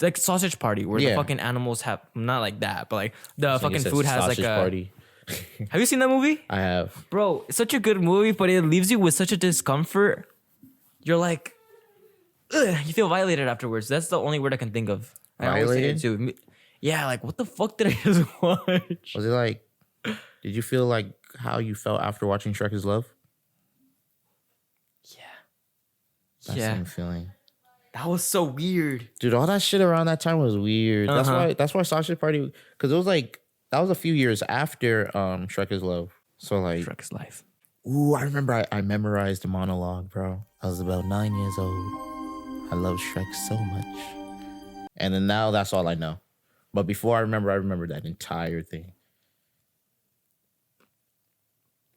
like Sausage Party, where the fucking animals have not like that, but like the fucking food has like a party. Have you seen that movie? I have. Bro, it's such a good movie, but it leaves you with such a discomfort. You're like, ugh, you feel violated afterwards. That's the only word I can think of. I always say it too. Yeah, like what the fuck did I just watch? Was it like? Did you feel like how you felt after watching Shrek Is Love? Yeah. That same feeling. That was so weird. Dude, all that shit around that time was weird. That's why Sausage Party, because it was like, that was a few years after Shrek Is Love. So like Shrek is life. Ooh, I remember I memorized the monologue, bro. I was about 9 years old. I love Shrek so much. And then now that's all I know. But before I remember that entire thing.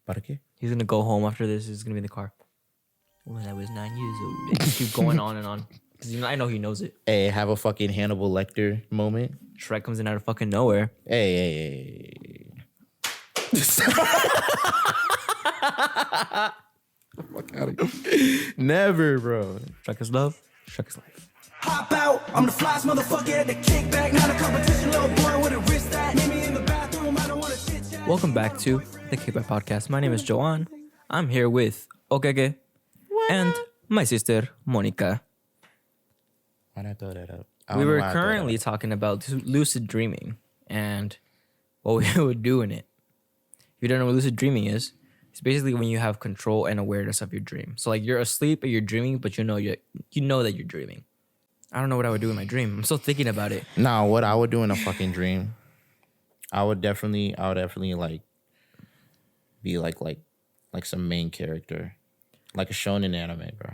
¿Para qué? He's gonna go home after this. He's gonna be in the car. When I was 9 years old. And just keep going on and on. Because I know he knows it. Hey, have a fucking Hannibal Lecter moment. Shrek comes in out of fucking nowhere. Hey. Fuck out of here. Never, bro. Shrek is love. Shrek is life. Hop out, I'm the flyest motherfucker at the kickback. Not a competition, little boy with a wrist that. Meet me in the bathroom, I don't want to chit chat. Welcome back to the Kickback podcast. My name is Joan. I'm here with Okeke and my sister Monica. Why not throw that up? We were currently talking about lucid dreaming and what we would do in it. If you don't know what lucid dreaming is, it's basically when you have control and awareness of your dream. So like you're asleep and you're dreaming, but you know that you're dreaming. I don't know what I would do in my dream. I'm still thinking about it. Nah, what I would do in a fucking dream, I would definitely like be like some main character, like a shonen anime, bro.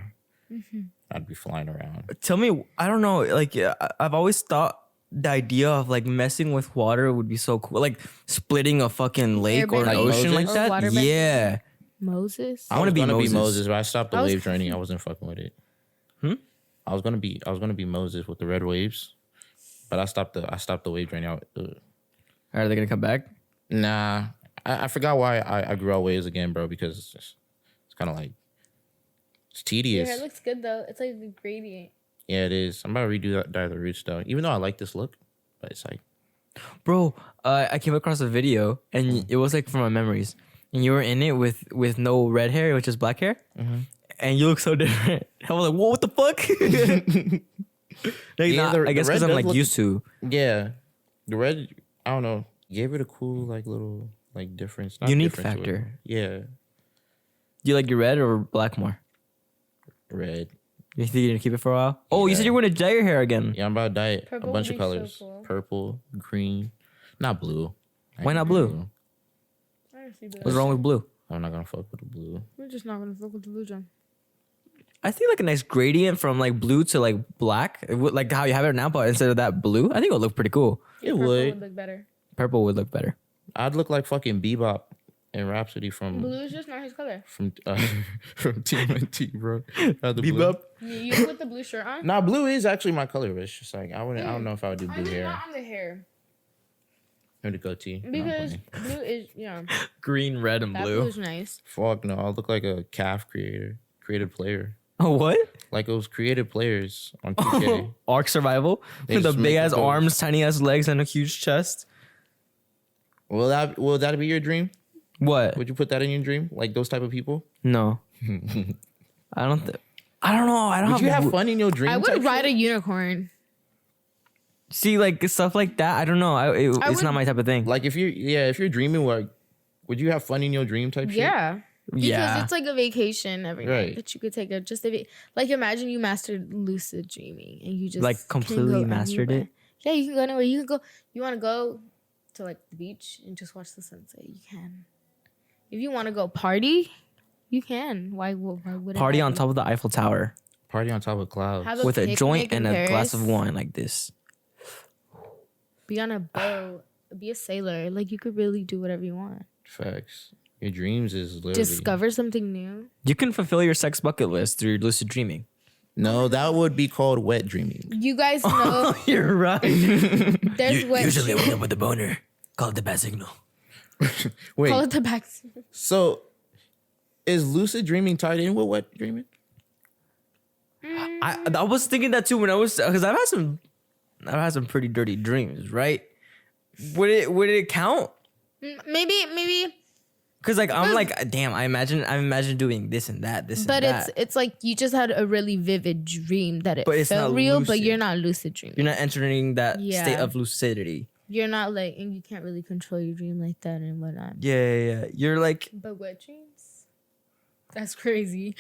Mm-hmm. I'd be flying around. Tell me, I don't know. Like I've always thought the idea of like messing with water would be so cool. Like splitting a fucking lake or an Like ocean Moses? like that. Yeah. Moses. I want to be Moses, but I stopped the wave journey. I wasn't fucking with it. I was gonna be Moses with the red waves, but I stopped the wave journey out. Are they gonna come back? Nah, I forgot why I grew out waves again, bro. Because it's kind of like it's tedious. Your hair looks good though. It's like a gradient. Yeah, it is. I'm about to redo that, dye the roots though. Even though I like this look, but it's like, Bro, I came across a video and it was like from my memories, and you were in it with no red hair, which is black hair. Mm-hmm. And you look so different. I was like, whoa, what the fuck? I guess because I'm like used to. Yeah. The red, I don't know, gave it a cool like little like difference. Unique factor. Yeah. Do you like your red or black more? Red. You think you're gonna keep it for a while? Oh, you said you were gonna dye your hair again. Yeah, I'm about to dye it. Purple A bunch of would be so colors. cool. Purple, green, not blue. Why not blue? I don't see blue. What's wrong with blue? I'm not gonna fuck with the blue. We're just not gonna fuck with the blue, John. I think like a nice gradient from like blue to like black, like how you have it now, but instead of that blue, I think it would look pretty cool. It Purple would. look better. Purple would look better. I'd look like fucking Bebop and Rhapsody from Blue is just not his color. from TMNT, bro. Bebop. You put the blue shirt on? Nah, blue is actually my color, but it's just like I don't know if I would do I blue mean, hair. not on the hair. Or the goatee. No, I'm Because playing. blue is, Green, red, and that blue. blue's nice. Fuck no, I'll look like a calf created player. Oh, what? Like those created players on 2K. Ark Survival? They With the just big make ass those. arms, tiny ass legs, and a huge chest. Will that be your dream? What? Would you put that in your dream? Like those type of people? No. I don't know. I don't Would you have fun in your dream? I would ride a unicorn. See, like stuff like that. I don't know. It's not my type of thing. Like if you're dreaming, like, would you have fun in your dream type shit? Yeah. Because Yeah. it's like a vacation every night Right. that you could take like imagine you mastered lucid dreaming and you just Like, can completely go mastered anywhere. it? Yeah, you can go anywhere. You want to go to like the beach and just watch the sunset. You can. If you want to go party, you can. Why would Party on top of the Eiffel Tower Party on top of clouds. Have with a picnic joint in and a glass Paris. of wine like this. Be on a boat. Be a sailor. Like you could really do whatever you want. Facts. Your dreams is literally Discover something new. You can fulfill your sex bucket list through lucid dreaming. No, that would be called wet dreaming. You guys know You're right. there's what Usually I wake up with a boner. Call it the bad signal. Wait, call it the back. so is lucid dreaming tied in with wet dreaming? I was thinking that too when I was, because I've had some I've had some pretty dirty dreams, right? Would it count? Maybe. Cause like I'm like, damn, I imagine doing this and that, But and that. it's like you just had a really vivid dream that it But it's felt not real, but lucid. you're not lucid dreaming. You're not entering that state Yeah. of lucidity. You're not like, and you can't really control your dream like that and whatnot. Yeah. You're like, But wet dreams? That's crazy.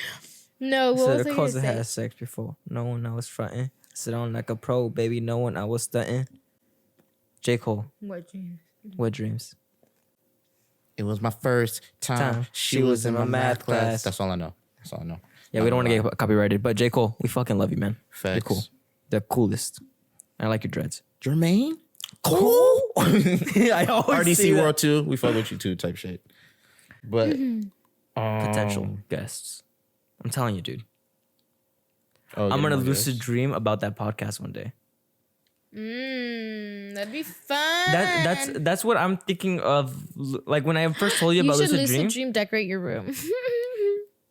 No, what said was a I gonna cousin say? had sex before. No one I was fronting. Sit on like a pro, baby. No one I was stunting. J. Cole, What dreams? what dreams? It was my first time. She was in my math class. That's all I know. Yeah, we don't want to get copyrighted, but J. Cole, we fucking love you, man. You're Facts. cool. The coolest. I like your dreads. Jermaine? Cool. I always see RDC that. World 2, we fuck with you too type shit. But Potential guests. I'm telling you, dude. oh, I'm getting gonna more lucid guests. dream about that podcast one day. That'd be fun. That's what I'm thinking of. Like when I first told you You about should lucid dream. decorate your room.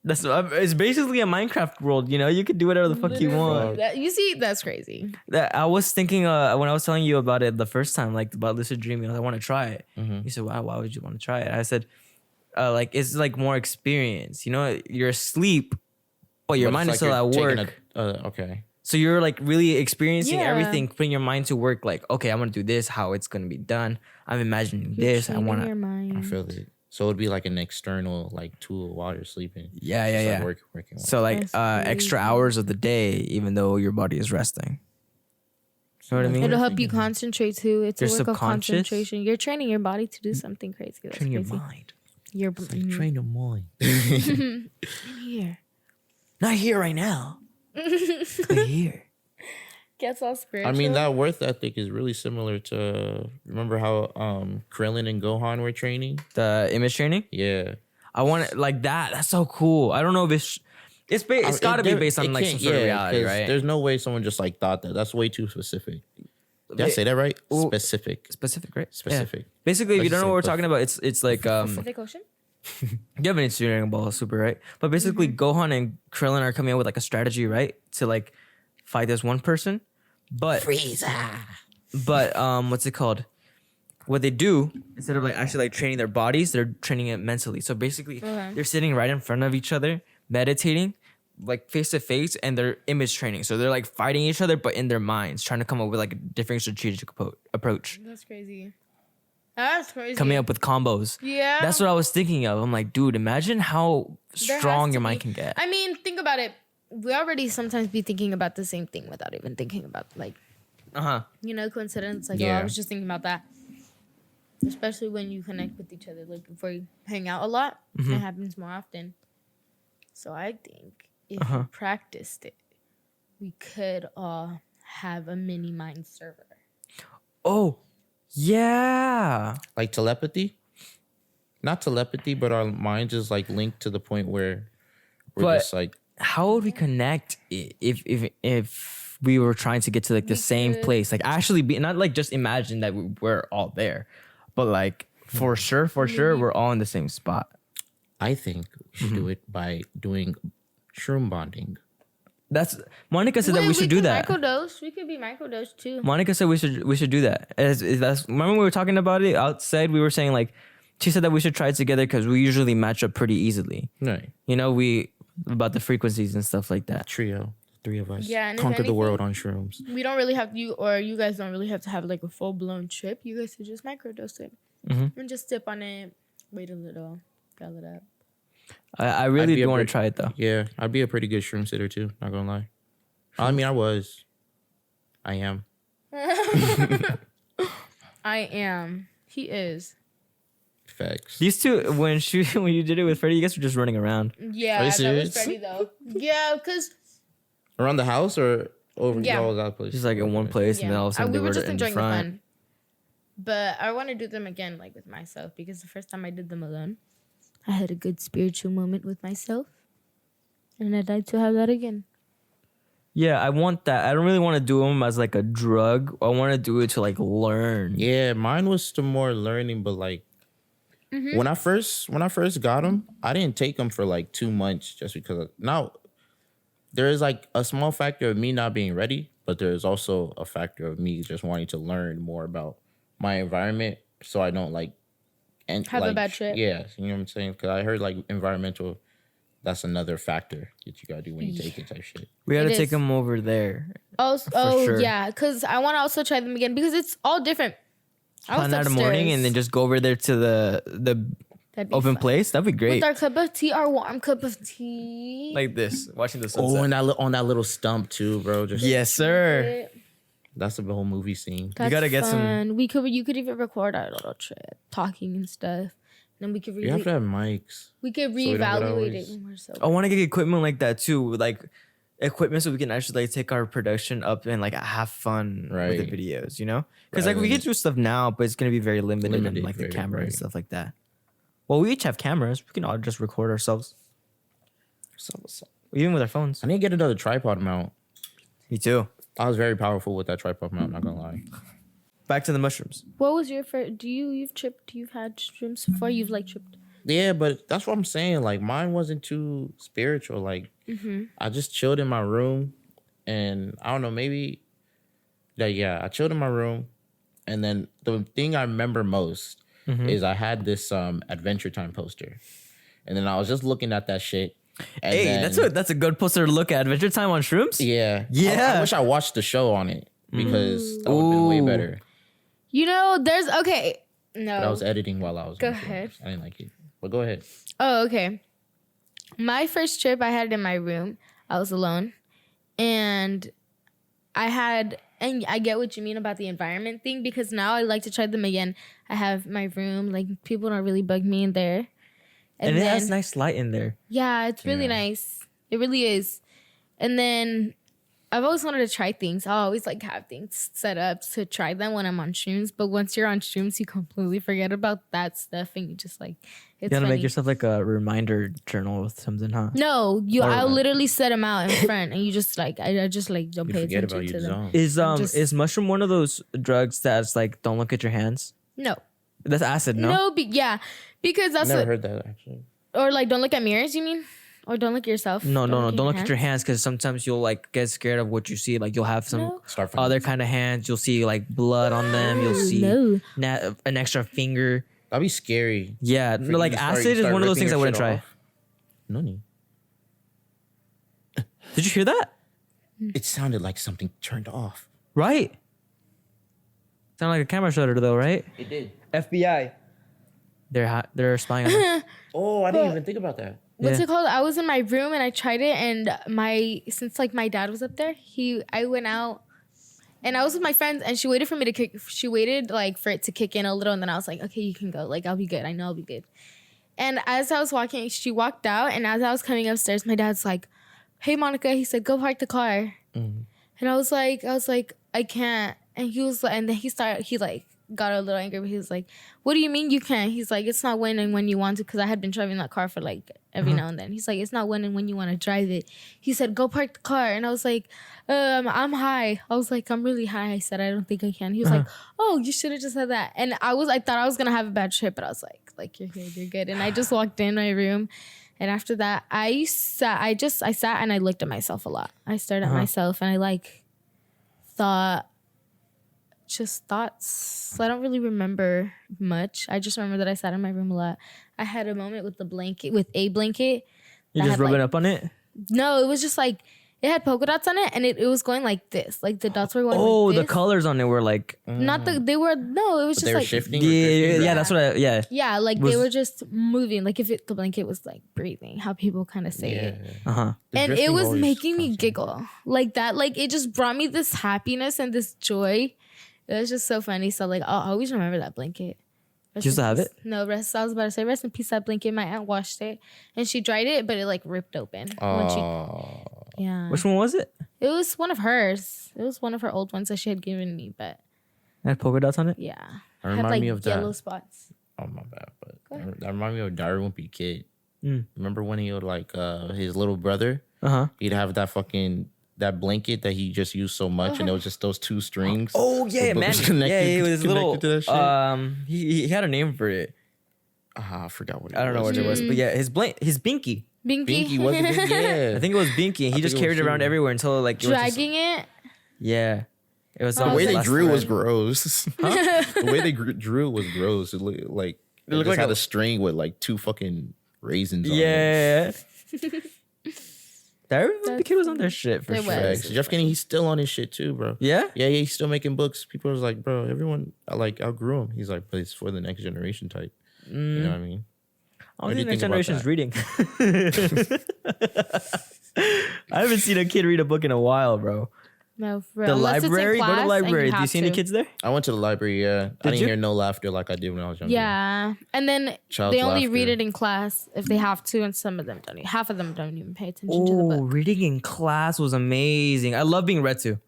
It's basically a Minecraft world. You know, you could do whatever the fuck you want. You see, that's crazy. I was thinking when I was telling you about it the first time, like about lucid dreaming, I want to try it. You said, "Why? Why would you want to try it?" I said, "Like it's like more experience. You know, you're asleep, but your But mind it's is like still at you're work. taking okay. So you're like really experiencing Yeah. everything, putting your mind to work. Like, okay, I want to do this. How it's gonna be done. I'm imagining this. I Training want your to. mind. I feel it. So it'd be like an external like tool while you're sleeping. Yeah. Just, like, working. So like That's extra crazy. hours of the day, even though your body is resting. You know what I mean? It'll help you concentrate too. It's Your a work of subconscious? concentration. You're training your body to do something crazy. That's Train your crazy. mind. Your Train your mind. here Not here right now. But here. gets all spiritual. I mean, that worth ethic is really similar to remember how Krillin and Gohan were training? The image training. Yeah. I want it like that. That's so cool. I don't know if it's got to be based on like some sort of reality, 'cause right? There's no way someone just like thought that. That's way too specific. Did I say that right? Well, Specific. Specific, right? Specific. Yeah. Basically, if Like you don't know you what we're said, talking about, it's like Pacific Ocean. you haven't seen Dragon Ball Super, right? But basically, Gohan and Krillin are coming up with like a strategy, right, to like fight this one person. But what's it called? What they do instead of like actually like training their bodies, they're training it mentally. So basically, they're sitting right in front of each other, meditating, like face to face, and they're image training. So they're like fighting each other, but in their minds, trying to come up with like a different strategic approach, That's crazy. That's crazy. coming up with combos. Yeah. That's what I was thinking of. I'm like, dude, imagine how There strong has your to mind be- can get. I mean, think about it. We already sometimes be thinking about the same thing without even thinking about like, coincidence. Like, Yeah. I was just thinking about that. Especially when you connect with each other, like before you hang out a lot, it happens more often. So I think if we practiced it, we could all have a mini mind server. Oh, yeah. Like telepathy? Not telepathy, but our minds is like linked to the point where we're But- just like How would we connect if we were trying to get to like the same could- place? Like actually be not like just imagine that we're all there, but like for sure, we're all in the same spot. I think we should do it by doing shroom bonding. That's Monica said that we should do that. Microdose. We could be microdose too. Monica said we should do that. Remember we were talking about it outside. We were saying like she said that we should try it together because we usually match up pretty easily. Right. You know, we about the frequencies and stuff like that. Trio. Three of us. Yeah, and if conquer the anything- world on shrooms. We don't really have you guys don't really have to have like a full blown trip. You guys could just microdose it and just sip on it. Wait a little, fill it up. I I'd really be do a want to big- try it though. Yeah, I'd be a pretty good shroom sitter too, not gonna lie. I mean I was. I am. I am. He is. Facts. These two, when you did it with Freddie, you guys were just running around. Yeah, Are you that was serious? Freddie though. Yeah, because Around the house or over Yeah. y'all was out place? Just like in one place, and then all of a sudden we they were were just in enjoying the front. fun. But I want to do them again, like with myself, because the first time I did them alone, I had a good spiritual moment with myself, and I'd like to have that again. Yeah, I want that. I don't really want to do them as like a drug. I want to do it to like learn. Yeah, mine was to more learning, but like Mm-hmm. when I first got them, I didn't take them for like 2 months just because now there is like a small factor of me not being ready, but there is also a factor of me just wanting to learn more about my environment, so I don't like and Have a bad trip. Yeah, you know what I'm saying? Because I heard like environmental. That's another factor that you gotta do when you take it type shit. We gotta It take is. them over there. Oh, sure. yeah, because I want to also try them again because it's all different. I was Plan out a morning and then just go over there to the That'd be open fun. place. That'd be great. With our cup of tea, our warm cup of tea. Like this, watching the sunset. Oh, and on that little stump too, bro. Just Yes, sir. that's the whole movie scene. That's gotta get some- fun. You could even record our little trip, talking and stuff. And then we could You have to have mics. we could we don't get reevaluate always- it when we're sober. I want to get equipment like that too, like equipment so we can actually like take our production up and like have fun with the Right. videos, you know? Because like Rather we than- can do stuff now, but it's gonna be very limited in Limited, like the very, camera and right. stuff like that. Well, we each have cameras. We can all just record ourselves, even with our phones. I need to get another tripod mount. Me too. I was very powerful with that tripod mount. Not gonna lie. Back to the mushrooms. What was your first? You've had shrooms before? You've like tripped? Yeah, but that's what I'm saying. Like mine wasn't too spiritual. Like I just chilled in my room, and I don't know, maybe. Yeah, I chilled in my room, and then the thing I remember most is I had this Adventure Time poster, and then I was just looking at that shit. And Hey, then- that's a good poster to look at. Adventure Time on shrooms. yeah. Yeah. I wish I watched the show on it because that would have been way Ooh. better. You know, there's okay. No. But I was editing while I was. Go on the show. ahead. I didn't like it, but go ahead. Oh, okay. My first trip, I had it in my room. I was alone, and I get what you mean about the environment thing because now I like to try them again. I have my room, like people don't really bug me in there, And it has nice light in there. yeah, it's really Yeah. nice. It really is. And then I've always wanted to try things. I always like have things set up to try them when I'm on shrooms. But once you're on shrooms, you completely forget about that stuff and you just like it's You gotta funny. make yourself like a reminder journal with something, huh? No, Or- I'll literally set them out in front and you just like I just like don't You pay forget attention about to your them. zone. Is mushroom one of those drugs that's like don't look at your hands? No. That's acid, no? No, yeah. Because that's Never what, heard that actually. or like don't look at mirrors, you mean? Or don't look at yourself? No. Don't look at your hands? hands because sometimes you'll like get scared of what you see. Like you'll have some No. Start from other kind of hands. You'll see like blood on them. You'll see No. an extra finger. That'd be scary. Yeah, For no, you like to start- acid is start one of those ripping things I your wouldn't shit try. off. Nani. Did you hear that? It sounded like something turned off. Right. Sound like a camera shutter though, right? It did. FBI. They're spying on us. Oh, I didn't even think about that. What's Yeah. it called? I was in my room and I tried it, and since like my dad was up there, I went out, and I was with my friends, and she waited for me to kick. She waited like for it to kick in a little, and then I was like, okay, you can go. Like I'll be good. I know I'll be good. And as I was walking, she walked out, and as I was coming upstairs, my dad's like, "Hey, Monica," he said, "Go park the car." And I was like, I can't. And he was like, and then he like got a little angry, but he was like, "What do you mean you can't?" He's like, "It's not when and when you want to," because I had been driving that car for like every now and then. He's like, "It's not when and when you want to drive it." He said, "Go park the car," and I was like, "I'm high." I was like, "I'm really high." I said, "I don't think I can." He was like, "Oh, you should have just said that." And I thought I was gonna have a bad trip, but I was like, "You're good, you're good." And I just walked in my room. And after that, I sat and I looked at myself a lot. I stared at myself and I like thoughts. I don't really remember much. I just remember that I sat in my room a lot. I had a moment with a blanket. You that just had, rubbing like- up on it? No, it was just like it had polka dots on it, and it was going like this. Like the dots were going. Oh, like the this. colors on it were like Not the. They were no. It was But just they were like shifting. yeah, that's what yeah, like Was- they were just moving. Like if the blanket was like breathing, how people kind of say it. Yeah. Uh-huh. The And it drifting was always making me constant. giggle like that. Like it just brought me this happiness and this joy. It was just so funny. So like I'll always remember that blanket. Rest Do you still in have peace. it? No, I was about to say rest in peace. That blanket, my aunt washed it and she dried it, but it like ripped open when she. Oh, Yeah, Which one was it? it was one of hers. It was one of her old ones that she had given me, but It had polka dots on it? yeah, That had remind like me of yellow that. spots. Oh my bad, but that reminded me of Diary Wimpy Kid. Mm. Remember when he would like his little brother? Uh-huh. He'd have that blanket that he just used so much, and it was just those two strings. Oh yeah, The book man. was connected- Yeah, with his little connected to that shit. he had a name for it. I forgot what it I don't know was. what it was, but yeah, his binky. Binky wasn't Binky. Yeah. I think it was Binky. And he just carried it around everywhere until like it was just- Dragging it. yeah. It was The way they drew was gross. The way they drew was gross. It looked like it looked just like had a- a string with like 2 fucking raisins on it. Yeah. The kid was on their shit for They sure. was. Facts. Jeff Kennedy, he's still on his shit too, bro. Yeah? Yeah, he's still making books. People was like, bro, everyone like outgrew him. He's like, but it's for the next generation type. You know what I mean? I What don't do you think next think about generation's reading. I haven't seen a kid read a book in a while, bro. No, for The real. Unless it's in library, go to class the and library. Do you have see any to. kids there? I went to the library, yeah. I didn't you? hear no laughter like I did when I was younger. Yeah, and then Child's they only laughter. read it in class if they have to, and some of them don't. Half of them don't even pay attention to the Oh, book. reading in class was amazing. I love being read to.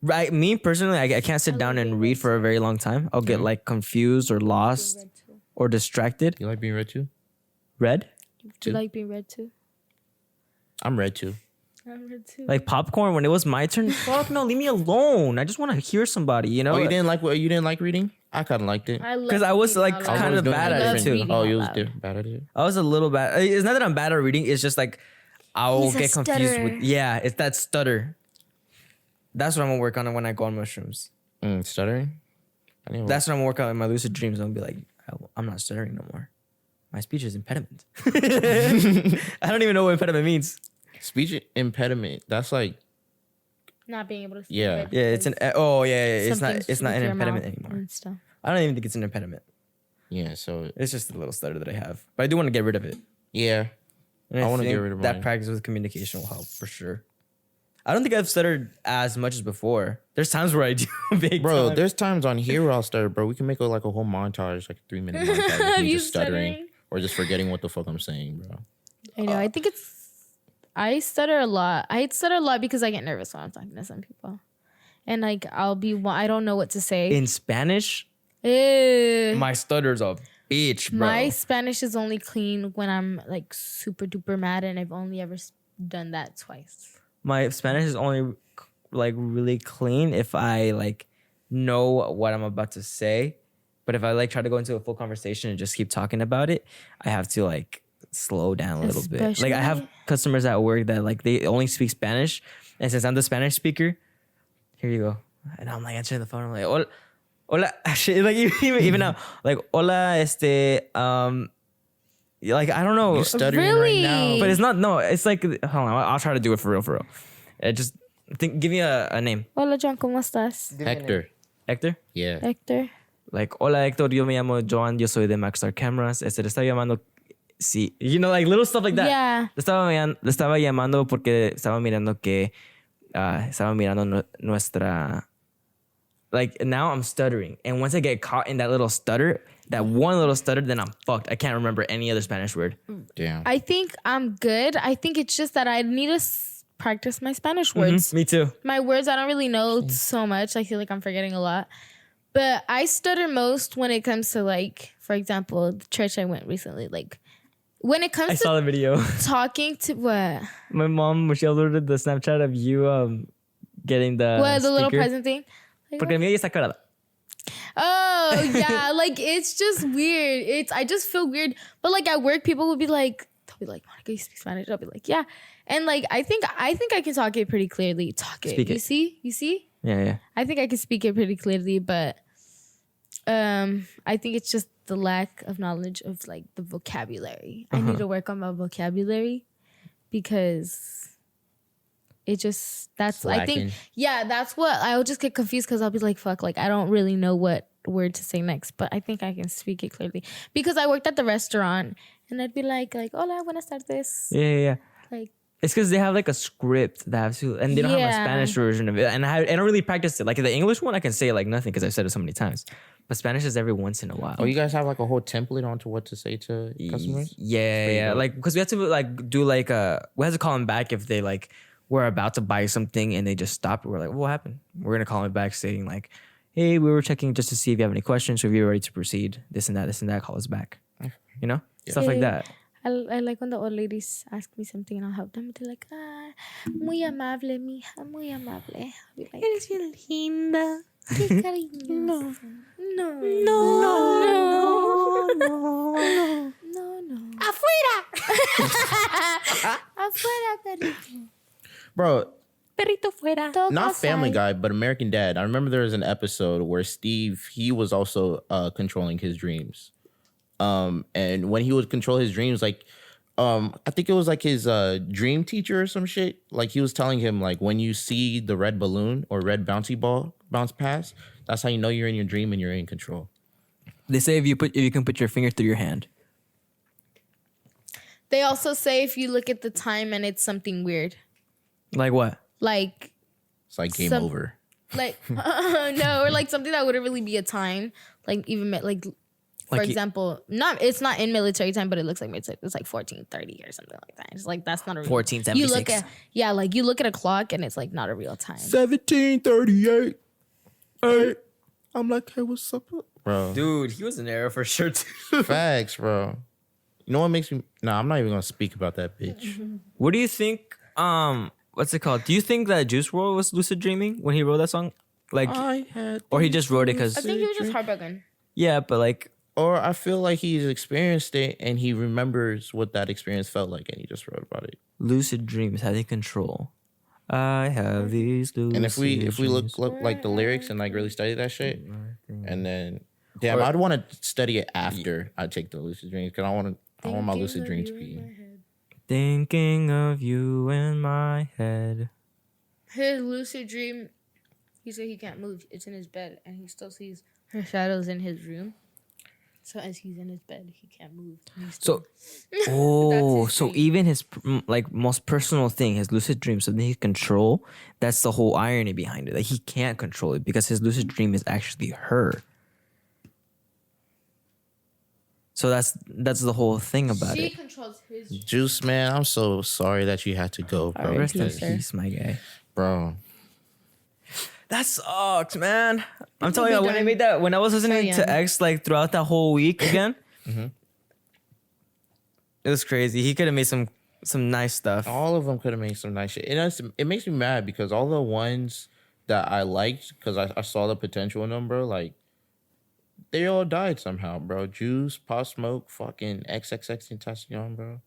Right, me personally, I can't sit down and read for a very long time. I'll get like confused or lost or distracted. You like being read to? Read? Do you like being read to? I'm read to. I'm read too. Like popcorn when it was my turn. Fuck no, leave me alone. I just want to hear somebody, you know? Oh, you didn't like reading? I kind of liked it. Because I was like kind of bad at it too. Oh, you was bad at it? I was a little bad. It's not that I'm bad at reading. It's just like I'll He's a get confused stutterer. with. Yeah, it's that stutter. That's what I'm gonna work on when I go on mushrooms. Stuttering? I didn't That's what I'm gonna work on in my lucid dreams. I'll be like, I'm not stuttering no more. My speech is impediment. I don't even know what impediment means. Speech impediment. That's like, not being able to. Yeah. Yeah, it's an. Oh yeah, it's not an impediment anymore. And stuff. I don't even think it's an impediment. yeah, so, It's just a little stutter that I have, but I do want to get rid of it. yeah. And I wanna think get rid of that mine. practice with communication will help for sure. I don't think I've stuttered as much as before. There's times where I do big Bro, time. there's times on here where I'll stutter, bro. We can make like a whole montage, like a 3-minute montage of me You just stuttering stuttering? or just forgetting what the fuck I'm saying, bro. I know. I think it's. I stutter a lot. I stutter a lot because I get nervous when I'm talking to some people, and like I don't know what to say. In Spanish, Ew. my stutter's a bitch, bro. My Spanish is only clean when I'm like super duper mad, and I've only ever done that twice. My Spanish is only like really clean if I like know what I'm about to say. But if I like try to go into a full conversation and just keep talking about it, I have to like slow down a little bit. Like I have Especially- customers at work that like they only speak Spanish, and since I'm the Spanish speaker, here you go. And I'm like answering the phone. I'm like, hola, hola. Shit, like even now, like hola, like I don't know. You stuttering Really? right now. But it's not. No, it's like. Hold on, I'll try to do it for real. Just give me a name. Hola, John, ¿cómo estás? Hector. Hector. Yeah. Hector. Like, hola Hector, yo me llamo Joan, yo soy de Maxstar Cameras. Te estaba llamando. Sí, you know, like little stuff like that. Yeah. Le estaba llamando porque estaba mirando que estaba mirando nuestra. Like now I'm stuttering, and once I get caught in that little stutter, that one little stutter, then I'm fucked. I can't remember any other Spanish word. Damn. I think I'm good. I think it's just that I need to practice my Spanish words. Me too. My words, I don't really know so much. I feel like I'm forgetting a lot. But I stutter most when it comes to like, for example, the church I went recently. Like when it I comes saw to the video. talking to what? My mom, when she uploaded the Snapchat of you getting the What, the little sticker. present thing? Like, Porque el mío ya está cargada. oh yeah, like it's just weird. I just feel weird. But like at work, people will be like, they'll be like, Monica, you speak Spanish? I'll be like, yeah. And like I think I can talk it pretty clearly. Speak You it. see? Yeah. I think I can speak it pretty clearly, but I think it's just the lack of knowledge of like the vocabulary. I need to work on my vocabulary because it just that's I think Slacking. that's what I'll just get confused because I'll be like, fuck, like I don't really know what word to say next, but I think I can speak it clearly because I worked at the restaurant and I'd be like hola, buenas tardes. Yeah. Like It's because they have like a script that have to, and they don't have a Yeah. Spanish version of it. And I don't really practice it. Like the English one, I can say like nothing because I've said it so many times. But Spanish is every once in a while. Oh, you guys have like a whole template onto what to say to customers? Yeah. dope. Like because we have to like do like we have to call them back if they like were about to buy something and they just stopped. We're like, what happened? We're gonna call them back saying like, hey, we were checking just to see if you have any questions. So if you're ready to proceed, this and that, call us back. You know, stuff like Yeah. that. I like when the old ladies ask me something and I'll help them. They're like, muy amable, mija, muy amable. I'll be like, eres bien linda. Qué cariñosa. No. Afuera. Afuera, perrito. Bro, Perrito fuera. not Family Outside. Guy, but American Dad. I remember there was an episode where Steve, he was also controlling his dreams. And when he would control his dreams, like, I think it was like his dream teacher or some shit. Like he was telling him, like, when you see the red balloon or red bouncy ball bounce past, that's how you know you're in your dream and you're in control. They say if you can put your finger through your hand. They also say if you look at the time and it's something weird, Like what? like It's like game Some- over. no, or like something that wouldn't really be a time, like even like for Like example, it's not in military time, but it looks like it's like 14:30 or something like that. It's like that's not a real 14:76. You look at like you look at a clock and it's like not a real time. 17:38. Hey, I'm like, hey, what's up, bro? Dude, he was an error for sure too. Facts, bro. You know what makes me? Nah, I'm not even gonna speak about that bitch. What do you think? What's it called? Do you think that Juice WRLD was lucid dreaming when he wrote that song? Like, I had, or he just wrote it because I think he was just heartbroken. yeah, but like, or I feel like he's experienced it and he remembers what that experience felt like, and he just wrote about it. lucid dreams having control. I have these lucid And if we look dreams. like the lyrics and like really study that shit, and then damn, Or- I'd want to study it after I take the lucid dreams because I want my lucid dreams to be. Thinking of you in my head. His lucid dream, he said he can't move. It's in his bed, and he still sees her shadows in his room. So as he's in his bed, he can't move. And he's So, still- his so dream. even his like most personal thing, his lucid dream, something he can control. That's the whole irony behind it. Like he can't control it because his lucid dream is actually her. So that's the whole thing about she it. controls his. Juice, man, I'm so sorry that you had to go, bro. Rest in Peace, sir. peace, my guy. Bro. That sucks, man. I'm telling be you, when I done. made that, when I was listening young. to X like throughout that whole week again, it was crazy. He could have made some nice stuff. All of them could have made some nice shit. It makes me mad because all the ones that I liked, because I saw the potential in them, bro, like, they all died somehow, bro. Juice, Pop Smoke, fucking XXX Tentacion, bro.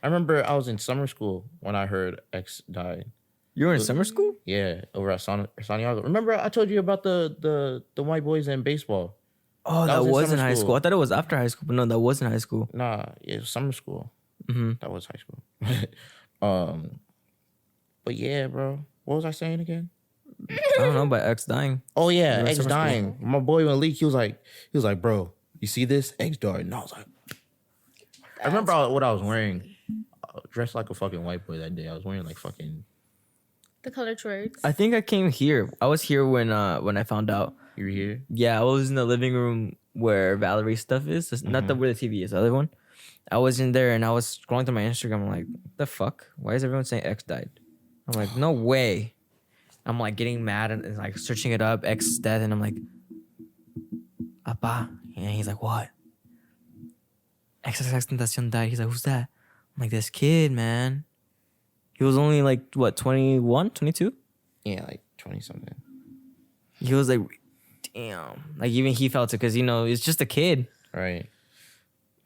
I remember I was in summer school when I heard X died. You were in summer school? Yeah, over at Santiago. Remember I told you about the white boys in baseball? Oh, That that was in was in summer high school. school. I thought it was after high school, but no, that was in high school. Nah, it was summer school. Mm-hmm. That was high school. But yeah, bro. What was I saying again? I don't know about X dying. Oh yeah, You were in X summer school. dying. My boy Malik, he was like, bro, you see this? X died. And I was like, I remember what I was wearing. I was dressed like a fucking white boy that day. I was wearing like fucking. The colored shorts. I think I came here. I was here when I found out. You were here? Yeah, I was in the living room where Valerie's stuff is. It's not the where the TV is, the other one. I was in there and I was scrolling through my Instagram. I'm like, the fuck? Why is everyone saying X died? I'm like, no way. I'm like getting mad and like searching it up, X death, and I'm like, Apa. And he's like, what? XXX Tentacion died. He's like, who's that? I'm like, this kid, man. He was only like, what, 21, 22? Yeah, like 20 something. He was like, damn. Like, even he felt it because, it's just a kid Right.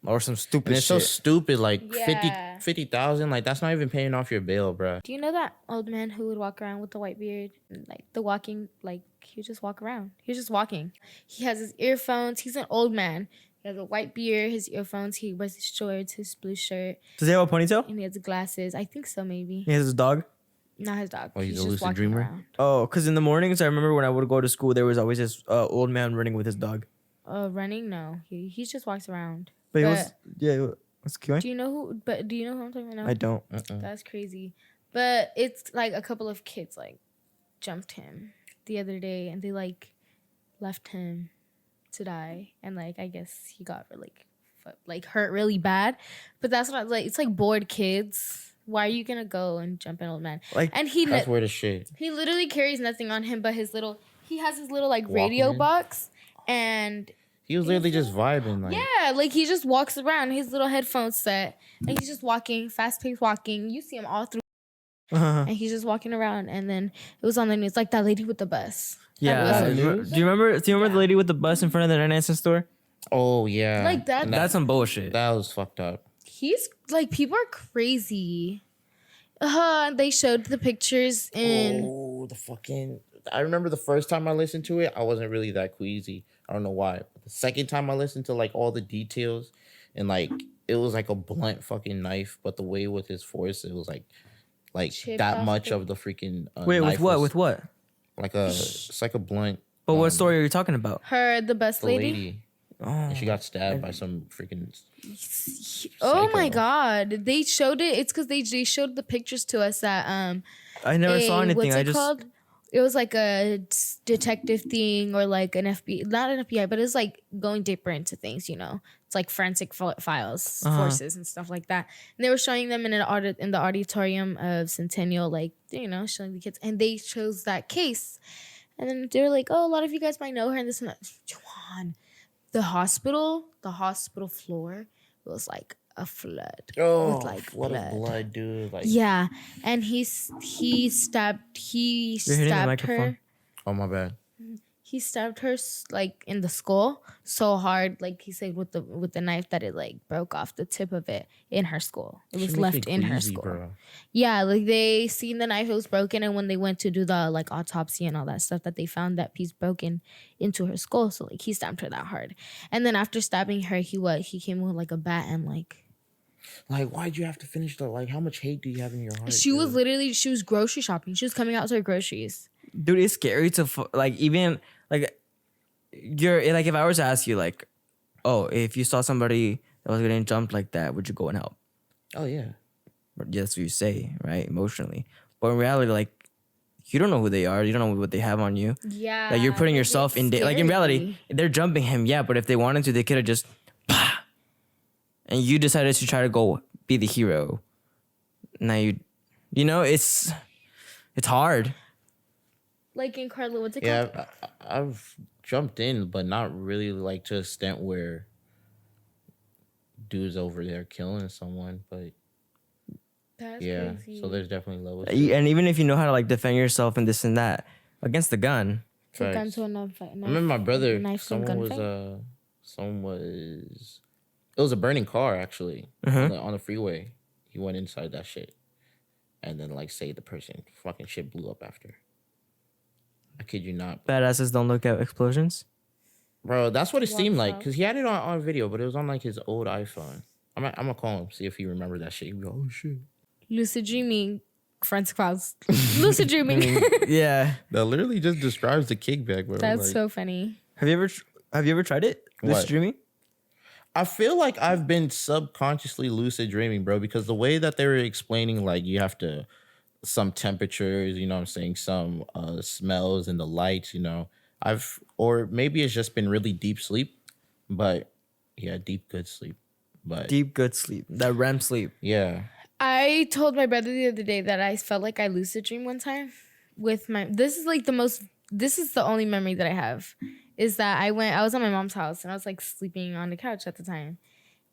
or some stupid And it's so shit. stupid. Like Yeah. 50,000. Like that's not even paying off your bill, bro. Do you know that old man who would walk around with the white beard? Like the walking, like he would just walk around. He was just walking. He has his earphones. He's an old man. He has a white beard, his earphones. He wears his shorts, his blue shirt, Does he have a ponytail? and he has glasses. I think so, maybe. He has his dog? Not his dog. Oh, he's a just lucid walking dreamer? around. Oh, because in the mornings, I remember when I would go to school, there was always this old man running with his dog. Running? No, he just walks around. But he was, But- yeah, what's going? Do you know who? But do you know who I'm talking about now? I don't. That's crazy. But it's like a couple of kids like jumped him the other day, and they like left him to die, and like I guess he got like hurt really bad. But that's not like it's like bored kids. Why are you gonna go and jump an old man? Like, And he That's where the shit. he literally carries nothing on him but his little. He has his little like radio Walkman? box, and He was literally just vibing. Like, yeah, like he just walks around his little headphones set, and he's just walking, fast paced walking. You see him all through. And he's just walking around, and then it was on the news, like that lady with the bus. yeah. was- Do you remember the lady with the bus in front of the Renaissance store? Oh yeah. Like that- And That's some bullshit. that was fucked up. He's like, people are crazy. They showed the pictures in. Oh, I remember the first time I listened to it, I wasn't really that queasy. I don't know why. But the second time I listened to like all the details and like it was like a blunt fucking knife, but the way with his force, it was like Chipped that off much the- of the freaking Wait, with knife what? was With what? like it's like a blunt. But what story are you talking about? Her, the best The lady. lady. And she got stabbed by some freaking. Oh my psycho. God! They showed it. It's because they showed the pictures to us that I never saw anything. What's I it just called? It was like a detective thing or like an FBI, not an FBI, but it's like going deeper into things. You know, it's like forensic files, forces and stuff like that. And they were showing them in in the auditorium of Centennial, like showing the kids, and they chose that case. And then they were like, "Oh, a lot of you guys might know her." And this and that. Joan, the hospital floor was like a flood with like what blood. a blood, dude! Like, Yeah, and he stabbed You're hitting the microphone. her. oh my bad. He stabbed her like in the skull so hard, like he said with the knife that it like broke off the tip of it in her skull. It was Shit makes left me in her queasy, skull. bro. Yeah, like they seen the knife, it was broken, and when they went to do the like autopsy and all that stuff, that they found that piece broken into her skull. So like he stabbed her that hard, and then after stabbing her, he came with like a bat and like why'd you have to finish the how much hate do you have in your heart? she was dude? grocery shopping. She was coming out to her groceries. dude, it's scary to like even like you're like if I was to ask you like, oh, if you saw somebody that was getting jumped like that, would you go and help? Oh yeah. But that's what you say, right? Emotionally, but in reality, like you don't know who they are. You don't know what they have on you. Yeah, Like you're putting yourself in like in reality, they're jumping him. Yeah, but if they wanted to, they could have just, and you decided to try to go be the hero. Now it's hard. Like in Carla, what's it called? Yeah, I've jumped in, but not really like to an extent where dudes over there killing someone. But That's yeah, crazy. so there's definitely levels. And even if you know how to like defend yourself and this and that against the gun, It's a gun Facts. to a knife. I remember my brother. Knife to a Someone was gunfight. It was a burning car actually Mhm. on the freeway. He went inside that shit, and then like saved the person. Fucking shit blew up after. I kid you not, badasses don't look at explosions. bro. That's what it seemed like out. because he had it on video, but it was on like his old iPhone. I'm gonna call him, see if he remembered that shit. He'd be like, oh shit. Lucid Dreaming, forensic files. Lucid Dreaming. Yeah. That literally just describes the kickback, bro. That's so funny. Have you ever tried it? What? Lucid dreaming? I feel like I've been subconsciously lucid dreaming, bro, because the way that they were explaining, like you have to some temperatures, you know what I'm saying, some smells and the lights, you know, or maybe it's just been really deep sleep, but yeah, deep good sleep, but Deep good sleep. That REM sleep. yeah, I told my brother the other day that I felt like I lucid dreamed one time with this is the only memory that I have is that I was at my mom's house and I was like sleeping on the couch at the time.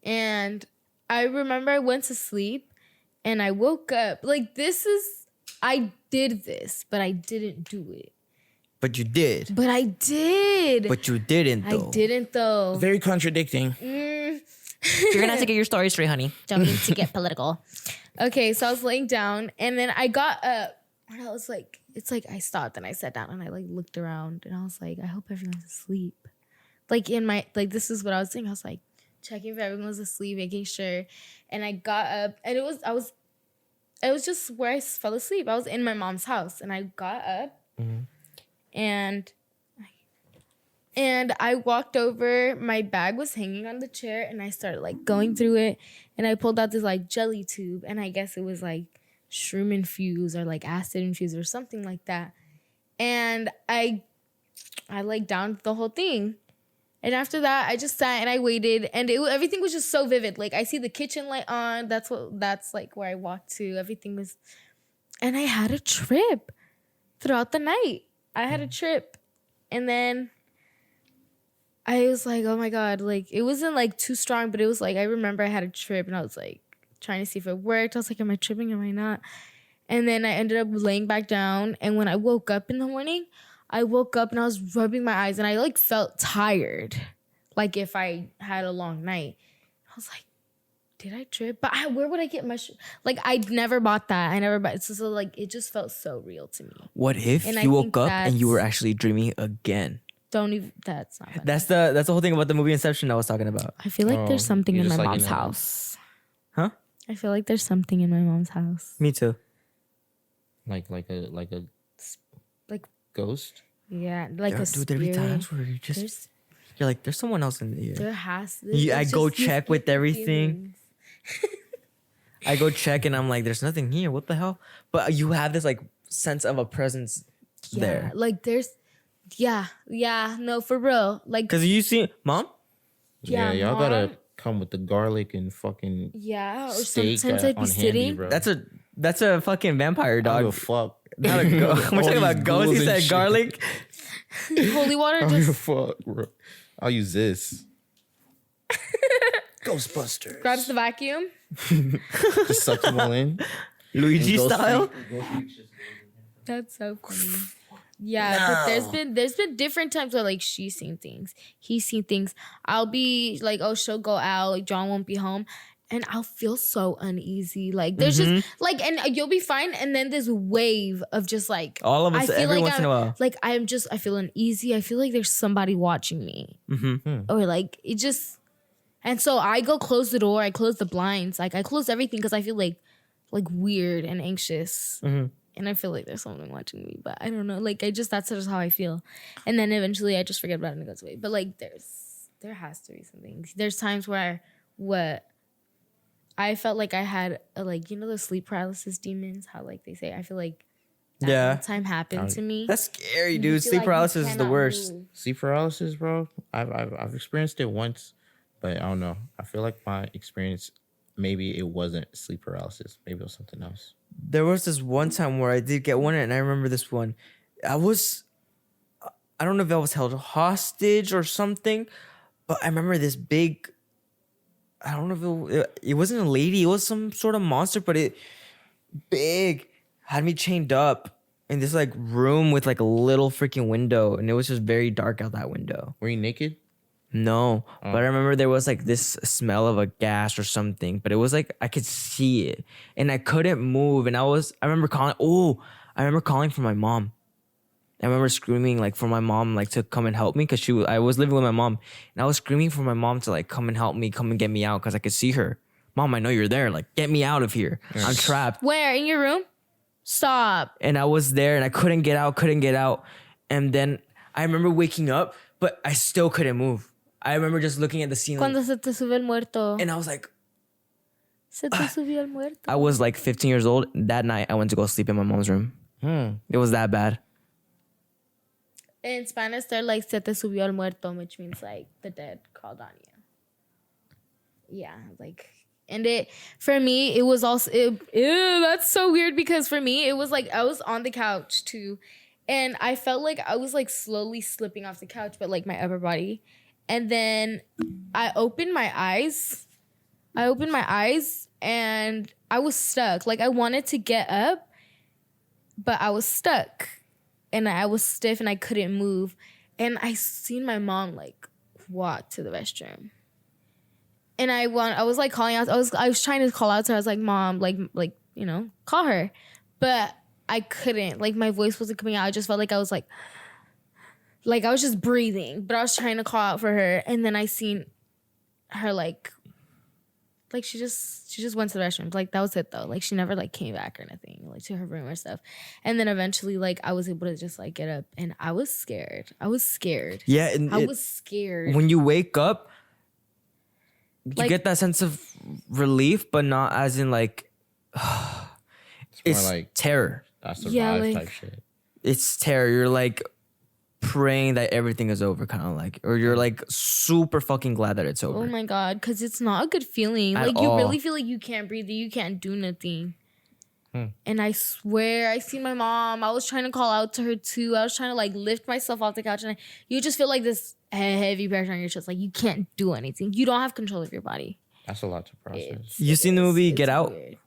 And I remember I went to sleep and I woke up. Like I did this, but I didn't do it. But you did. But I did. But you didn't though. I didn't though. very contradicting. You're gonna have to get your story straight, honey. Don't need to get political. Okay, so I was laying down and then I got up and I was like, it's like I stopped and I sat down and I like looked around and I was like, I hope everyone's asleep. Like this is what I was doing. I was like checking if everyone was asleep, making sure. And I got up and it was just where I fell asleep. I was in my mom's house and I got up and I walked over, my bag was hanging on the chair and I started like going through it and I pulled out this like jelly tube and I guess it was like shroom infused or like acid infused or something like that. And I like downed the whole thing. And after that, I just sat and I waited and everything was just so vivid. Like I see the kitchen light on. That's like where I walked to. Everything was, and I had a trip throughout the night. I had a trip and then I was like, oh my God, like it wasn't like too strong, but it was like, I remember I had a trip and I was like trying to see if it worked. I was like, am I tripping? Am I not? And then I ended up laying back down. And when I woke up in the morning, I woke up and I was rubbing my eyes and I like felt tired. Like if I had a long night. I was like, Did I trip? But where would I get mushrooms? Like, I never bought that. I never bought it. So like, it just felt so real to me. What if And I you think woke up and you were that's- actually dreaming again? Don't even, that's not funny. That's the whole thing about the movie Inception I was talking about. I feel like there's something you're in my just like mom's in a- house. Huh? I feel like there's something in my mom's house. Me too. Like a Like, ghost. yeah, like a Dude, there be spirit. times where you just There's, you're like, there's someone else in the air. there has. I it's go just these check with different everything. feelings. I go check and I'm like, there's nothing here. What the hell? But you have this like sense of a presence Yeah, there. like there's, yeah, no, for real. Like, Cause you see, mom. Yeah, Yeah, y'all gotta Mom. come with the garlic and fucking yeah, or steak sometimes I'd be on handy, sitting. bro. That's a fucking vampire I don't dog. give a fuck. Not a ghost. We're All talking about these ghosts. He ghouls and said shit. garlic. Holy water I don't give a just fuck, bro. I'll use this. Ghostbusters. grabs the vacuum. Just suck them all in. Luigi And Ghost style. That's so funny. Yeah, but there's been different times where like she's seen things, he's seen things. I'll be like, oh, she'll go out, like John won't be home, and I'll feel so uneasy. Like there's just like, and you'll be fine, and then this wave of just like All of us, I feel every like once in a while. like I feel uneasy. I feel like there's somebody watching me, or like it just, and so I go close the door, I close the blinds, like I close everything because I feel like weird and anxious. And I feel like there's someone watching me, but I don't know. Like that's just how I feel. And then eventually I just forget about it and it goes away. But like there has to be something. There's times where I felt like I had like, you know, the sleep paralysis demons, how like they say, I feel like that Yeah. one time happened to me. That's scary, You dude. feel Sleep like you paralysis is the cannot worst. move. Sleep paralysis, bro. I've experienced it once, but I don't know. I feel like my experience, maybe it wasn't sleep paralysis. Maybe it was something else. There was this one time where I did get one, and I remember this one. I don't know if I was held hostage or something, but I remember this big. I don't know if it wasn't a lady. It was some sort of monster, but it big had me chained up in this like room with like a little freaking window, and it was just very dark out that window. Were you naked? No, but I remember there was like this smell of a gas or something, but it was like I could see it and I couldn't move. And I remember calling for my mom. I remember screaming like for my mom, like to come and help me because I was living with my mom, and I was screaming for my mom to like come and help me, come and get me out because I could see her. Mom, I know you're there. Like, get me out of here. I'm trapped. Where? In your room? Stop. And I was there and I couldn't get out. And then I remember waking up, but I still couldn't move. I remember just looking at the ceiling. Cuando se te sube el muerto. And I was like, Se te subió el muerto. I was like 15 years old. That night, I went to go sleep in my mom's room. It was that bad. In Spanish, they're like, se te subió el muerto, which means like the dead called on you. Yeah, like, and for me, it was also, ew, that's so weird because for me, it was like, I was on the couch too. And I felt like I was like slowly slipping off the couch, but like my upper body. And then I opened my eyes and I was stuck. Like I wanted to get up, but I was stuck and I was stiff and I couldn't move. And I seen my mom like walk to the restroom. And I was like calling out. I was trying to call out to her. I was like, Mom, like, you know, call her. But I couldn't. Like my voice wasn't coming out. I just felt like I was like I was just breathing, but I was trying to call out for her, and then I seen her like she just went to the restroom. Like that was it though. Like she never like came back or nothing, like to her room or stuff. And then eventually like I was able to just like get up, and I was scared. Yeah. And I was scared. when you wake up, you Like- get that sense of relief, but not as in like, it's more like terror. that's Yeah, survive like- type shit. It's terror. You're like praying that everything is over, kind of like, or you're like super fucking glad that it's over. Oh my God, because it's not a good feeling. At Like you all. really feel like you can't breathe, you can't do nothing. And I swear, I seen my mom. I was trying to call out to her too. I was trying to like lift myself off the couch, and you just feel like this heavy pressure on your chest. Like you can't do anything. You don't have control of your body. That's a lot to process. You seen the movie It's Get Out? weird.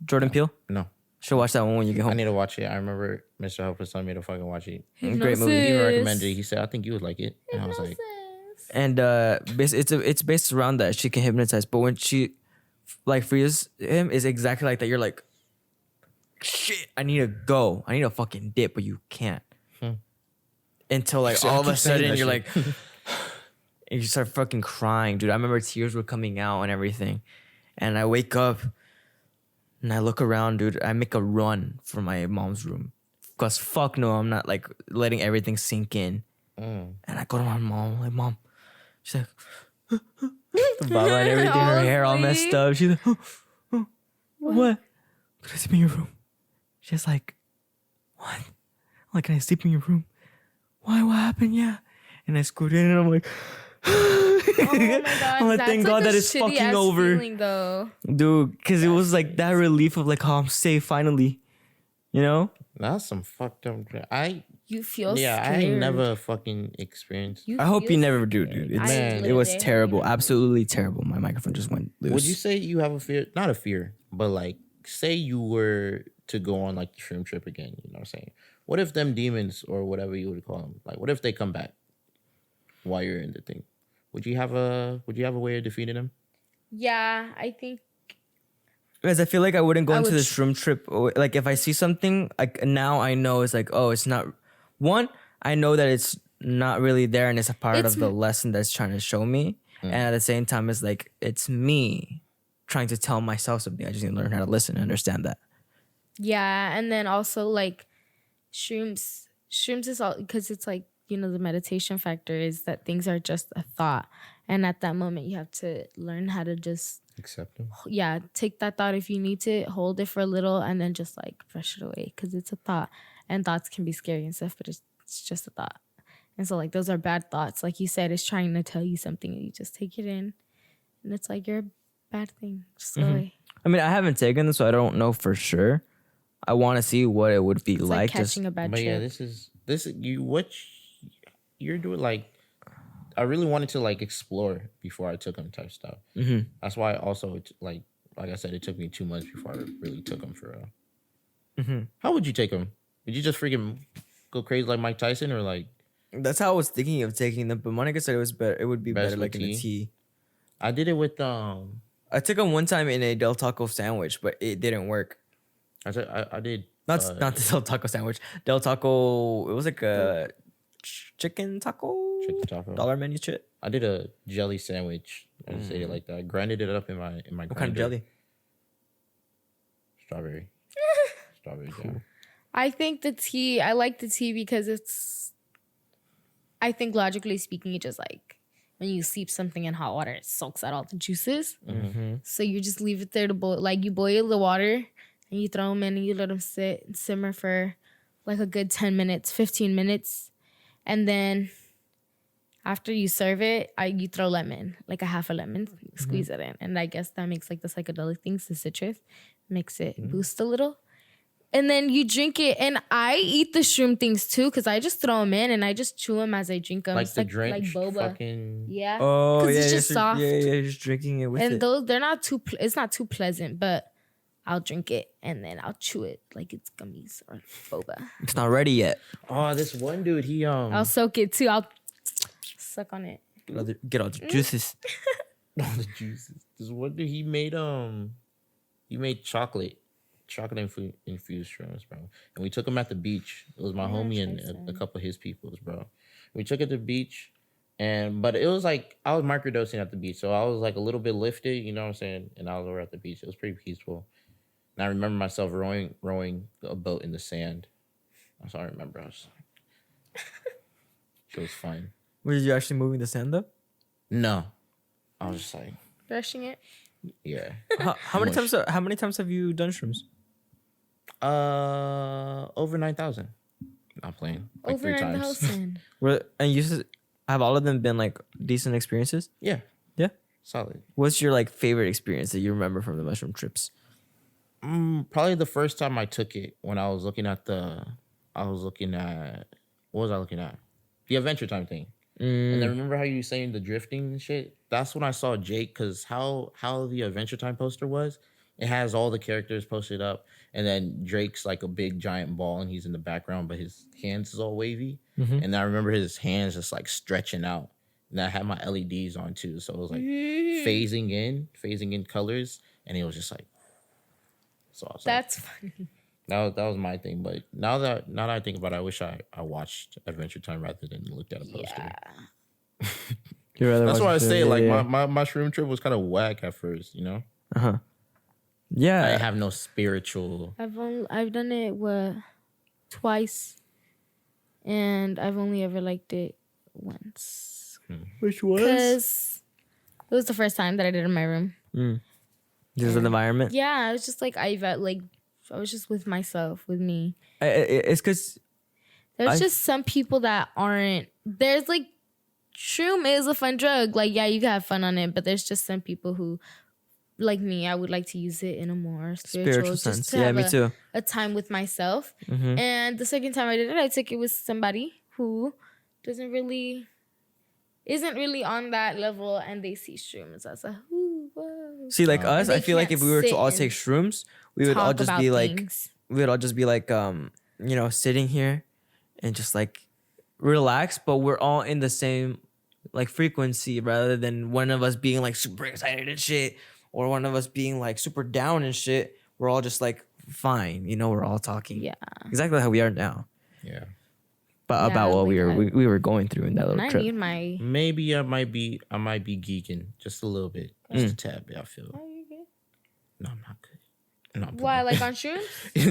Jordan Peele? No, Should watch that one when you get I home. need to watch it. I remember Mr. Hope was telling me to fucking watch it. He Great movie. Hypnosis. even recommended it. He said, I think you would like it. And I was like, Hypnosis. And it's based around that she can hypnotize, but when she like freeze him is exactly like that. You're like, shit, I need to go. I need to fucking dip, but you can't. Until like So I all of a keep saying sudden that you're shit. like, and you start fucking crying, dude. I remember tears were coming out and everything. And I wake up and I look around, dude. I make a run for my mom's room. Because fuck no, I'm not like letting everything sink in. And I go to my mom, like, Mom. She's like, the baba and everything, her hair all messed up. She's like, what? Can I sleep in your room? She's like, what? I'm like, can I sleep in your room? Why? What happened? Yeah. And I scoot in and I'm like, Oh my god! I'm like, that's thank like God a that it's fucking shitty-ass over. feeling, though. dude, because it was like that relief of like, oh, I'm safe finally. You know? That's some fucked up crap. You feel I scared. ain't never fucking experienced. You I hope feel you never do, dude. scared. It's, Man. it was literally hope you terrible. never do. Absolutely terrible. My microphone just went loose. Would you say you have a fear? Not a fear, but like, say you were to go on like the shroom trip again. You know what I'm saying? What if them demons or whatever you would call them, like, what if they come back while you're in the thing? Would you have a way of defeating them? Yeah, I think Because I feel like I wouldn't go I into would this room trip. Like if I see something, like now I know it's like, oh, it's not. One, I know that it's not really there, and it's a part It's of the lesson that's trying to show me. And at the same time, it's like it's me trying to tell myself something. I just need to learn how to listen and understand that. yeah, and then also like shrooms is all because it's like, you know, the meditation factor is that things are just a thought, and at that moment you have to learn how to just Accept them. take that thought if you need to, hold it for a little, and then just like brush it away because it's a thought, and thoughts can be scary and stuff, but it's just a thought. And so like those are bad thoughts, like you said, it's trying to tell you something and you just take it in, and it's like you're a bad thing, just go away. I mean, I haven't taken this, so I don't know for sure. I want to see what it would be It's like. like catching a bad But trip. yeah, this you what you're doing. Like, I really wanted to like explore before I took them type stuff. Mm-hmm. That's why also like I said, it took me 2 months before I really took them for real. Mm-hmm. How would you take them? Would you just freaking go crazy like Mike Tyson, or like? That's how I was thinking of taking them, but Monica said it was better. It would be Best better like with in a tea? tea. I did it with I took them one time in a Del Taco sandwich, but it didn't work. I said I did Not the Del Taco sandwich. Del Taco. It was like a chicken taco. chicken taco. Dollar menu shit. I did a jelly sandwich. I just ate it like that. I grinded it up in my What kind of jelly? Strawberry. Strawberry jam. I think the tea, I like the tea because I think logically speaking, it just like when you steep something in hot water, it soaks out all the juices. Mm-hmm. So you just leave it there to boil. Like you boil the water and you throw them in and you let them sit and simmer for like a good 10 minutes, 15 minutes. And then after you serve it, you throw lemon, like a half a lemon, squeeze it in. And I guess that makes like the psychedelic things, the citrus, makes it boost a little. And then you drink it. And I eat the shroom things too because I just throw them in and I just chew them as I drink them. Like It's the drink, like boba. fucking. Yeah. Oh 'Cause yeah, it's just soft. Yeah, just drinking it with And it. those, they're not too, it's not too pleasant, but I'll drink it and then I'll chew it like it's gummies or boba. It's not ready yet. Oh, this one dude, he I'll soak it too. I'll suck on it. Get all the juices. all the juices. This one dude, he made chocolate infused shrooms, bro. And we took him at the beach. It was my homie and a couple of his peoples, bro. We took it to the beach, but it was like I was microdosing at the beach, so I was like a little bit lifted, you know what I'm saying? And I was over at the beach. It was pretty peaceful. And I remember myself rowing a boat in the sand. That's all I remember. I was it was fine. Were you actually moving the sand up? No, I was just like, Brushing it. yeah. How many times? How many times have you done shrooms? Over 9,000. Not playing. Like Over 3 times. 9,000. And have all of them been like decent experiences? Yeah, Yeah. solid. What's your like favorite experience that you remember from the mushroom trips? Probably the first time I took it when I was looking at what was I looking at? The Adventure Time thing. And then remember how you were saying the drifting and shit? That's when I saw Jake, because how the Adventure Time poster was, it has all the characters posted up, and then Drake's like a big giant ball and he's in the background, but his hands is all wavy. And I remember his hands just like stretching out. And I had my LEDs on too, so it was like phasing in colors. and it was just like. So I was That's funny. that was my thing. But now that I think about it, I wish I watched Adventure Time rather than looked at a poster. Yeah. That's why I say my shroom trip was kind of whack at first. You know. Yeah. I didn't have no spiritual. I've done it twice, and I've only ever liked it once. Which was? Because it was the first time that I did it in my room. Just an environment. Yeah, it was just like I was just with myself, with me. It's because There's just some people that aren't. There's like, shroom is a fun drug. Like, yeah, you can have fun on it, but there's just some people who, like me, I would like to use it in a more spiritual sense. just to Yeah, have me too. a time with myself. And the second time I did it, I took it with somebody who isn't really on that level, and they see shrooms as a whoa. See, like us, They I feel like can't if we were to sit all and take shrooms, we would all talk just about be like, things. sitting here and just like relax, but we're all in the same like frequency rather than one of us being like super excited and shit or one of us being like super down and shit. We're all just like fine, we're all talking. Yeah. Exactly how we are now. Yeah. But about what we were going through in that little I trip. need my. Maybe I might be geeking just a little bit, just a tad bit. I feel. Are you good? No, I'm not good. No, I'm Why, like on shrooms?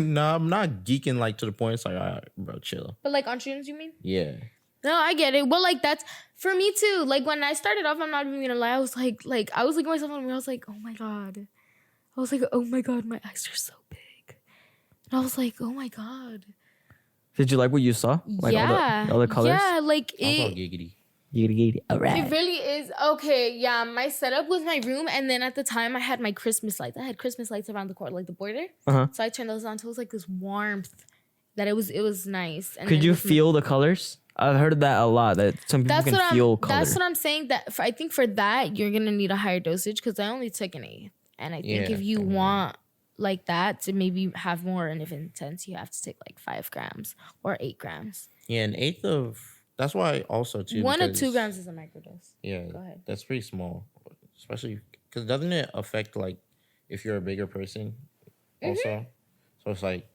No, I'm not geeking like to the point it's like, all right, bro, chill. But like on shrooms, you mean? Yeah. No, I get it. Well, like that's for me too. Like when I started off, I'm not even gonna lie. I was like I was looking at myself in the mirror. I was like, oh my god. I was like, oh my god, my eyes are so big. And I was like, oh my god. Did you like what you saw? Like all the colors? Yeah, like I was all it. giggity. All right. It really is okay. Yeah, my setup was my room, and then at the time I had my Christmas lights. I had Christmas lights around the corner, like the border. So I turned those on, so it was like this warmth that it was nice. And Could then you with my- feel the colors? I've heard that a lot. That some people can feel color. That's what I'm saying. I think for that you're gonna need a higher dosage because I only took an 8th, and I think if you want like that to maybe have more and if intense, you have to take like 5 grams or 8 grams. Yeah, an 1/8 of. That's why also too. 1 or 2 grams is a microdose. Yeah, Go ahead. that's pretty small, especially because doesn't it affect like if you're a bigger person also? So it's like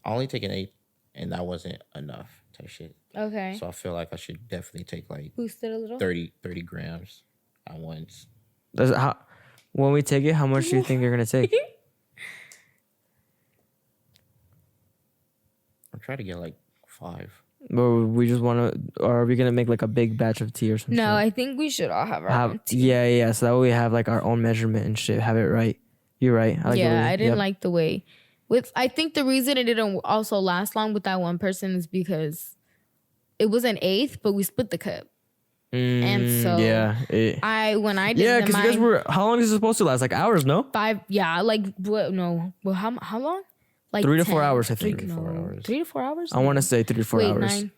I only take an 1/8, and that wasn't enough type shit. Okay. So I feel like I should definitely take like Boost it a little. 30 grams at once. When we take it, how much do you think you're gonna take? I'm trying to get like 5. Or we just want to, or are we gonna make like a big batch of tea or something? No, I think we should all have our own tea. Yeah. So that way we have like our own measurement and shit. Have it right. You're right. I didn't like the way. I think the reason it didn't also last long with that one person is because it was an 1/8, but we split the cup. And so when I did because you guys were. How long is it supposed to last? Like hours? No. 5. Yeah, like what? No. Well, how long? Like 3 to 10, 4 hours, I think. 3 to 4 hours. 3 to 4 hours. I want to say 3 to 4 hours. 9.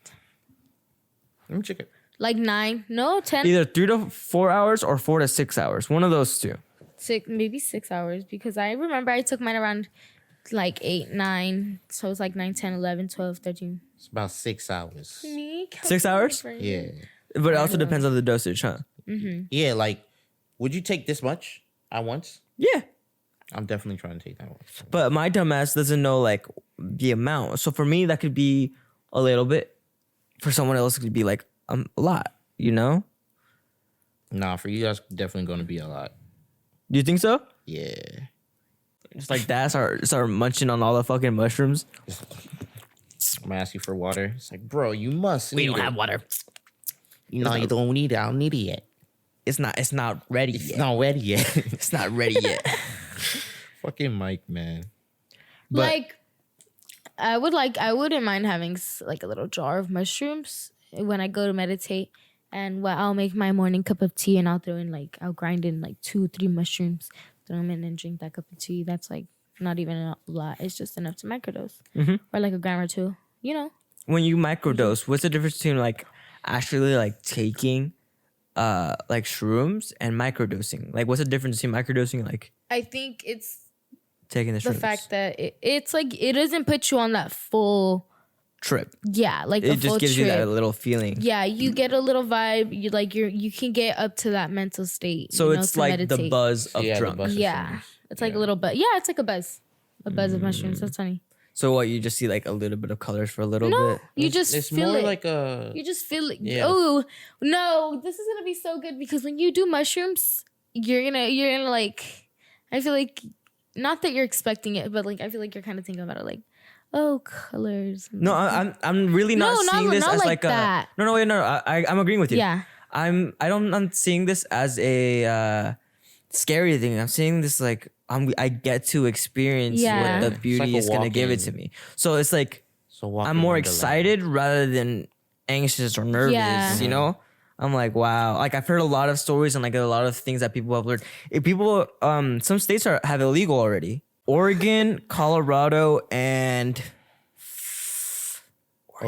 Let me check it. Like 9. No, 10. Either 3 to 4 hours or 4 to 6 hours. One of those two. 6, maybe 6 hours, because I remember I took mine around like 8, 9. So it's like 9, 10, 11, 12, 13. It's about 6 hours. Me? 6 hours? Yeah. But it also depends on the dosage, huh? Yeah, like, would you take this much at once? Yeah. I'm definitely trying to take that one. But my dumbass doesn't know like the amount. So for me, that could be a little bit. For someone else, it could be like a lot. Nah, for you, that's definitely going to be a lot. Do you think so? Yeah. Just like that, start munching on all the fucking mushrooms. I'm gonna ask you for water. It's like, bro, you must. We don't have water. No, you don't need it. I don't need it yet. It's not ready It's yet. not ready yet. It's not ready yet. Fucking Mike, man. But- I wouldn't mind having like a little jar of mushrooms when I go to meditate, and I'll make my morning cup of tea, and I'll grind in like 2-3 mushrooms, throw them in and drink that cup of tea. That's like not even a lot. It's just enough to microdose, or like a gram or 2. When you microdose, what's the difference between like actually like taking like shrooms and microdosing? Like what's the difference between microdosing like I think it's taking the shrooms? the fact that it's like it doesn't put you on that full trip. like It the full just gives trip. you that little feeling. Yeah, you get a little vibe. You can get up to that mental state. So it's to like the meditate. buzz of Yeah, the drunk. buzz. Yeah, It's like a little buzz. Yeah, it's like a buzz. A buzz of mushrooms. That's funny. So what? You just see like a little bit of colors for a little No, bit. you just It's feel more it. like a. You just feel it. Yeah. Oh no, this is gonna be so good because when you do mushrooms, you're gonna like. I feel like not that you're expecting it, but like I feel like you're kind of thinking about it like, oh, colors. No, I'm really not seeing this not as like like that. a. No, wait, no. I'm agreeing with you. Yeah. I'm seeing this as a scary thing. I'm seeing this like I get to experience Yeah. what the beauty like a is gonna give it walk-in. to me. So it's like So walk I'm in more Wonderland. excited rather than anxious or nervous. Yeah. You know, I'm like, wow. Like I've heard a lot of stories and like a lot of things that people have learned. If people, some states have illegal already. Oregon, Colorado, and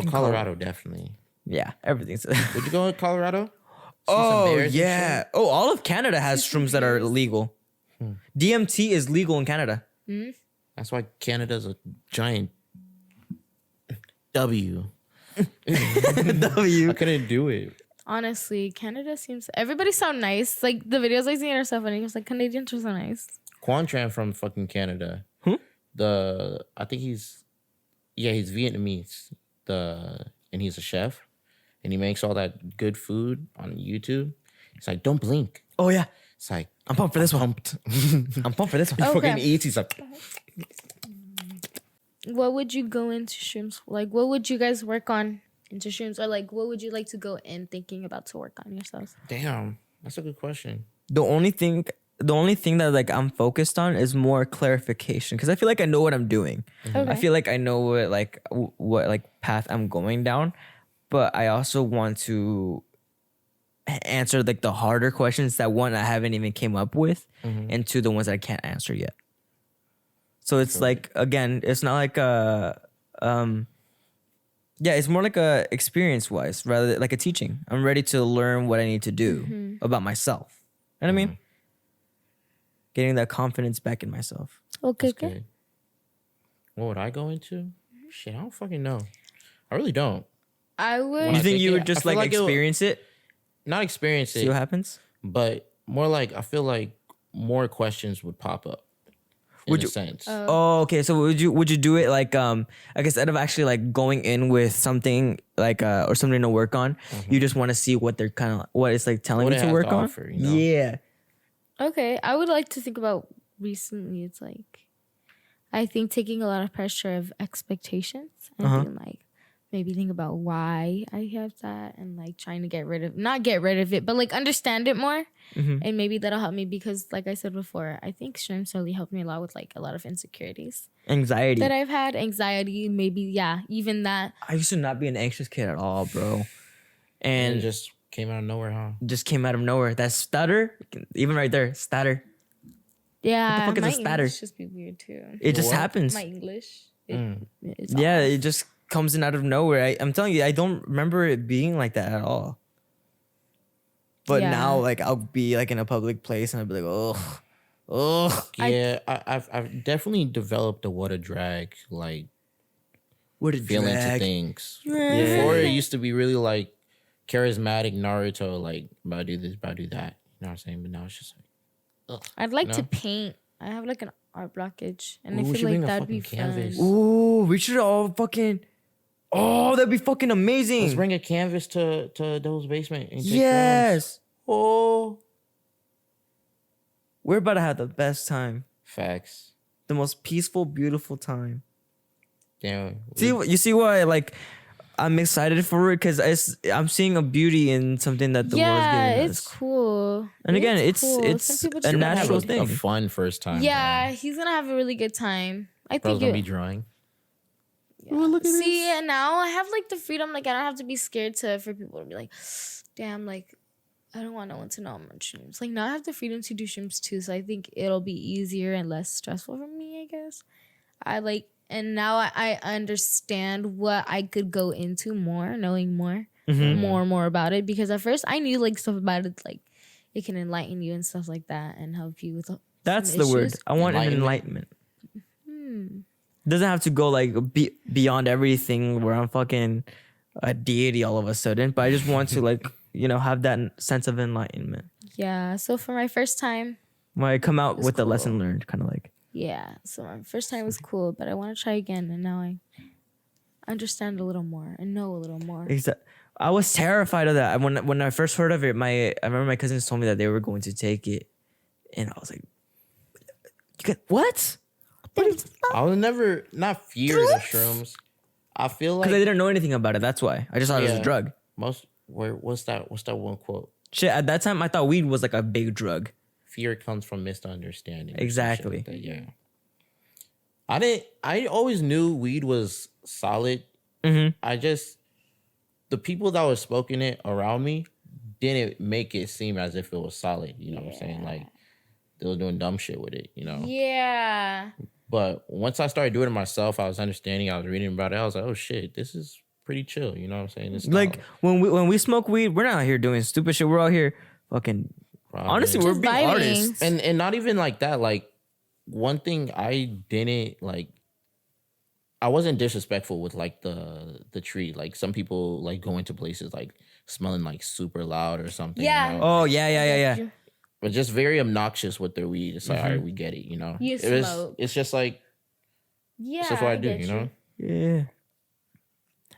Colorado definitely. yeah, everything's. Would you go to Colorado? Oh bears and yeah. Oh, all of Canada has shrooms that are legal. DMT is legal in Canada. That's why Canada's a giant W. W. I couldn't do it. Honestly, Canada seems everybody sound nice. Like the videos I see are so funny. It's like Canadians are so nice. Quantran from fucking Canada. I think he's Vietnamese. And he's a chef, and he makes all that good food on YouTube. He's like, don't blink. Oh yeah. It's like I'm pumped for this one. I'm pumped for this one. Okay. fucking eats. He's like, What would you go into shrooms? Like, what would you guys work on into shrooms? Or like, what would you like to go in thinking about to work on yourselves? damn, that's a good question. The only thing that like I'm focused on is more clarification because I feel like I know what I'm doing. Okay. I feel like I know what like path I'm going down, but I also want to answer like the harder questions that one I haven't even came up with, and two the ones that I can't answer yet. So it's like again, it's not like it's more like a experience wise rather than like a teaching. I'm ready to learn what I need to do about myself. You know what I mean? Getting that confidence back in myself. Okay, That's good. What would I go into? Shit, I don't fucking know. I really don't. I would. When You I think think you it, would I just feel like like it'll- experience it, Not experience see what it, happens? but more like I feel like more questions would pop up. Would In you- a sense. Oh, okay. So would you do it like like instead of actually like going in with something like or something to work on, you just want to see what they're kind of what it's like telling What you it to has work to on? offer, you know? Yeah. Okay, I would like to think about recently. It's like, I think taking a lot of pressure of expectations and being like, maybe think about why I have that and like trying to not get rid of it, but like understand it more. And maybe that'll help me because like I said before, I think shrooms really helped me a lot with like a lot of insecurities Anxiety. that I've had. Anxiety, maybe, yeah, even that. I used to not be an anxious kid at all, bro. And And it just came out of nowhere, huh? just came out of nowhere. That stutter, even right there, stutter. Yeah, fuck is a my spatter? English just be weird too. It just What? happens. My English, it's Yeah, off. it just comes in out of nowhere. I'm telling you, I don't remember it being like that at all. But Yeah. now, like, I'll be like in a public place and I'll be like, oh, Yeah, I've definitely developed a what a drag like what a feeling to drag. things. Yeah. Before it used to be really like charismatic Naruto, like about to do this, about to do that. You know what I'm saying? But now it's just like, I'd like to No? paint. I have like an art blockage, and Ooh, we I should feel bring like a that'd be fucking fun. canvas. Ooh, we should all fucking. Oh, that'd be fucking amazing. let's bring a canvas to those basement. And take turns. Yes. Oh, We're about to have the best time. facts. The most peaceful, beautiful time. Damn. You see why like I'm excited for it because I'm seeing a beauty in something that the world's Yeah, giving it's us. cool. And again, it's cool. Some people a just wanna have natural have thing. a fun first time. Yeah, he's gonna have a really good time. I Bro's think gonna it. be drawing. See, and now I have like the freedom. Like I don't have to be scared for people to be like, damn, like I don't want no one to know I'm on shrooms. Like now I have the freedom to do shrooms too. So I think it'll be easier and less stressful for me. I guess. And now I understand what I could go into more, knowing more, more about it. Because at first I knew like stuff about it, like it can enlighten you and stuff like that, and help you with. That's some the word. issues. I want an Enlightenment. enlightenment. Doesn't have to go like beyond everything where I'm fucking a deity all of a sudden, but I just want to like have that sense of enlightenment. Yeah. So for my first time, When I come out was with the cool. lesson learned, kind of like. Yeah. So my first time was cool, but I want to try again, and now I understand a little more and know a little more. I was terrified of that. When I first heard of it, I remember my cousins told me that they were going to take it, and I was like, "You got what?" I was never not feared of shrooms. I feel like Because I didn't know anything about it. That's why I just thought it was a drug. What's that one quote? Shit, at that time I thought weed was like a big drug. Fear comes from misunderstanding. Exactly. Like that, yeah. I always knew weed was solid. The people that were smoking it around me didn't make it seem as if it was solid. You know what I'm saying? Like they were doing dumb shit with it, you know? Yeah. But once I started doing it myself, I was understanding, I was reading about it. I was like, oh shit, this is pretty chill. You know what I'm saying? It's Like when we smoke weed, we're not out here doing stupid shit. We're out here fucking. Honestly, we're Just being vibing. artists. and not even like that. Like one thing I didn't like, I wasn't disrespectful with like the tree. Like some people like go into places like smelling like super loud or something. Yeah. You know? Oh yeah. But just very obnoxious with their weed. It's like, all right, we get it, you know. It's just like Yeah. it's just what I do, get you know. Yeah.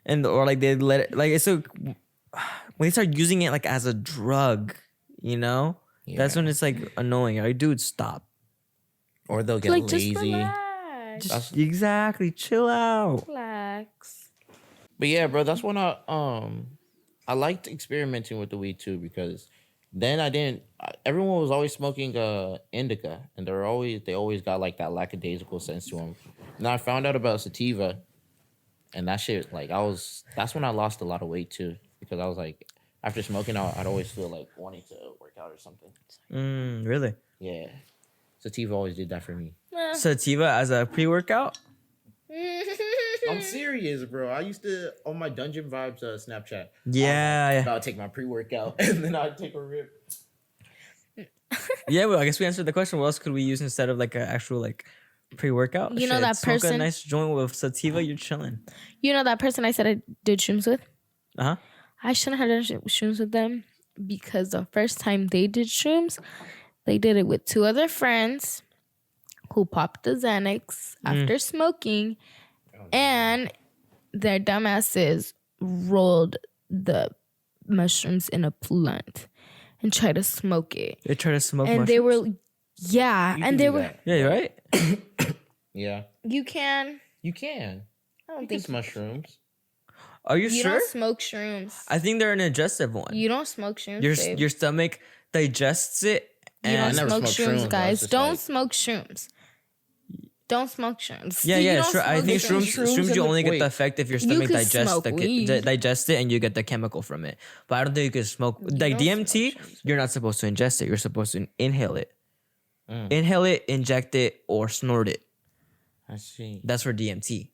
And or like they let it like it's so when they start using it like as a drug, you know, that's when it's like annoying. Like, dude, stop. Or they'll get Like, just lazy. relax. Exactly. Chill out. Relax. But yeah, bro, that's when I liked experimenting with the weed too, because then everyone was always smoking indica, and they always got like that lackadaisical sense to them. And I found out about sativa, and that shit, like that's when I lost a lot of weight too, because I was like, after smoking, I'd always feel like wanting to work out or something. Really? Yeah, sativa always did that for me. Sativa as a pre-workout? I'm serious, bro. I used to on my Dungeon Vibes Snapchat. Yeah. I'll take my pre-workout and then I'd take a rip. Yeah, well, I guess we answered the question. What else could we use instead of like an actual like pre-workout? You know that smoke a person- nice joint with sativa, you're chilling. You know that person I said I did shrooms with? Uh-huh. I shouldn't have done shrooms with them because the first time they did shrooms, they did it with two other friends who popped the Xanax after smoking, and their dumbasses rolled the mushrooms in a blunt and tried to smoke it. They try to smoke And mushrooms? they were, yeah, and they were, Yeah, you're right. Yeah, you can. you can. I don't You think can mushrooms. Are you you sure? don't smoke shrooms. I think they're an digestive one. You don't smoke shrooms, Your babe. your stomach digests it. You And don't never smoke smoked shrooms, shrooms, bro. guys. It's just Don't like- smoke shrooms. Don't smoke shrooms. yeah, You yeah, don't sure. I smoke think shrooms. shrooms you only get the effect if your You stomach could digests smoke weed. digest it and you get the chemical from it. But I don't think you can smoke like don't DMT. smoke shrooms. You're not supposed to ingest it. You're supposed to inhale it. Inhale it, inject it, or snort it. I see. That's for DMT.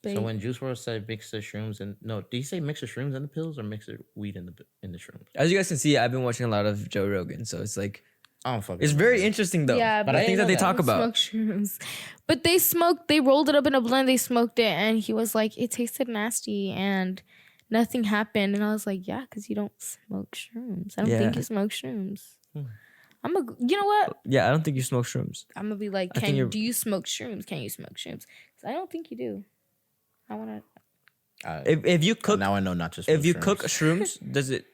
So when Juice WRLD said mix the shrooms and did he say mix the shrooms in the pills or mix the weed in the shrooms? As you guys can see, I've been watching a lot of Joe Rogan, so it's like I don't fucking it's know. very interesting though. Yeah, but but I think I that they didn't know talk Don't about. smoke shrooms. But they rolled it up in a blunt, they smoked it, and he was like, it tasted nasty and nothing happened. And I was like, yeah, because you don't smoke shrooms. I don't think Yeah. you smoke shrooms. You know what? Yeah, I don't think you smoke shrooms. I'm gonna be like, I think you're- do you smoke shrooms? Can you smoke shrooms? Because I don't think you do. I wanna. If you cook, now I know not to. if you shrooms. cook shrooms, does it?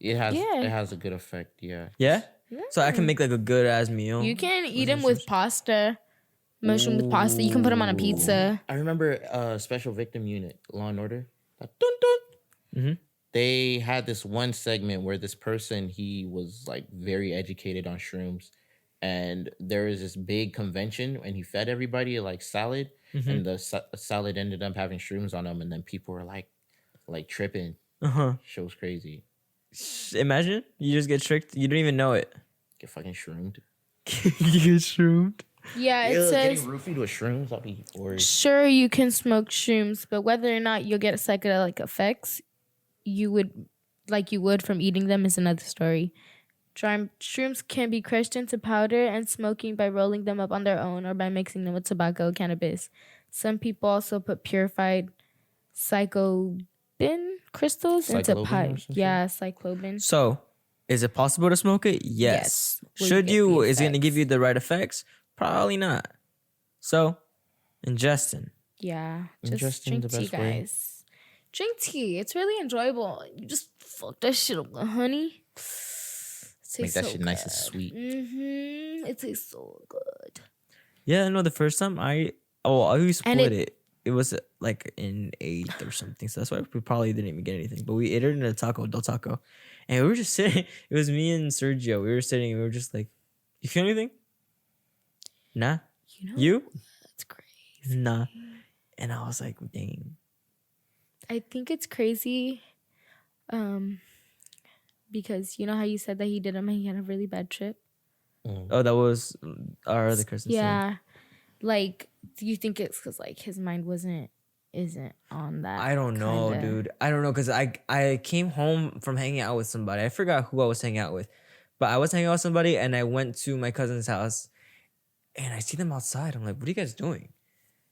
it has Yeah. it has a good effect. Yeah. Yeah. So I can make like a good ass meal. You can eat them with pasta, mushroom with pasta. You can put them on a pizza. I remember Special Victim Unit, Law and Order. Dun, dun. They had this one segment where this person, he was like very educated on shrooms, and there was this big convention, and he fed everybody like salad, and the salad ended up having shrooms on them, and then people were like tripping. Shit was crazy. Imagine you just get tricked. You don't even know it. Get fucking shroomed. You get shroomed. Yeah, it Ew, says getting roofied with shrooms, I'll be worried. sure you can smoke shrooms, but whether or not you'll get psychedelic effects, you would from eating them is another story. Shrooms can be crushed into powder and smoking by rolling them up on their own or by mixing them with tobacco, cannabis. Some people also put purified psychobin crystals into Cyclobin or pipe. some Yeah, cyclobin. So, Is it possible to smoke it? Yes. Yes. Will Should get you? the Is it going to give effects. you the right effects? Probably not. So, ingesting. Yeah, just Interesting, drink the tea, best way. guys. Drink tea. It's really enjoyable. You just fuck that shit up with honey. Make that shit nice and sweet. It tastes so good. Yeah, no, the first time I split And it. It was like in 8th or something. So that's why we probably didn't even get anything. But we ate it in a Del Taco. And we were just sitting. It was me and Sergio. We were sitting and we were just like, you feel anything? Nah. You know, You? it's crazy. Nah. And I was like, dang. I think it's crazy, because you know how you said that he did him and he had a really bad trip. Oh, that was our other cousin. Yeah, like, do you think it's because like his mind isn't on that? I don't know, kinda- dude. I don't know because I came home from hanging out with somebody. I forgot who I was hanging out with, but I was hanging out with somebody and I went to my cousin's house and I see them outside. I'm like, what are you guys doing?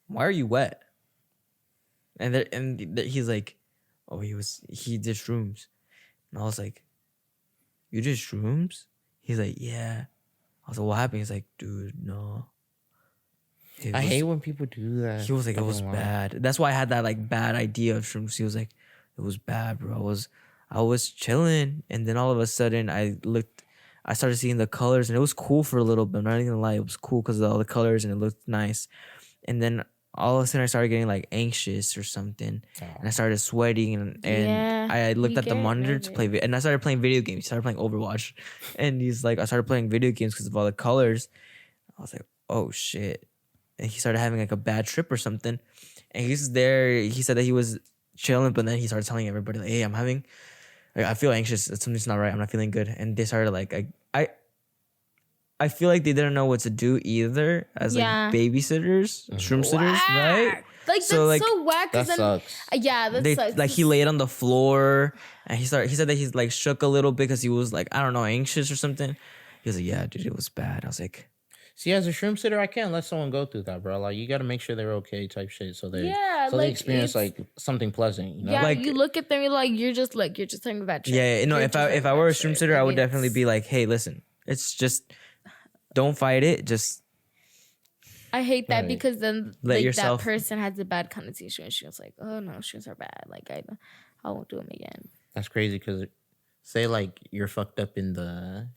Why are you wet? And he's like, oh, he did shrooms. And I was like, you did shrooms? He's like, yeah. I was like, what happened? He's like, dude, no. I hate when people do that. He was like, it was Fucking wild. bad. That's why I had that like bad idea of shrooms. He was like, it was bad, bro. I was chilling, and then all of a sudden I started seeing the colors, and it was cool for a little bit. I'm not even gonna lie, it was cool because of all the colors, and it looked nice. And then all of a sudden I started getting like anxious or something, and I started sweating, and Yeah, I looked you at the get monitor to play, and I started playing video games. He started playing Overwatch, and he's like, I started playing video games because of all the colors. I was like, oh shit. And he started having like a bad trip or something. And he's there. He said that he was chilling, but then he started telling everybody, like, hey, I feel anxious. Something's not right. I'm not feeling good. And they started like, I feel like they didn't know what to do either as Yeah. like babysitters, shroom sitters, right? Like, So, that's like, so whack. That Then, sucks. yeah, that They sucks. like he laid on the floor and he said that he's like shook a little bit because he was like, I don't know, anxious or something. He was like, yeah, dude, it was bad. I was like, See, as a shroom sitter, I can't let someone go through that, bro. Like, you got to make sure they're okay, type shit. So they, Yeah, so they like, experience it's- like something pleasant. You know? Yeah, Like- you look at them, you're just having a bad trip. yeah, no, You're if just having I a were a bad shroom trip. sitter, I would definitely it's- be like, hey, listen, it's just don't fight it. Just I hate that Right. because then Let like yourself- that person has a bad connotation. She was like, oh no, shrooms are bad. Like I won't do them again. That's crazy because say like you're fucked up in the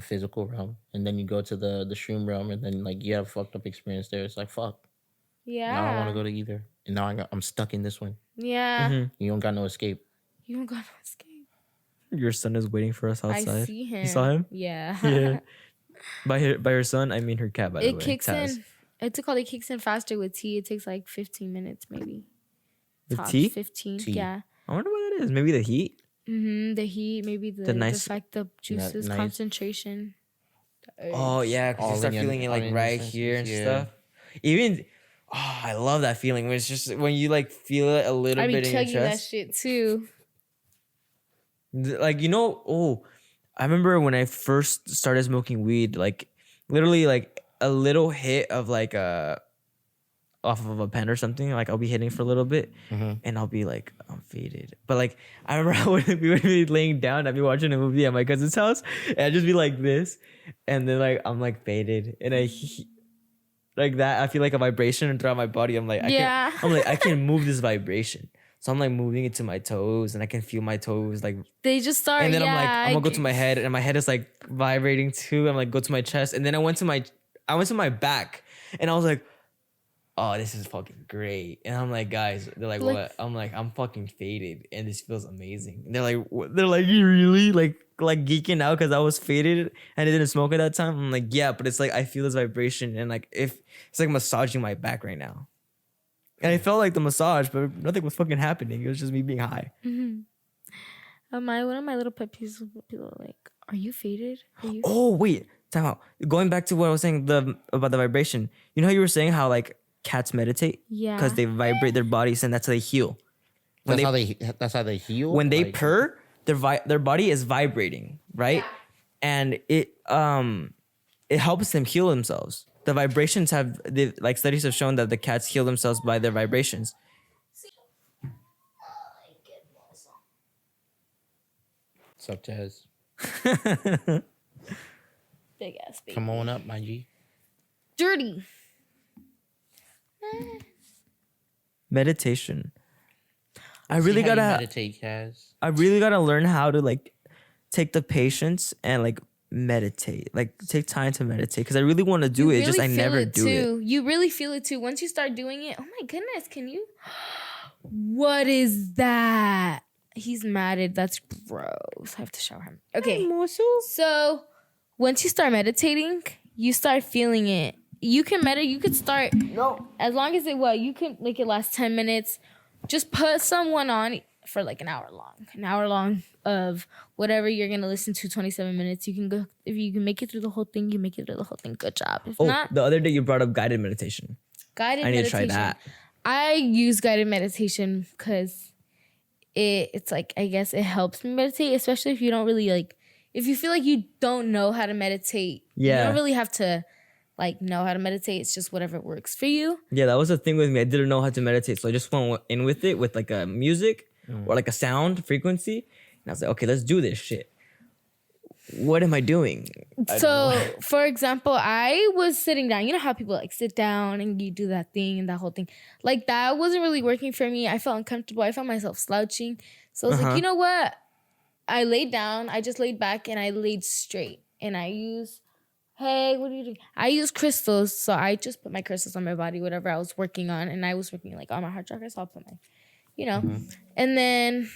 physical realm, and then you go to the shroom realm, and then like you have a fucked up experience there. It's like fuck. Yeah. Now I don't want to go to either, and now I'm stuck in this one. Yeah. Mm-hmm. You don't got no escape. You don't got to escape. your son is waiting for us outside. I see him. You saw him? Yeah. Yeah. By her son, I mean her cat. By the way, It kicks Taz. in. It's called. It kicks in faster with tea. It takes like 15 minutes, maybe. With Tops, tea? 15. Tea. Yeah. I wonder what that is. Maybe the heat. The heat, maybe the nice- fact, the juices, nice- concentration. Oh yeah, because All you in start your- feeling it all like in your right senses, here and yeah. stuff. Even, I love that feeling when it's just when you like feel it a little I be bit in your chugging that chest. shit too. Like I remember when I first started smoking weed, like literally like a little hit of like off of a pen or something, like I'll be hitting for a little bit and I'll be like, I'm faded. But like I remember when we would be laying down, I'd be watching a movie at my cousin's house and I'd just be like this, and then like I'm like faded and like that, I feel like a vibration throughout my body. I'm like, Yeah. I can move this vibration. So I'm like moving it to my toes and I can feel my toes like, They just start. and then yeah, I'm gonna go to my head and my head is like vibrating too. I'm like go to my chest and then I went to my back and I was like, oh, this is fucking great. And I'm like, guys, they're like, Like- what? I'm like, I'm fucking faded and this feels amazing. And they're like, what? They're like, you really like geeking out because I was faded and I didn't smoke at that time. I'm like, yeah, but it's like I feel this vibration and like if it's like massaging my back right now. And I felt like the massage, but nothing was fucking happening. It was just me being high. one of my little pet peeves. People are like, "Are you faded? Are you?" Oh wait, time out. Going back to what I was saying about the vibration. You know how you were saying how like cats meditate? Yeah. Because they vibrate their bodies and that's how they heal. That's how they heal. When they Like, purr, their body is vibrating, right? And it helps them heal themselves. The vibrations like studies have shown that the cats heal themselves by their vibrations. What's up, Tez? Big ass baby. Come on up, my G. Dirty. Meditation. I See really how you gotta meditate, Kaz. I really gotta learn how to like take the patience and like meditate, like take time to meditate, because I really want to do it. Just I feel never it do too. You really feel it too. Once you start doing it, oh my goodness, can you? What is that? He's matted. That's gross. I have to shower him. Okay. So once you start meditating, you start feeling it. You can meditate. You could start. No. As long as you can make it last 10 minutes. Just put someone on for like an hour long of whatever you're going to listen to, 27 minutes. You can go, if you can make it through the whole thing, you make it through the whole thing. Good job. If not, the other day you brought up guided meditation. I need to try that. I use guided meditation because it's like, I guess it helps me meditate, especially if you don't really like, if you feel like you don't know how to meditate, you don't really have to like know how to meditate. It's just whatever works for you. Yeah, that was the thing with me. I didn't know how to meditate, so I just went in with it with like a music or like a sound frequency, and I was like, okay, let's do this shit. What am I doing? So, for example, I was sitting down. You know how people like sit down and you do that thing and that whole thing? Like that wasn't really working for me. I felt uncomfortable. I felt myself slouching. So I was like, you know what? I laid down. I just laid back and I laid straight. And I used, hey, what are you doing? I use crystals. So I just put my crystals on my body, whatever I was working on. And I was working like on my heart chakra. So I'll put my, you know. And then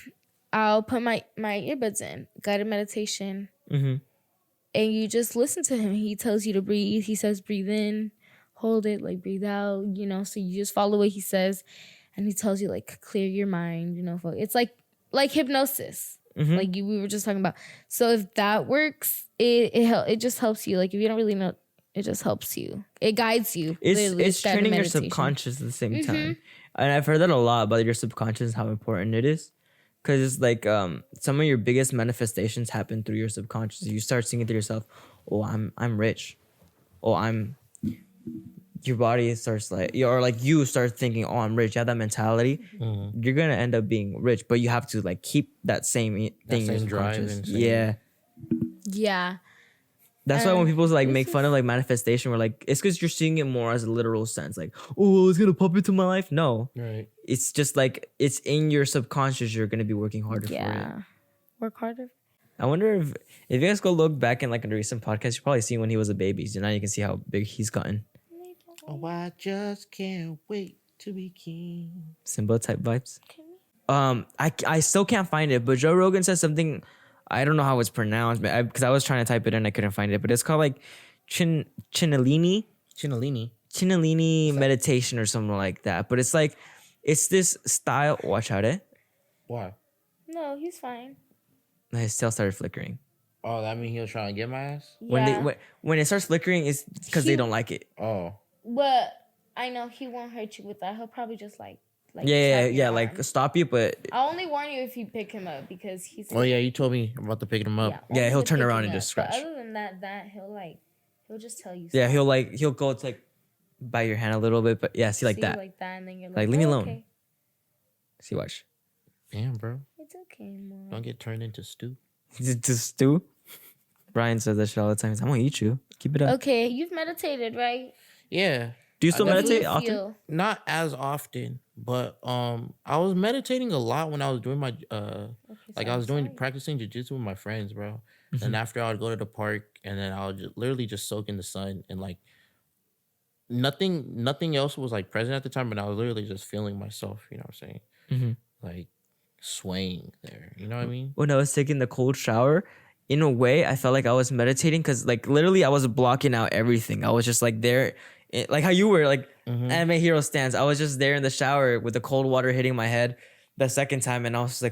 I'll put my earbuds in. Guided meditation. And you just listen to him. He tells you to breathe. He says, breathe in, hold it, like breathe out, you know. So you just follow what he says. And he tells you, like, clear your mind, you know. It's like hypnosis. Like we were just talking about. So if that works, it just helps you. Like if you don't really know, it just helps you. It guides you. It's training your subconscious at the same time. And I've heard that a lot about your subconscious, how important it is. Because it's like some of your biggest manifestations happen through your subconscious. You start thinking to yourself, oh, I'm rich. Oh, your body starts like, or like you start thinking, oh, I'm rich. You have that mentality. You're going to end up being rich. But you have to like keep that same thing in your subconscious. Yeah. That's why when people like make fun of like manifestation, we're like, it's because you're seeing it more as a literal sense. Like, oh, it's going to pop into my life. No. Right. It's just like, it's in your subconscious. You're going to be working harder for it. Work harder. I wonder if you guys go look back in like a recent podcast, you probably seen when he was a baby. So now you can see how big he's gotten. Oh, I just can't wait to be king. Simba type vibes. I still can't find it, but Joe Rogan says something. I don't know how it's pronounced, but because I was trying to type it in, I couldn't find it. But it's called like Chinalini meditation or something like that. But it's like, it's this style. Watch out, Why? No, he's fine. His tail started flickering. Oh, that mean he was trying to get my ass? Yeah. When it starts flickering, it's because they don't like it. Oh. But I know he won't hurt you with that. He'll probably just like like stop you, but I'll only warn you if you pick him up because he's. Oh yeah, you told me about the picking him up. Yeah, he'll turn around and up. just scratch. But other than that he'll just tell you. Yeah, he'll go to like bite your hand a little bit, but yeah, see like that. Like that, and then you're like leave me alone. Okay. See, watch. Damn, bro. It's okay, Mom. Don't get turned into stew. To stew. Brian says that shit all the time. I'm gonna eat you. Keep it up. Okay, you've meditated, right? Yeah. Do you still meditate often? Not as often, but I was meditating a lot when I was doing my I was practicing jiu-jitsu with my friends, bro. And after I would go to the park and then I would literally just soak in the sun and like nothing else was like present at the time, but I was literally just feeling myself, you know what I'm saying? Like swaying there, you know what I mean? When I was taking the cold shower, in a way, I felt like I was meditating because like literally I was blocking out everything. I was just like there. Like how you were like anime hero stance. I was just there in the shower with the cold water hitting my head the second time, and I was just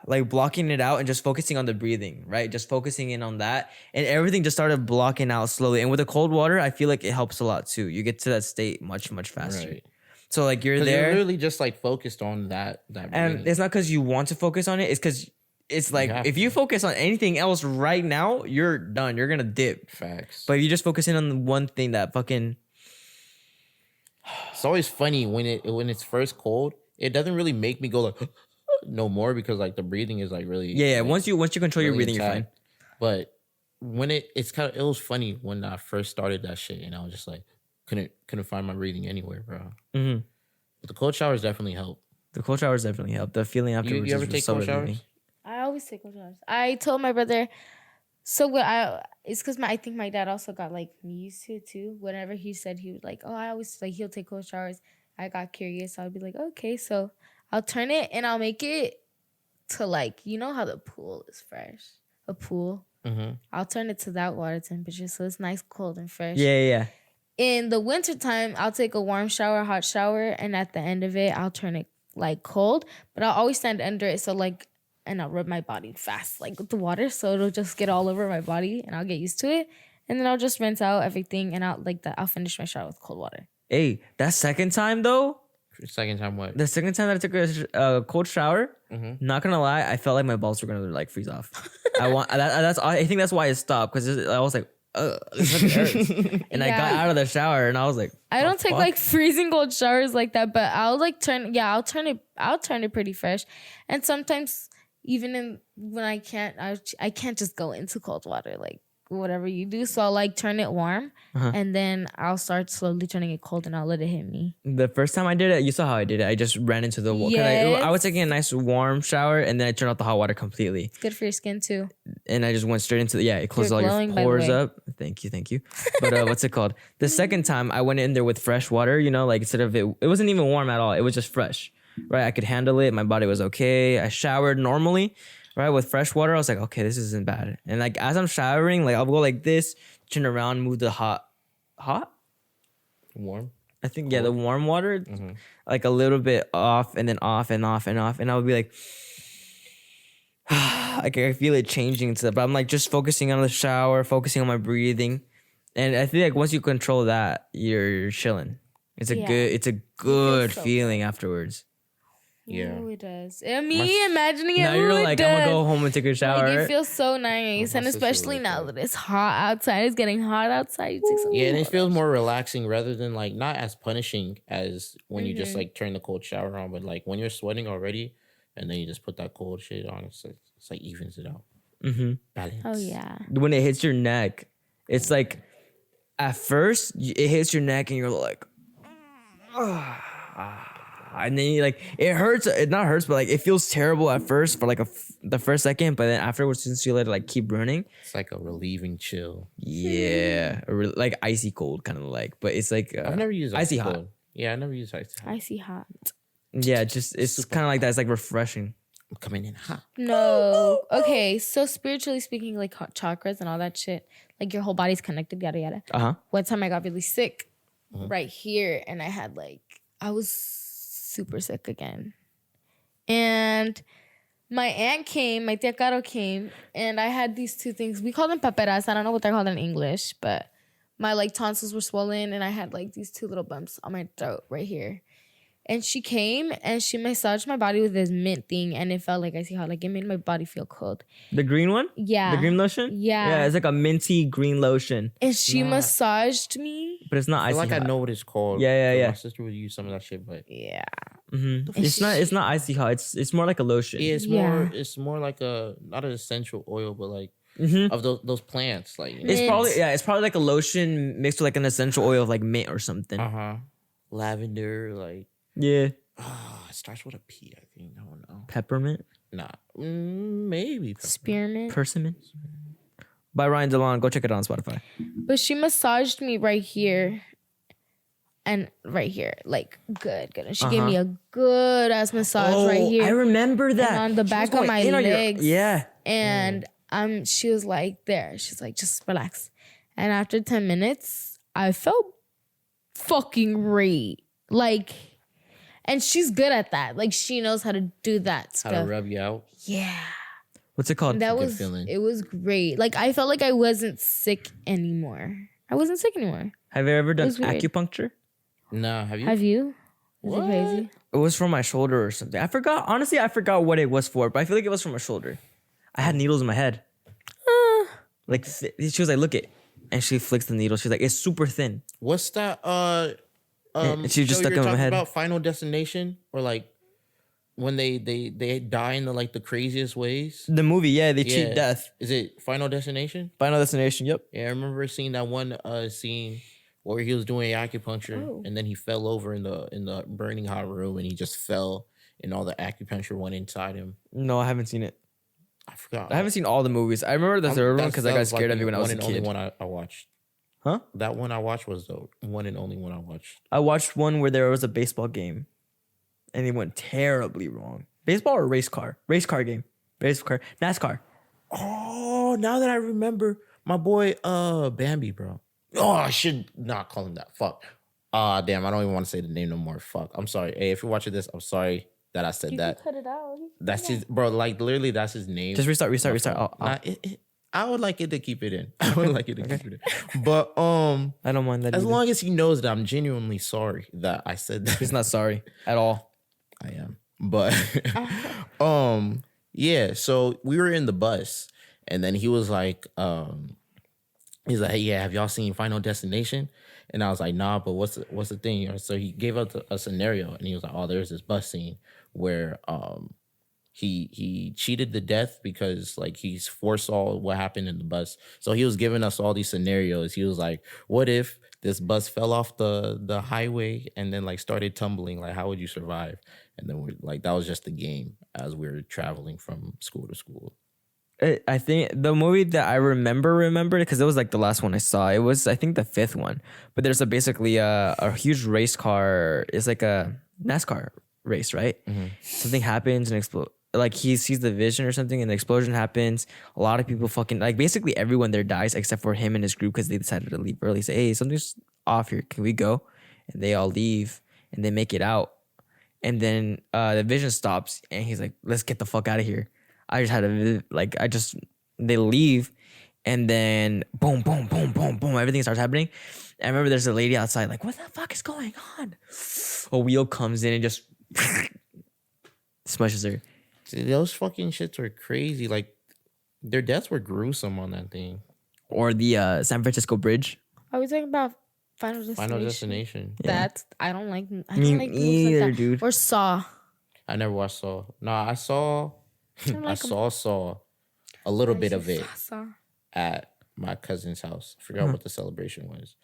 like blocking it out and just focusing on the breathing, right? Just focusing in on that, and everything just started blocking out slowly. And with the cold water, I feel like it helps a lot too. You get to that state much faster. Right. So like you're there, you're literally just like focused on that breathing. And it's not because you want to focus on it. It's because it's like if you focus on anything else right now, you're done. You're gonna dip. Facts. But if you just focus in on the one thing that fucking. It's always funny when it's first cold. It doesn't really make me go like. no more because like the breathing is like really Yeah. like, Once you control your really breathing, you're fine. intact. But when it was funny when I first started that shit, and I was just like couldn't find my breathing anywhere, bro. Mm-hmm. But the cold showers definitely help. The cold showers definitely help. The feeling afterwards You ever is take so cold relieving. showers? I always take cold showers. I told my brother. So what it's because I think my dad also got like me used to it too. Whenever he said he would like, oh, I always like he'll take cold showers. I got curious. So I'd be like, okay, so I'll turn it and I'll make it to like, you know how the pool is fresh, a pool. Mm-hmm. I'll turn it to that water temperature so it's nice, cold, and fresh. Yeah. In the wintertime, I'll take a warm shower, hot shower, and at the end of it, I'll turn it like cold. But I'll always stand under it, so like. And I'll rub my body fast, like with the water, so it'll just get all over my body, and I'll get used to it. And then I'll just rinse out everything, and I'll finish my shower with cold water. Hey, that second time though, Second time what? the second time that I took a cold shower, not gonna lie, I felt like my balls were gonna like freeze off. I think that's why it stopped because I was like, ugh, it fucking hurts. And I got Yeah. out of the shower and I was like, I don't take like freezing cold showers like that, but I'll like I'll turn it pretty fresh, and sometimes. Even when I can't just go into cold water, like whatever you do. So I'll like turn it warm and then I'll start slowly turning it cold and I'll let it hit me. The first time I did it, you saw how I did it. I just ran into the water. Yes. I was taking a nice warm shower and then I turned off the hot water completely. It's good for your skin too. And I just went straight into it closes You're all your glowing, by the pores way. up. Thank you. But what's it called? The second time I went in there with fresh water, like instead of it wasn't even warm at all. It was just fresh, right? I could handle it. My body was okay. I showered normally. Right, with fresh water, I was like, okay, this isn't bad. And like as I'm showering, like I'll go like this, turn around, move the hot, Warm. I think the warm water, like a little bit off and then off and off and off, and I would be like, like I feel it changing to, but I'm like just focusing on the shower, focusing on my breathing, and I feel like once you control that, you're chilling. It's a good so feeling afterwards. Yeah. Oh, it does. And me imagining it. Now you're ooh, it like, I'm gonna does. go home and take a shower. Like, it feels so nice, My and sister especially was now like- that it's hot outside. It's getting hot outside. You take some Yeah, and it cold feels more relaxing rather than like not as punishing as when you Mm-hmm. just like turn the cold shower on, but like when you're sweating already and then you just put that cold shit on, it's like evens it out. Mm-hmm. Balance. Oh yeah. When it hits your neck, it's like at first it hits your neck and you're like, and then you like it hurts. It not hurts, but like it feels terrible at first for like the first second, but then afterwards, since you let it like keep running, It's like a relieving chill. yeah, like icy cold kind of like. But it's like I've never used icy icy hot. cold. Yeah, I never used icy hot. Icy hot. Yeah, just it's Super kind of like that. It's like refreshing. I'm coming in hot. No. Okay, so spiritually speaking, like hot chakras and all that shit, like your whole body's connected, yada yada. One time I got really sick right here, and I was super sick again. And my aunt came, my tia Caro came, and I had these two things. We call them paperas. I don't know what they're called in English, but my like tonsils were swollen, and I had like these two little bumps on my throat right here. And she came and she massaged my body with this mint thing, and it felt like icy hot. Like it made my body feel cold. The green one, Yeah. the green lotion, Yeah. yeah, it's like a minty green lotion, And she Nah. massaged me. but it's not I icy feel like hot. I know what it's called. Yeah. My sister would use some of that shit, but Yeah. It's not icy hot. It's more like a lotion. yeah, it's more like a not an essential oil, but like of those plants. Like It's Mint. probably like a lotion mixed with like an essential oil of like mint or something. lavender, like Yeah, it starts with a P, I think. I don't know. peppermint, Nah, maybe. Spearmint. persimmon. By Ryan DeLon. Go check it out on Spotify. But she massaged me right here and right here. Like good. And she gave me a good ass massage right here. I remember that. on the She back was of going my in on your- legs. yeah. And she was like, there. She's like, just relax. And after 10 minutes, I felt fucking great. Like, and she's good at that. Like, she knows how to do that How stuff. to rub you out. Yeah. What's it called? That good was, feeling. it was great. Like, I felt like I wasn't sick anymore. I wasn't sick anymore. Have you ever done was weird. acupuncture? Nah, have you? Have you? Is it What? crazy? It was for my shoulder or something. I forgot. Honestly, I forgot what it was for, but I feel like it was for my shoulder. I had needles in my head. Like she was like, "Look it," and she flicks the needle. She's like, "It's super thin." What's that? And she just show stuck you're it in my talking head. About Final Destination or like when they die in the craziest ways. The movie, yeah, they cheat Yeah. death. Is it Final Destination? Final Destination. Yep. Yeah, I remember seeing that one scene where he was doing acupuncture and then he fell over in the burning hot room and he just fell and all the acupuncture went inside him. No, I haven't seen it. I forgot. I haven't seen all the movies. I remember the third one because I got That was scared of the it when I was a one and only kid. one I watched. Huh? That one I watched was the one and only one I watched. I watched one where there was a baseball game, and it went terribly wrong. Baseball or race car? Race car game. Race car. NASCAR. Oh, now that I remember, my boy Bambi, bro. Oh, I should not call him that. Fuck. Damn, I don't even want to say the name no more. Fuck. I'm sorry. Hey, if you're watching this, I'm sorry that I said You that. can cut it out. That's his, bro. Like literally, that's his name. Just restart. Nah, I would like it to keep it in. I would like it to keep it in. But I don't mind that. as either. long as he knows that I'm genuinely sorry that I said that. He's not sorry at all. I am. But yeah, so we were in the bus and then he was like, he's like, hey, yeah, have y'all seen Final Destination? And I was like, nah, but what's the thing? So he gave up a scenario and he was like, oh, there's this bus scene where he cheated the death because like he's foresaw what happened in the bus. So he was giving us all these scenarios. He was like, what if this bus fell off the highway and then like started tumbling? Like, how would you survive? And then we're like, that was just the game as we were traveling from school to school. I think the movie that I remember because it was like the last one I saw. It was I think the fifth one. But there's basically a huge race car. It's like a NASCAR race, right? Mm-hmm. Something happens and explode. Like he sees the vision or something, and the explosion happens. A lot of people fucking like basically everyone there dies except for him and his group because they decided to leave early. Say, hey, something's off here. Can we go? And they all leave and they make it out. And then the vision stops and he's like, let's get the fuck out of here. They leave and then boom, boom, boom, boom, boom. Everything starts happening. And I remember there's a lady outside like, what the fuck is going on? A wheel comes in and just smushes her. See, those fucking shits were crazy. Like their deaths were gruesome on that thing. Or the San Francisco Bridge. Are we talking about Final Destination? Final Destination. That's I don't like Me movies like either, that. dude. Or Saw. I never watched Saw. No, I saw don't I like 'em. saw a little bit of it Saw. at my cousin's house. I forgot what the celebration was,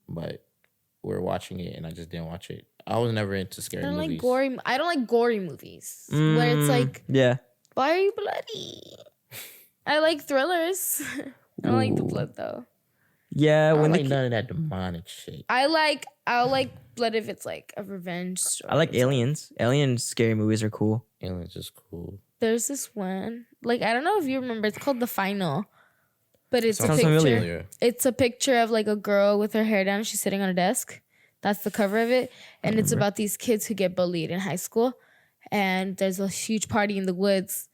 but we were watching it and I just didn't watch it. I was never into scary I don't movies. like gory. I don't like gory movies where it's like, Yeah. why are you bloody? I like thrillers. I don't like the blood though. Yeah, I don't when like none of that demonic shit. I'll like blood if it's like a revenge story. I like Aliens. Alien scary movies are cool. Aliens is cool. There's this one, like I don't know if you remember. It's called The Final, but it's Sounds a picture. familiar. It's a picture of like a girl with her hair down. She's sitting on a desk. That's the cover of it, and it's about these kids who get bullied in high school. And there's a huge party in the woods,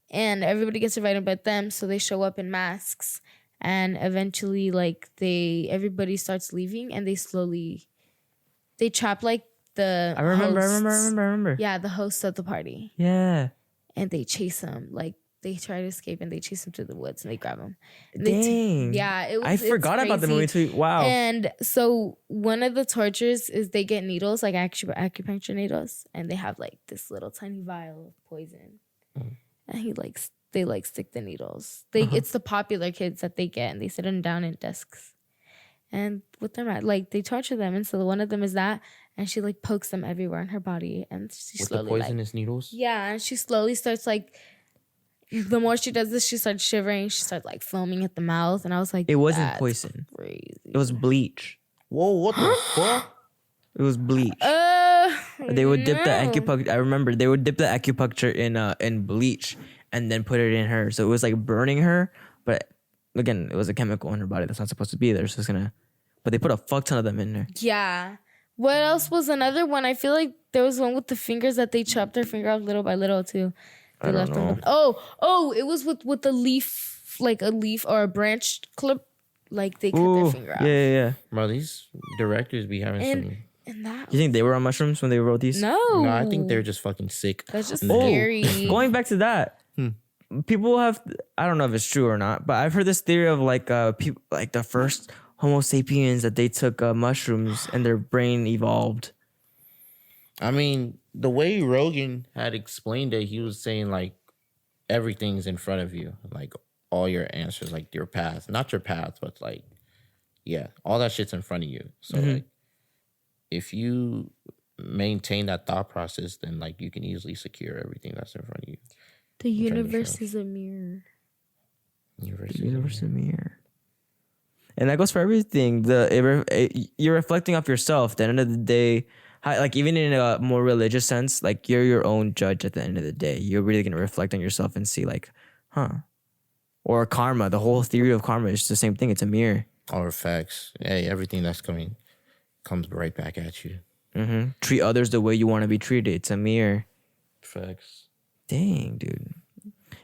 and everybody gets invited but them. So they show up in masks, and eventually, like everybody starts leaving, and they trap like the. I remember. hosts. Yeah, the host of the party. Yeah. And they chase him. Like they try to escape and they chase him to the woods and they grab him. And Dang. I I forgot about the movie too. Wow. And so one of the tortures is they get needles, like acupuncture needles, and they have like this little tiny vial of poison. And they stick the needles. It's the popular kids that they get, and they sit them down in desks. And with them, they torture them. And so one of them is that, and she like pokes them everywhere in her body, and she With slowly the poisonous needles? yeah, and she slowly starts like. The more she does this, she starts shivering. She starts like foaming at the mouth, and I was like, It wasn't "That's poison. Crazy." It was bleach. Whoa, what the fuck? It was bleach. They would dip the acupuncture. I remember they would dip the acupuncture in bleach and then put it in her. So it was like burning her, but again, it was a chemical in her body that's not supposed to be there. So it's gonna. But they put a fuck ton of them in there. Yeah. What else was another one? I feel like there was one with the fingers that they chopped their finger off little by little too. They I don't left them know. with- oh, it was with a leaf, like a leaf or a branch clip, like they cut their Ooh, finger off. yeah. Bro, these directors be having some... And that You think they were on mushrooms when they wrote these? no, No, I think they're just fucking sick. that's just Oh, scary. Going back to that, people have. I don't know if it's true or not, but I've heard this theory of like people like the first Homo sapiens that they took mushrooms and their brain evolved. I mean, the way Rogan had explained it, he was saying like everything's in front of you, like all your answers, like your path, not your path, but like, yeah, all that shit's in front of you. So like, if you maintain that thought process, then like you can easily secure everything that's in front of you. The universe is a mirror. Universe is a mirror. And that goes for everything. You're reflecting off yourself. At the end of the day, like even in a more religious sense, like you're your own judge at the end of the day. You're really gonna reflect on yourself and see like, or karma. The whole theory of karma is the same thing. It's a mirror. Or facts. Hey, everything that's coming comes right back at you. Treat others the way you want to be treated. It's a mirror. Facts. Dang, dude.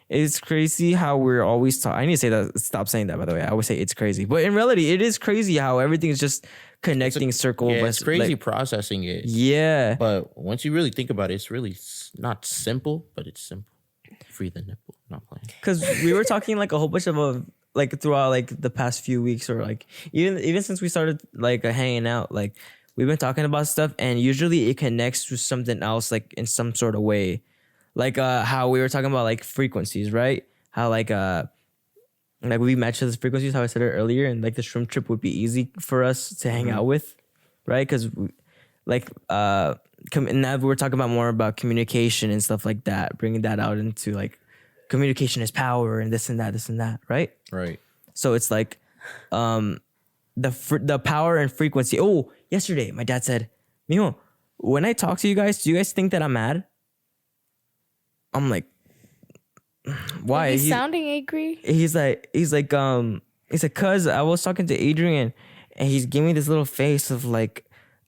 It's crazy how we're always I need to say that. Stop saying that, by the way. I always say it's crazy. But in reality, it is crazy how everything's just connecting circle. Yeah, it's crazy like, processing it. Yeah. But once you really think about it, it's really not simple, but it's simple. Free the nipple. Not playing. Because we were talking like a whole bunch of like throughout like the past few weeks, or like even since we started like hanging out, like we've been talking about stuff, and usually it connects to something else, like in some sort of way. Like how we were talking about like frequencies, right? How like we match those frequencies, how I said it earlier, and like the shroom trip would be easy for us to hang out with, right? Because like and now we're talking about more about communication and stuff like that, bringing that out into like communication is power and this and that, right? Right. So it's like the power and frequency. Oh, yesterday my dad said, Mijo, when I talk to you guys, do you guys think that I'm mad? I'm like, why? He's sounding angry. He's like, cuz I was talking to Adrian and he's giving me this little face of like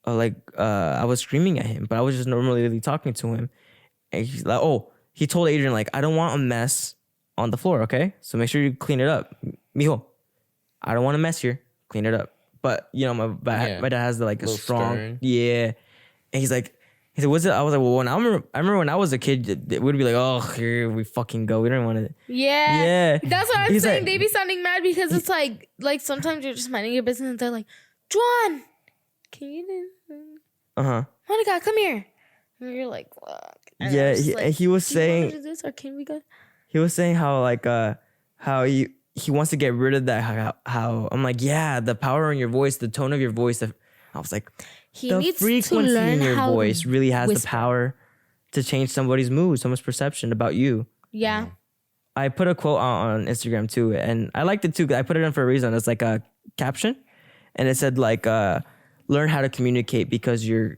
I was screaming at him, but I was just normally talking to him. And he's like, oh, he told Adrian, like, I don't want a mess on the floor, okay? So make sure you clean it up. Mijo, I don't want a mess here. Clean it up. But, you know, my dad has like a strong, stern. yeah. And he's like, he said, what's it? I was like, well, I remember when I was a kid, it would be like, oh, here we fucking go. We don't want to. Yeah. Yeah. That's what I'm He's saying. like- They be sounding mad because it's like sometimes you're just minding your business and they're like, Joan, can you do? Monica, come here. And you're like, fuck. And Yeah, I'm just like, he was do you want saying, me to do this or can we go? he was saying how like how he wants to get rid of that. How I'm like, yeah, the power in your voice, the tone of your voice. I was like, He the needs to frequency learn in your how voice to really has the whisper. power to change somebody's mood, someone's perception about you. Yeah. I put a quote on Instagram too, and I liked it too. I put it in for a reason. It's like a caption, and it said like, learn how to communicate because your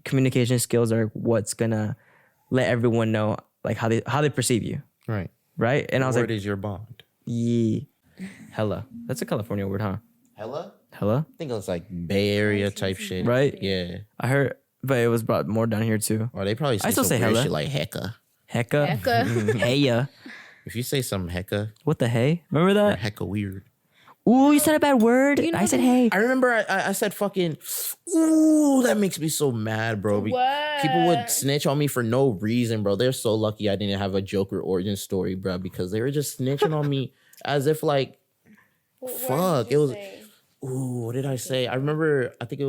communication skills are what's gonna let everyone know like how they perceive you, Right. right? And I was Word like, is your bond. yeah, hella. That's a California word, huh? Hella? Hella, I think it was like Bay Area type shit. right? Yeah. I heard, but it was brought more down here too. Or they probably say still some say weird hella. shit like hecka. Hecka, Hecka. heya. If you say some hecka, What the hey? Remember you're that? hecka weird. Ooh, you said a bad word. You know I said the- hey. I remember I said fucking, ooh, that makes me so mad, bro. What? People would snitch on me for no reason, bro. They're so lucky I didn't have a Joker origin story, bro, because they were just snitching on me as if like, fuck, it was, ooh, what did I say? I remember, I think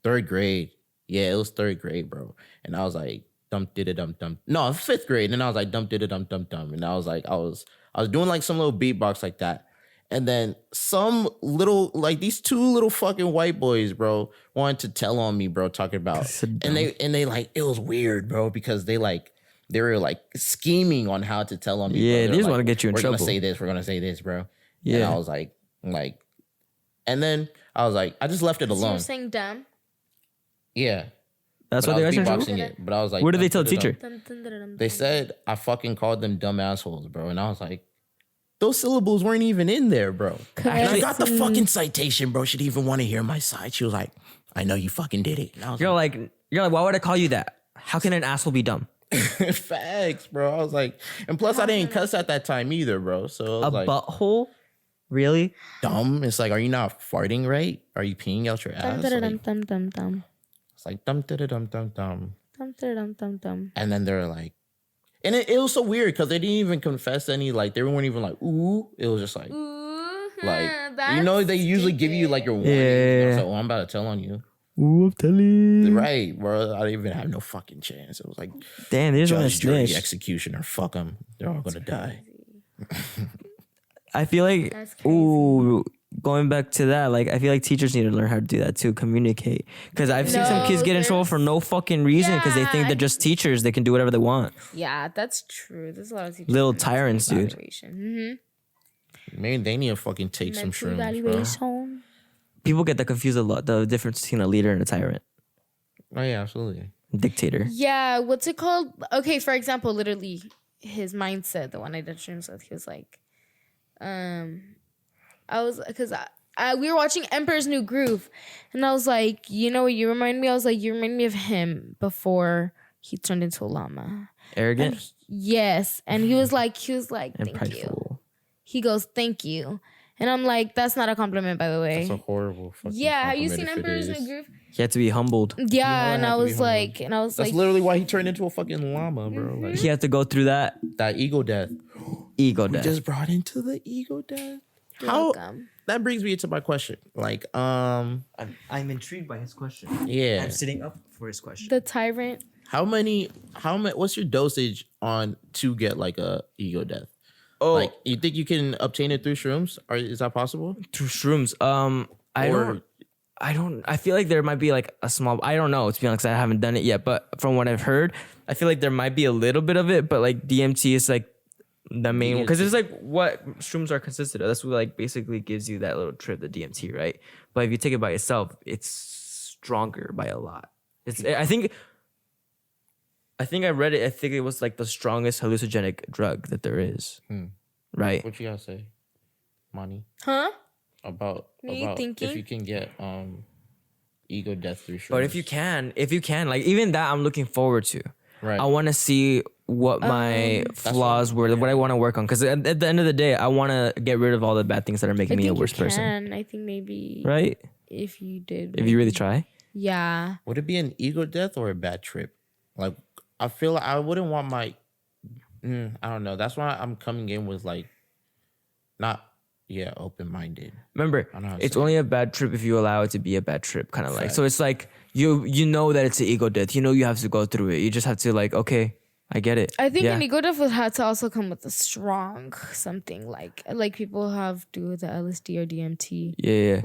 third grade. Yeah, it was third grade, bro. And I was like, dum did dum dum. No, fifth grade. And I was like, dum did dum dum dum. And I was like, I was doing like some little beatbox like that. And then some little, like these two little fucking white boys, bro, wanted to tell on me, bro, talking about, So and they like, it was weird, bro, because they were like scheming on how to tell on me. Yeah, bro. they They're just like, wanna get you in we're trouble. Gonna say this, we're gonna say this, bro. Yeah. And I was like, and then I was like, I just left it So alone. you're saying dumb? Yeah. That's But why I they was got you in beatboxing trouble? it. But I was like, What did they dum, tell the dum, teacher? dum. Dum, dum, dum, dum, They dum. said I fucking called them dumb assholes, bro. And I was like, those syllables weren't even in there, bro. And I got the fucking citation, bro. She didn't even want to hear my side. She was like, I know you fucking did it. And I was You're like, why would I call you that? How can an asshole be dumb? like, facts, bro. I was like, and plus I didn't cuss at that time either, bro. So I A was like, butthole? Really? dumb. It's like, are you not farting right? Are you peeing out your Dum, ass? dum, Like, dum, dum, dum. it's like, dum, dum, dum, dum, dum. Dum, dum, dum, dum. And then they're like, and it was so weird because they didn't even confess any, like, they weren't even like, ooh. It was just like, Ooh, like, that's you know, they usually give you like your warning. Yeah. I was like, oh, I'm about to tell on you. Ooh, I'm telling you. Right, bro. I didn't even have no fucking chance. It was like, Damn, there's one judge, jury, snitch. executioner. Fuck them. They're all gonna die. I feel like, That's crazy. ooh, going back to that, like, I feel like teachers need to learn how to do that too, communicate. Because I've seen some kids get in trouble for no fucking reason because they think they're just teachers. They can do whatever they want. Yeah, that's true. There's a lot of teachers. Little that make tyrants, some dude. evaluation. Maybe they need to fucking take some Mental shrooms, bro. evaluation. People get that confused a lot, the difference between a leader and a tyrant. Oh yeah, absolutely. Dictator. Yeah, what's it called? Okay, for example, literally his mindset, the one I did streams with, he was like, we were watching Emperor's New Groove, and I was like, you know what you remind me? I was like, you remind me of him before he turned into a llama. Arrogant Yes, and he was like, and thank you. prideful. He goes, thank you, and I'm like, that's not a compliment, by the way. That's a horrible fucking Yeah, have you compliment seen if it Emperor's is. New Groove? He had to be humbled. Yeah, and had I to be was like, That's like, literally why he turned into a fucking llama, bro. Like He had to go through that that ego death. ego We death. just brought into the ego death. How welcome. that brings me to my question. Like, I'm intrigued by his question. yeah. sitting up for his question. The tyrant. How many what's your dosage on to get like a ego death? Oh, Like, you think you can obtain it through shrooms? Or is that possible? through shrooms. I don't. I feel like there might be like a small. I don't know, to be honest. I haven't done it yet, but from what I've heard, I feel like there might be a little bit of it. But like DMT is like the main one because it's like what shrooms are consisted of. That's what like basically gives you that little trip, the DMT, right? But if you take it by itself, it's stronger by a lot. I think I read it. I think it was like the strongest hallucinogenic drug that there is. Right? What you gotta say, Money? Huh? About Me if thinking? you can get ego death through shrooms. But if you can, like even that, I'm looking forward to. right. I want to see what my flaws were, what I want to work on. Because at the end of the day, I want to get rid of all the bad things that are making me a worse person. I think maybe Right? if you did. If you really try. Yeah. Would it be an ego death or a bad trip? Like, I feel like I wouldn't want my. I don't know. That's why I'm coming in with like, not open minded. Remember, I know how to it's say only a bad trip if you allow it to be a bad trip, kind of like. So it's like you know that it's an ego death. You know you have to go through it. You just have to like, okay, I get it. I think Yeah. an ego death would have to also come with a strong something like people have do with the LSD or DMT. Yeah.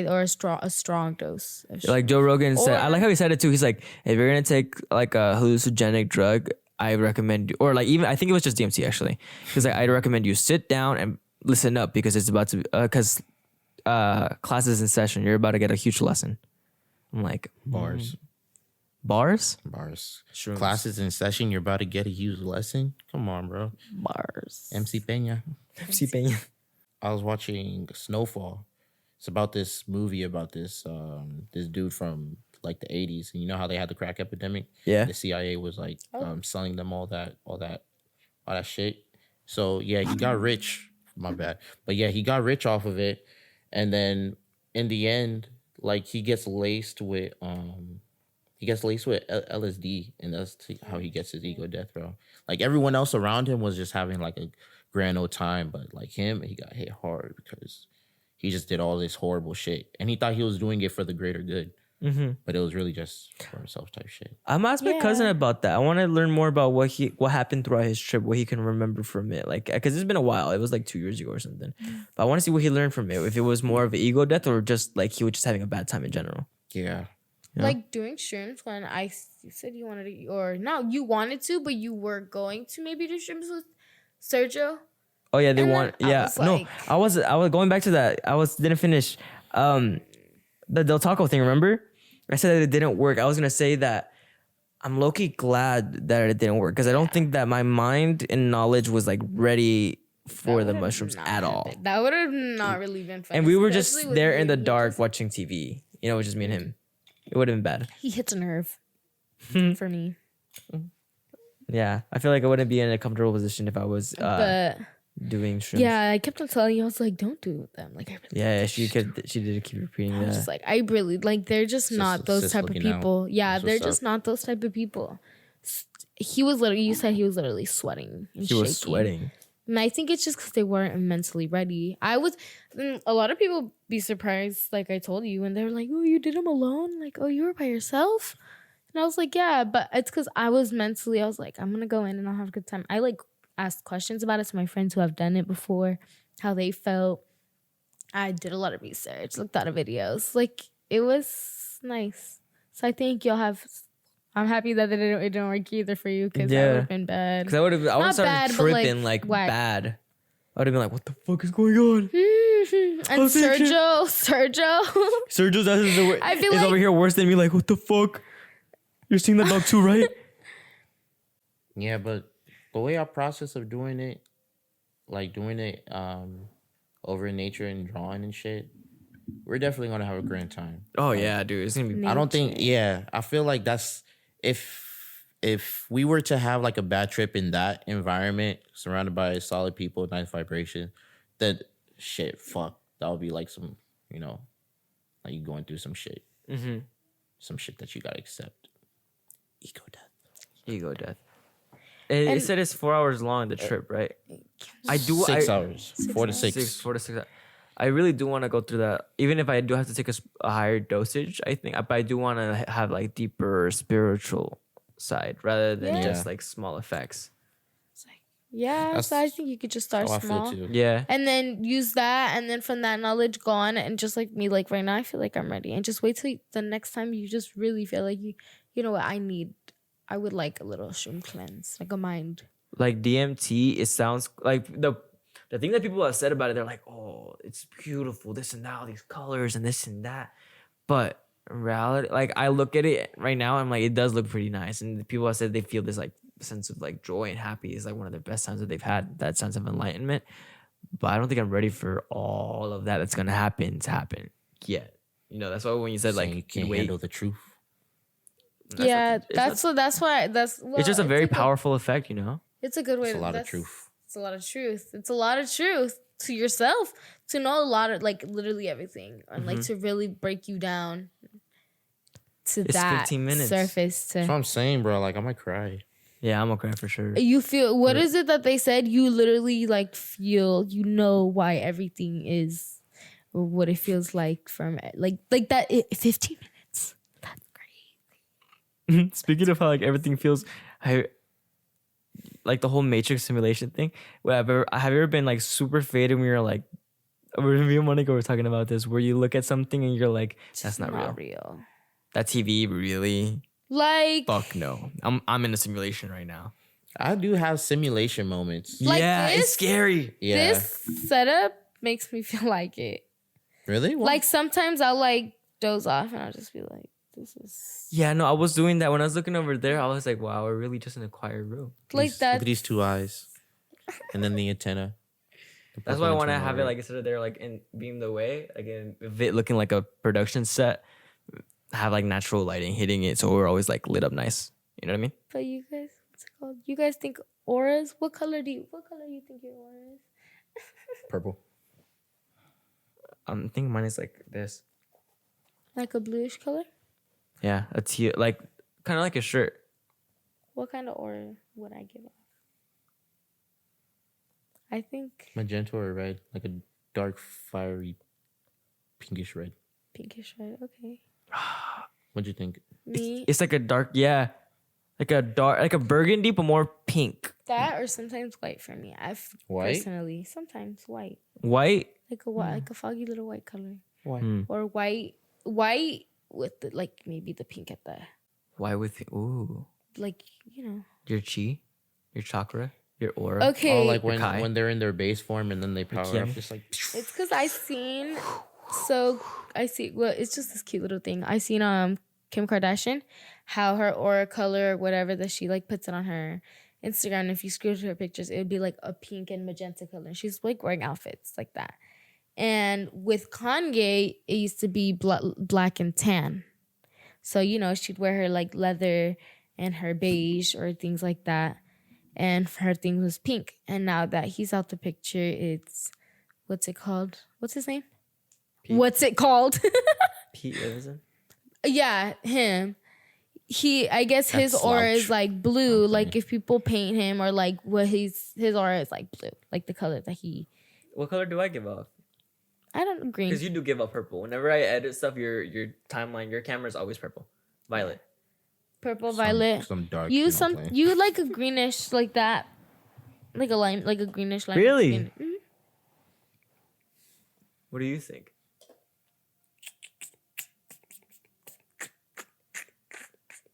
Or a strong dose. Of Like Joe Rogan said, I Or- like how he said it too. He's like, if you're gonna take like a hallucinogenic drug, I recommend you, or like even I think it was just DMT actually. He's like, I'd recommend you sit down and listen up because it's about to because class is in session. You're about to get a huge lesson. I'm like, Bars. bars. Shrooms. Classes in session. You're about to get a huge lesson. Come on, bro. bars. MC Peña. I was watching Snowfall. It's about this movie about this this dude from like the 80s, and you know how they had the crack epidemic. Yeah. The CIA was like selling them all that shit. So yeah, he got rich. My bad, but yeah, he got rich off of it, and then in the end, like he gets laced with LSD, and that's how he gets his ego death, bro. Like everyone else around him was just having like a grand old time, but like him, he got hit hard because he just did all this horrible shit, and he thought he was doing it for the greater good, but it was really just for himself type shit. I'm gonna ask my cousin about that. I want to learn more about what happened throughout his trip, what he can remember from it. Like, because it's been a while. It was like 2 years ago or something. But I want to see what he learned from it. If it was more of an ego death or just like he was just having a bad time in general. Yeah. Like doing shrooms when you said you wanted to, or no, you wanted to, but you were going to maybe do shrooms with Sergio. Oh yeah, they And want. then I Yeah, was no, like- I was going back to that. Didn't finish the Del Taco thing. Remember, I said that it didn't work. I was gonna say that I'm low-key glad that it didn't work because I don't think that my mind and knowledge was like ready for the mushrooms at all. That would have not really been fun. And we were just especially with there in me. the dark watching TV. You know, it was just me and him. It would have been bad. He hits a nerve for me. Yeah, I feel like I wouldn't be in a comfortable position if I was But doing shrooms. yeah, I kept on telling you, I was like, don't do them. Like, I really Yeah, she did keep repeating I was that. just like, I really like. They're just not those sis type of looking out. people. Yeah, That's they're what's just up. not those type of people. He was literally. You said he was literally sweating. And He was shaking. sweating. And I think it's just because they weren't mentally ready. A lot of people be surprised, like I told you, and they were like, oh, you did them alone? Like, oh, you were by yourself? And I was like, yeah, but it's because I was like, I'm going to go in and I'll have a good time. I like asked questions about it to my friends who have done it before, how they felt. I did a lot of research, looked at videos. Like, it was nice. So I think I'm happy that it didn't work either for you, because that would have been bad. Because I would have started tripping like bad. I would have been like, what the fuck is going on? And Sergio's that's the I feel is like over here worse than me. Like, what the fuck? You're seeing that dog too, right? Yeah, but the way our process of doing it, over in nature and drawing and shit, we're definitely gonna have a grand time. Oh yeah, dude, it's gonna be. I don't think. Yeah, I feel like that's if we were to have like a bad trip in that environment, surrounded by solid people, nice vibration, then shit, fuck, that would be like some, like you going through some shit, some shit that you gotta accept. Ego death. It said it's 4 hours long, the trip, right? 6 hours, 4 to 6. 4 to 6 hours. I really do want to go through that, even if I do have to take a higher dosage. I think, but I do want to have like deeper spiritual side rather than just like small effects. Yeah, so I think you could just start small. Yeah. And then use that, and then from that knowledge go on, and just like me, like right now I feel like I'm ready. And just wait till the next time you just really feel like you know what I would like a little shroom cleanse, like a mind. Like DMT, it sounds like the thing that people have said about it, they're like, oh, it's beautiful, this and that, all these colors and this and that. But in reality, like I look at it right now, I'm like, it does look pretty nice. And the people have said they feel this like sense of like joy and happy is like one of the best times that they've had, that sense of enlightenment. But I don't think I'm ready for all of that that's gonna happen to happen yet. That's why when you said like you can't handle the truth. That's why it's just a very powerful effect, It's a good way. It's a lot of truth. It's a lot of truth. It's a lot of truth to yourself, to know a lot of like literally everything, and like to really break you down to it's that 15 minutes. surface. That's what I'm saying, bro. Like I might cry. Yeah, I'm gonna cry for sure. You feel, what is it that they said? You literally like feel, why everything is, or what it feels like from like that. 15 minutes. That's great. Speaking of how like everything feels, like the whole Matrix simulation thing. Have you ever been like super faded when you're like, me and Monica were talking about this, where you look at something and you're like, that's not real. That TV really? Like, fuck no. I'm in a simulation right now. I do have simulation moments. Like yeah, this? It's scary. Yeah. This setup makes me feel like it. Really? What? Like sometimes I'll like doze off and I'll just be like, this is. Yeah, no, I was doing that when I was looking over there. I was like, wow, we're really just in a quiet room. Like that. Look at these two eyes, and then the antenna. That's why I want to have it like instead of there like in beamed away, like if it looking like a production set, have like natural lighting hitting it, so we're always like lit up nice. You know what I mean? But you guys, what's it called? You guys think auras? What color do you think your aura is? Purple. I'm thinking mine is like this. Like a bluish color? Yeah, a teal, like kind of like a shirt. What kind of aura would I give off? I think Magenta or red, like a dark, fiery, pinkish red. pinkish red. Okay. What'd you think? Me, It's like a dark, yeah, like a burgundy, but more pink. that or sometimes white for me. White? Personally, sometimes white. White. Like a foggy little white color. Why? Or white with the, like maybe the pink at the, Why with like, your chi, your chakra, your aura. Okay. Oh, like Kai. when they're in their base form and then they power Kim. up, just like. It's because well, it's just this cute little thing. I seen Kim Kardashian, how her aura color or whatever that she like puts it on her Instagram. And if you scroll through her pictures, it would be like a pink and magenta color. And she's like wearing outfits like that. And with Kanye, it used to be black and tan. So, she'd wear her like leather and her beige or things like that. And her thing was pink. And now that he's out the picture, it's, what's it called? What's his name? Pete. What's it called? Pete Davidson. Yeah, him. I guess his That's aura is slouch. like blue. Okay. Like if people paint him or like what his aura is like blue, like the color that he. What color do I give off? I don't know, green. Because you do give up purple. Whenever I edit stuff, your timeline, your camera is always purple, violet. Purple, violet. Some dark. You green, I'm playing. you like a greenish like that, like a lime, like a greenish lime. Really? skin. Mhm. What do you think?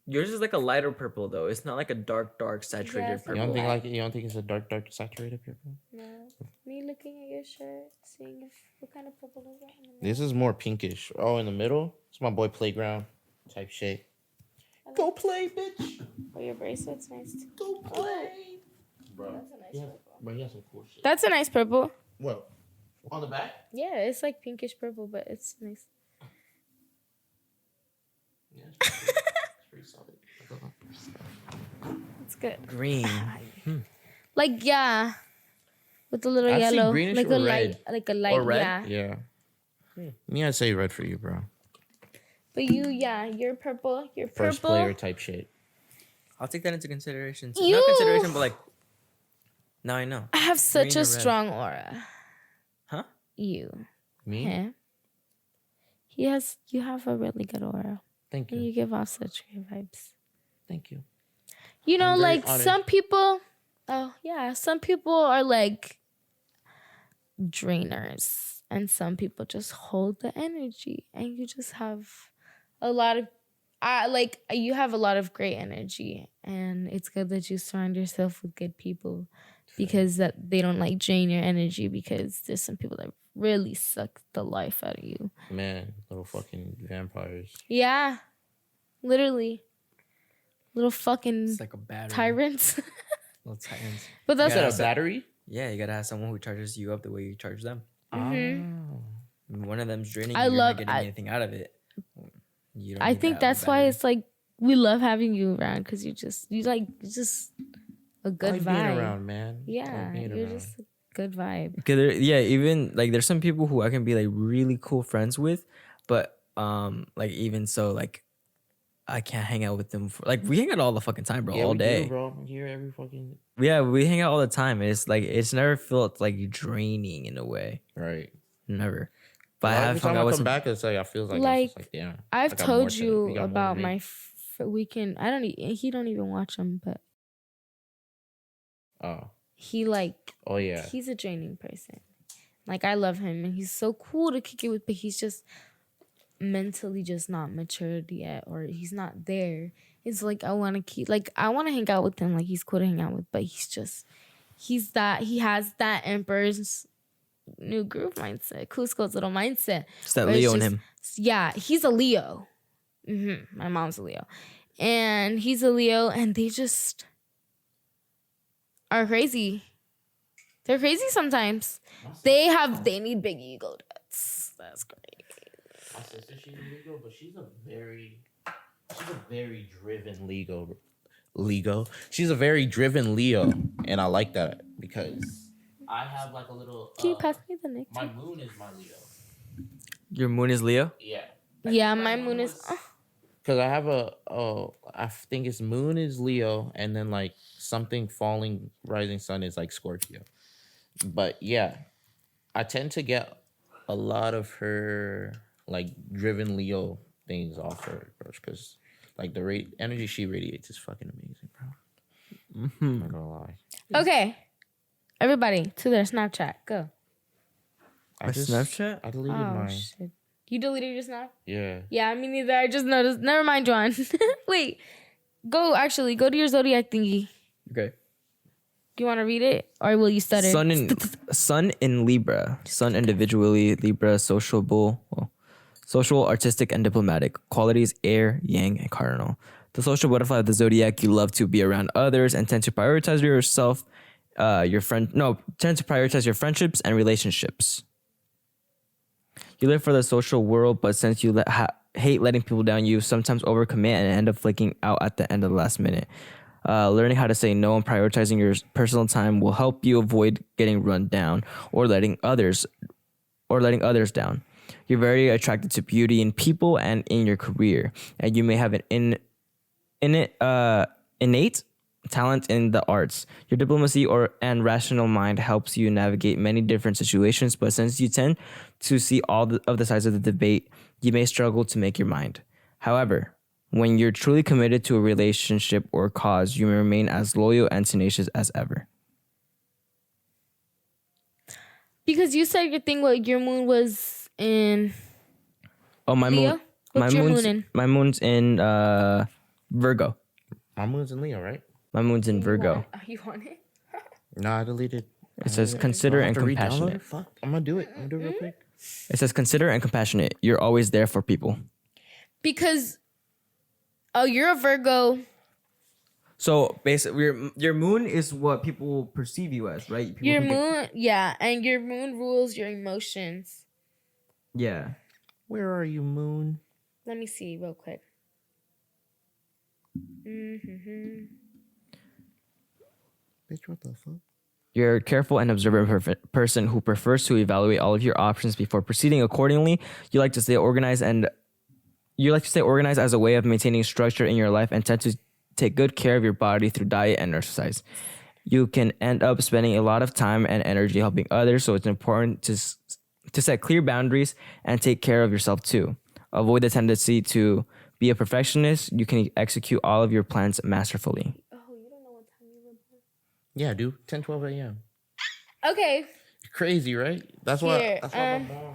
Yours is like a lighter purple though. It's not like a dark saturated Yes, You purple. don't think like it? You don't think it's a dark saturated purple? No, me looking at your shirt, seeing if what kind of purple is that. This is more pinkish. Oh, in the middle, it's my boy playground type shade. Go play, bitch. Oh, your bracelet's nice too. Go play, bro. That's a nice Yeah, purple. bro, you have some cool shit. That's a nice purple. What? On the back? Yeah, it's like pinkish purple, but it's nice. Yeah, it's pretty solid. It's good. Green. Like yeah, with the little I'd say yellow, greenish like or a light, red. like a light. Or red? Yeah. Yeah. Me, I'd say red for you, bro. But you're purple. You're First purple. player type shade. I'll take that into consideration. You- Not consideration, but like. Now I know. I have such Green a or red? strong aura. Huh? You. Me? Him. You have a really good aura. Thank And you. you give off such great vibes. Thank you. You know, I'm very like honored. some people, some people are like drainers, and some people just hold the energy, and you just have a lot of, you have a lot of great energy, and it's good that you surround yourself with good people because that they don't like drain your energy because there's some people that really suck the life out of you. Man, little fucking vampires. Yeah, literally, little fucking It's like a battery. tyrants. Little tyrants. But that's Yeah. Is that a battery? Yeah, you gotta have someone who charges you up the way you charge them. Mm-hmm. One of them's draining I you, you're love- not getting I- anything out of it. You don't I need think to have a that's why battery. it's like we love having you around because you're just a good I like vibe. being around, man. I Yeah, like being you're around. just a good vibe. Cause even like there's some people who I can be like really cool friends with, but like even so like I can't hang out with them for, like we hang out all the fucking time, bro, Yeah, all we day. do, bro. I'm here every fucking Yeah, we hang out all the time. And it's like it's never felt like draining in a way, right. never. But I Every have hung time I out with come some. back, it's like I feel like, Like, it's just like damn. I've I got more told to- you we got more about to my make. weekend. I don't. He don't even watch them, but Oh, he like oh yeah. he's a draining person. Like I love him, and he's so cool to kick it with, but he's just mentally just not matured yet, or he's not there. It's like I want to hang out with him. Like he's cool to hang out with, but he has that Emperor's New Groove mindset, Cusco's little mindset. It's that where it's Leo in just- him. Yeah, he's a Leo. My mom's a Leo, and he's a Leo, and they just are crazy. They're crazy sometimes. They need big ego. That's great. My sister, she's a Lego, but she's a very driven Lego. She's a very driven Leo, and I like that because I have like a little. Can you pass me the next My one? moon is my Leo. Your moon is Leo. Yeah. Yeah, my moon is. Because I have I think it's moon is Leo, and then like something falling rising sun is like Scorpio. But yeah, I tend to get a lot of her like driven Leo things off her, bro. Because like the energy she radiates is fucking amazing, bro. I'm not gonna lie. Okay, everybody to their Snapchat. Go. I My Snapchat? I deleted Oh mine. shit! You deleted your Snap? Yeah. Yeah, me neither. I just noticed. Never mind, Joan. Wait, go to your zodiac thingy. Okay. Do you want to read it, or will you stutter? Sun in Libra. Sun individually, Libra, sociable, social, artistic, and diplomatic. Qualities: air, yang, and cardinal. The social butterfly of the zodiac. You love to be around others and tend to prioritize yourself, tend to prioritize your friendships and relationships. You live for the social world, but since you hate letting people down, you sometimes overcommit and end up flaking out at the end of the last minute. Learning how to say no and prioritizing your personal time will help you avoid getting run down or letting others down. You're very attracted to beauty in people and in your career, and you may have an innate talent in the arts. Your diplomacy and rational mind helps you navigate many different situations, but since you tend to see all of the sides of the debate, you may struggle to make your mind. However, when you're truly committed to a relationship or cause, you may remain as loyal and tenacious as ever. Because you said your thing, what your moon was in Oh, my Leo? moon. What's your moon in? My moon's in Virgo. My moon's in Leo, right? My moon's in Virgo. You want it? No, I deleted. It says consider I have and to re-download compassionate. it? Fuck, I'm gonna do it. I'm gonna do it real quick. It says consider and compassionate. You're always there for people. Because, you're a Virgo. So basically, your moon is what people perceive you as, right? People Your think it- moon, yeah, and your moon rules your emotions. Yeah. Where are you, Moon? Let me see real quick. Mm-hmm. Bitch, what the fuck? You're a careful and observant person who prefers to evaluate all of your options before proceeding accordingly. You like to stay organized as a way of maintaining structure in your life and tend to take good care of your body through diet and exercise. You can end up spending a lot of time and energy helping others, so it's important to set clear boundaries and take care of yourself too. Avoid the tendency to be a perfectionist. You can execute all of your plans masterfully. Oh, you don't know what time you were born? Yeah, dude. 10, 12 a.m. Okay. Crazy, right? That's Here, why. That's why my mom.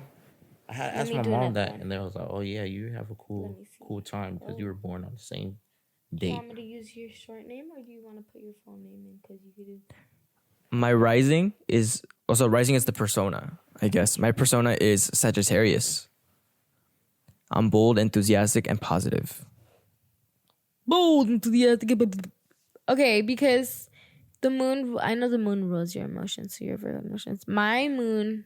I had asked me my do mom another that, one. and they was like, "Oh yeah, you have a cool time because you were born on the same Do you date." want me to use your short name or do you want to put your full name in? Because you could do. My rising is the persona, I guess. My persona is Sagittarius. I'm bold, enthusiastic, and positive. Bold, enthusiastic. Okay, because the moon, I know the moon rules your emotions, so your Virgo emotions. My moon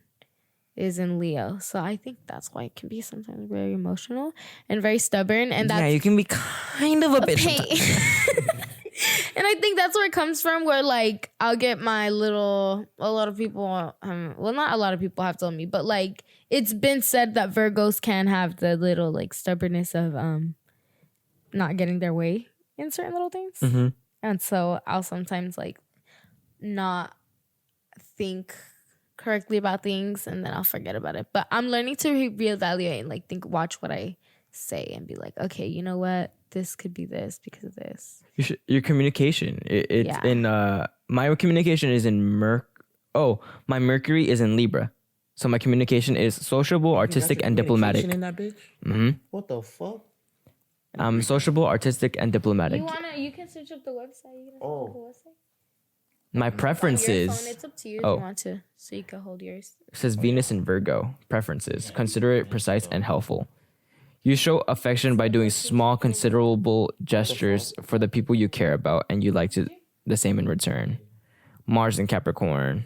is in Leo, so I think that's why it can be sometimes very emotional and very stubborn, and that's Yeah, you can be kind of a bitch pain. sometimes. And I think that's where it comes from, where like I'll get my little, a lot of people, well, not a lot of people have told me, but like it's been said that Virgos can have the little like stubbornness of not getting their way in certain little things. Mm-hmm. And so I'll sometimes like not think correctly about things and then I'll forget about it. But I'm learning to reevaluate and like watch what I say and be like, okay, you know what? This could be this because of this. Your communication. It's Yeah. in my communication is in my Mercury is in Libra. So my communication is sociable, artistic, and diplomatic. In that bitch? Mm-hmm. What the fuck? I'm sociable, artistic, and diplomatic. You can search up the website. You can search up the website. My preferences. On your phone, it's up to you if Oh. you want to, so you can hold yours. It says Venus in Virgo. Preferences. Considerate, precise, and helpful. You show affection by doing small, considerable gestures for the people you care about, and you like to the same in return. Mars in Capricorn.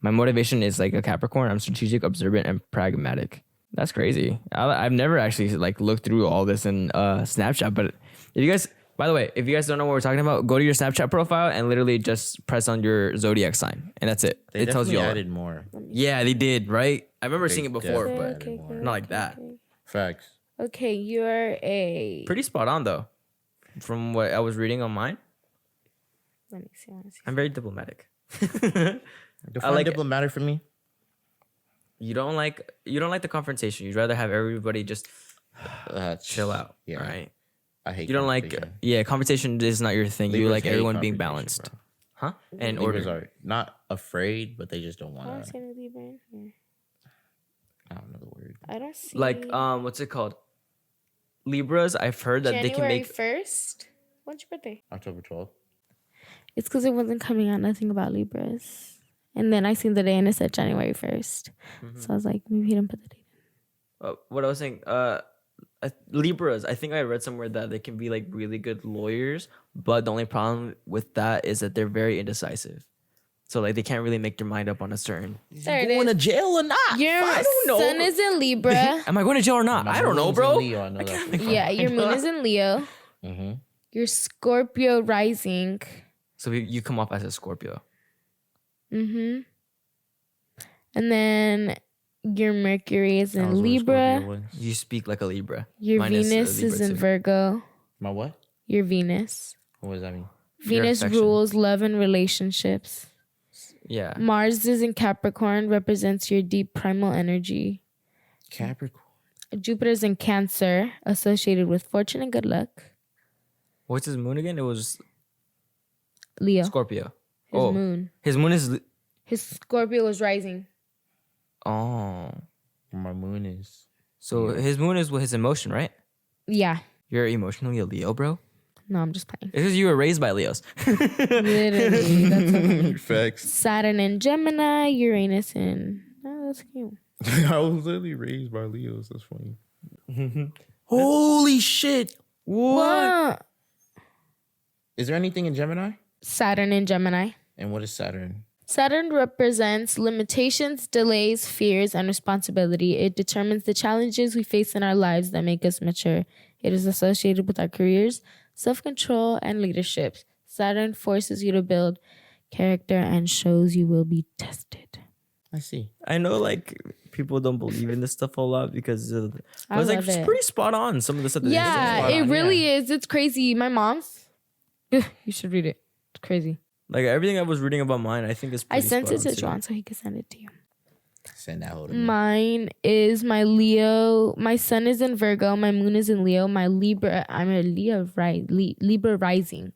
My motivation is like a Capricorn. I'm strategic, observant, and pragmatic. That's crazy. I've never actually like looked through all this in Snapchat, but if you guys, by the way, if you guys don't know what we're talking about, go to your Snapchat profile and literally just press on your zodiac sign, and that's it. They It tells you all. added more. Yeah, they did, right? I remember seeing it before, definitely but added more. not like that. Facts. Okay, you're a. Pretty spot on though, from what I was reading on mine. Let me see. I want to see. I'm very diplomatic. Define like it. diplomatic for me. You don't like the confrontation. You'd rather have everybody just chill out. Yeah. All right. I hate. You don't like conversation is not your thing. You Libras like hate everyone being confrontation, balanced. bro. Huh? And Libras order. are not afraid, but they just don't I want don't to. see any Libra in here. I don't know the word. I don't see. Like what's it called? Libras, I've heard that they can January make 1st. When's your birthday? October 12th. It's because it wasn't coming out nothing about Libras. And then I seen the day and it said January 1st. So I was like, maybe he didn't put the date in. what I was saying, Libras, I think I read somewhere that they can be like really good lawyers, but the only problem with that is that they're very indecisive. So like they can't really make their mind up on a certain. There it is. to jail or not? Your I don't know. sun is in Libra. Am I going to jail or not? I don't know, Moon's bro. in Leo, I know that. Yeah, your moon is in Leo. Mm-hmm. Your Scorpio rising. So you come off as a Scorpio. Mm-hmm. And then your Mercury is in Libra. You speak like a Libra. Your Mine is a Venus is Libra in too. Virgo. My what? You're Venus. What does that mean? Venus affection. rules love and relationships. Yeah. Mars is in Capricorn, represents your deep primal energy. Capricorn. Jupiter's in Cancer, associated with fortune and good luck. What's his moon again? It was Leo, Scorpio. his moon. His moon is. His Scorpio was rising. Oh. My moon is. So his moon is with his emotion, right? Yeah. You're emotionally a Leo, bro? No, I'm just playing. It's because you were raised by Leos. Literally. That's so funny. Facts. Saturn in Gemini, Uranus in... Oh, that's cute. I was literally raised by Leos. That's funny. Holy shit. What? Is there anything in Gemini? Saturn in Gemini. And what is Saturn? Saturn represents limitations, delays, fears, and responsibility. It determines the challenges we face in our lives that make us mature. It is associated with our careers, self-control, and leadership. Saturn forces you to build character and shows you will be tested. I see. I know, like, people don't believe in this stuff a lot because of, but I it's like love it's it. pretty spot on. Some of the stuff. That Yeah, they say. it really is. It's crazy. My mom's... Ugh, you should read it. It's crazy. Like everything I was reading about mine, I think is. I Pretty sent spot it to on, too. Joan so he could send it to you. Send that hold of me. Mine is my Leo. My sun is in Virgo. My moon is in Leo. My Libra. I'm a Leo, right? Libra rising.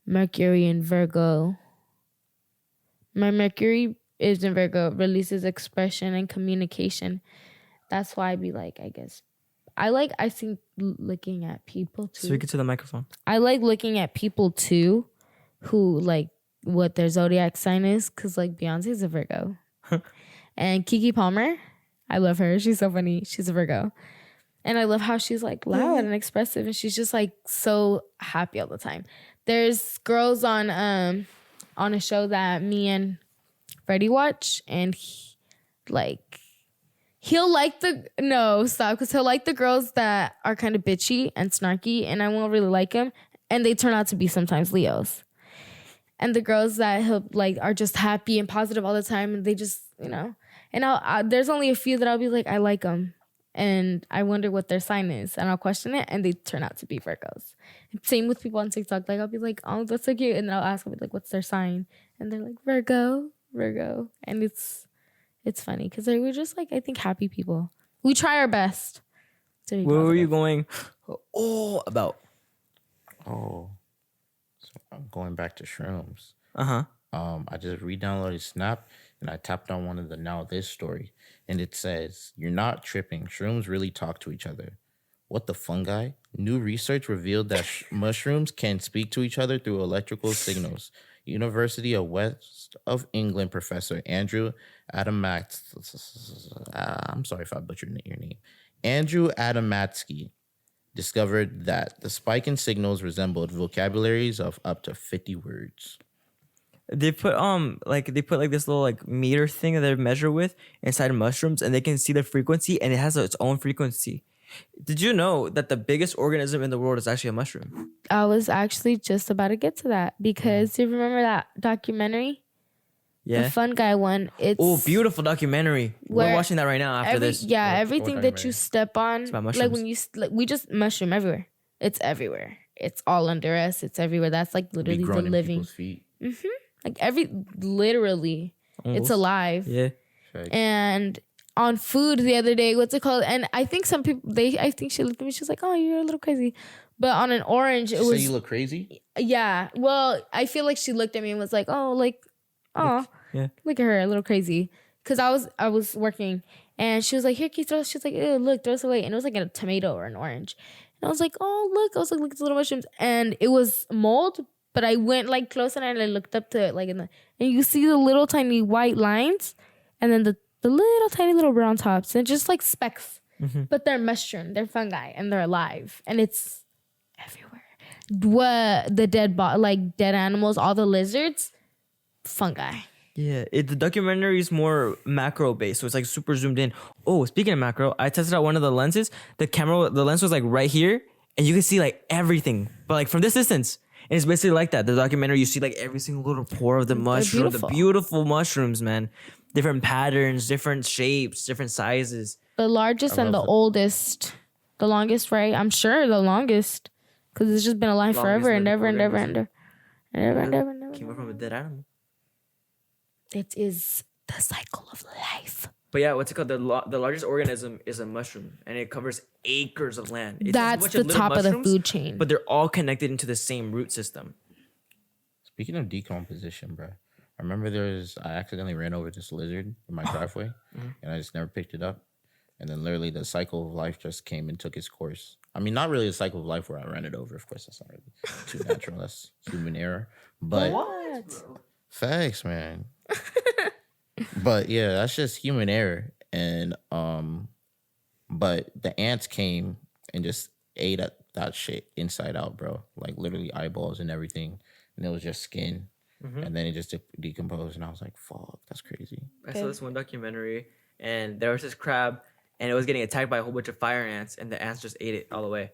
Mercury in Virgo. My Mercury is in Virgo. Releases expression and communication. That's why I be like, I guess. I think looking at people too. Speak it to the microphone. I like looking at people too, who like what their zodiac sign is, because like Beyonce's a Virgo, and Kiki Palmer, I love her. She's so funny. She's a Virgo, and I love how she's like loud and expressive, and she's just like so happy all the time. There's girls on a show that me and Freddie watch, and he'll like because he'll like the girls that are kind of bitchy and snarky, and I won't really like him. And they turn out to be sometimes Leos. And the girls that he'll like are just happy and positive all the time, and they just, and there's only a few that I'll be like, I like them. And I wonder what their sign is, and I'll question it, and they turn out to be Virgos. Same with people on TikTok. Like, I'll be like, oh, that's so cute. And then I'll ask them, like, what's their sign? And they're like, Virgo. And it's funny because we're just like, I think, happy people. We try our best to be Where were you positive. going? About. Oh. So I'm going back to shrooms. Uh-huh. I just re-downloaded Snap and I tapped on one of the Now This story. And it says, you're not tripping. Shrooms really talk to each other. What the fungi? New research revealed that mushrooms can speak to each other through electrical signals. University of West of England professor Andrew Adamatsky, I'm sorry if I butchered your name. Andrew Adamatsky discovered that the spike in signals resembled vocabularies of up to 50 words. They put this little like meter thing that they measure with inside mushrooms, and they can see the frequency, and it has its own frequency. Did you know that the biggest organism in the world is actually a mushroom? I was actually just about to get to that because you remember that documentary? Yeah. The Fun Guy one. It's beautiful documentary. We're where watching that right now after this. Yeah, What everything that you step on, about like mushrooms. when you we just mushroom everywhere. It's everywhere. It's all under us. It's everywhere. That's like Be literally the growing in living. people's feet. Like literally, it's Almost. alive. Yeah. And on food the other day, what's it called? And I think some people, I think she looked at me, she was like, oh, you're a little crazy. But on an orange, it Say was, you look crazy? yeah. Well, I feel like she looked at me and was like, oh, like, oh, yeah. Look at her, a little crazy. Because I was working and she was like, here, can you throw? She's like, ew, look, throw this away. And it was like a tomato or an orange. And I was like, oh, look. I was like, look at the little mushrooms. And it was mold. But I went like close and I looked up to it like and you see the little tiny white lines and then the little tiny little brown tops and just like specks. But they're mushroom, they're fungi, and they're alive. And it's everywhere. What the dead animals, all the lizards, fungi. Yeah, the documentary is more macro based, so it's like super zoomed in. Oh, speaking of macro, I tested out one of the lenses. The lens was like right here, and you can see like everything, but like from this distance. And it's basically like that. The documentary, you see like every single little pore of the mushroom, beautiful. the beautiful mushrooms, man. Different patterns, different shapes, different sizes. The largest and the oldest, the longest, right? I'm sure the longest because it's just been alive forever and ever and ever and ever and ever and ever and ever. Came up from a dead animal. It is the cycle of life. But yeah, what's it called? The largest organism is a mushroom, and it covers acres of land. It's a That's bunch the of little top of the mushrooms, food chain. but they're all connected into the same root system. Speaking of decomposition, bro, I remember I accidentally ran over this lizard in my driveway, and I just never picked it up. And then literally the cycle of life just came and took its course. I mean, not really a cycle of life where I ran it over. Of course, that's not really too natural. That's human error. But What? facts, man. But yeah, that's just human error. And but the ants came and just ate at that shit inside out, bro. Like literally eyeballs and everything. And it was just skin. And then it just decomposed. And I was like, fuck, that's crazy. I saw this one documentary, and there was this crab, and it was getting attacked by a whole bunch of fire ants, and the ants just ate it all the way.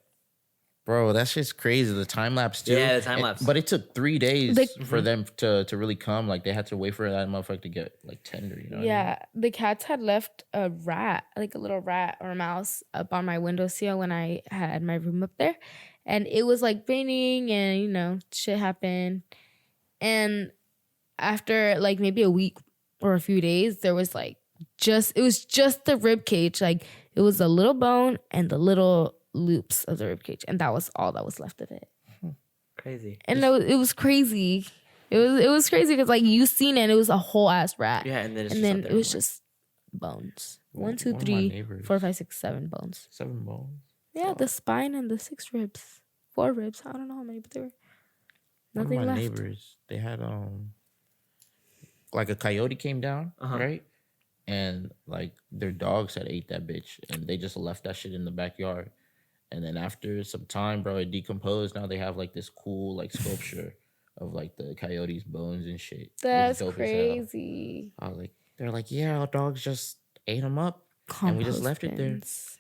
Bro, that's just crazy. The time lapse too. Yeah, the time lapse. But it took 3 days for them to really come. Like they had to wait for that motherfucker to get like tender. You know? Yeah, the cats had left a rat, like a little rat or a mouse, up on my windowsill when I had my room up there, and it was like raining, and you know, shit happened, and after like maybe a week or a few days, there was like it was just the rib cage, like it was a little bone and the little loops of the rib cage, and that was all that was left of it. Crazy. And it was crazy. It was crazy because like you seen it, and it was a whole ass rat. Yeah, and then it was just bones. 1, 2, 3, 4, 5, 6, 7 bones. 7 bones. Yeah, the spine and the 6 ribs, 4 ribs. I don't know how many, but there were nothing One of my left. neighbors, they had like a coyote came down, right? And like their dogs had ate that bitch, and they just left that shit in the backyard. And then after some time, bro, it decomposed. Now they have like this cool like sculpture of like the coyote's bones and shit. It was That's dope as hell. crazy. I was like, they're like, yeah, our dogs just ate them up, and we just left it there. bins.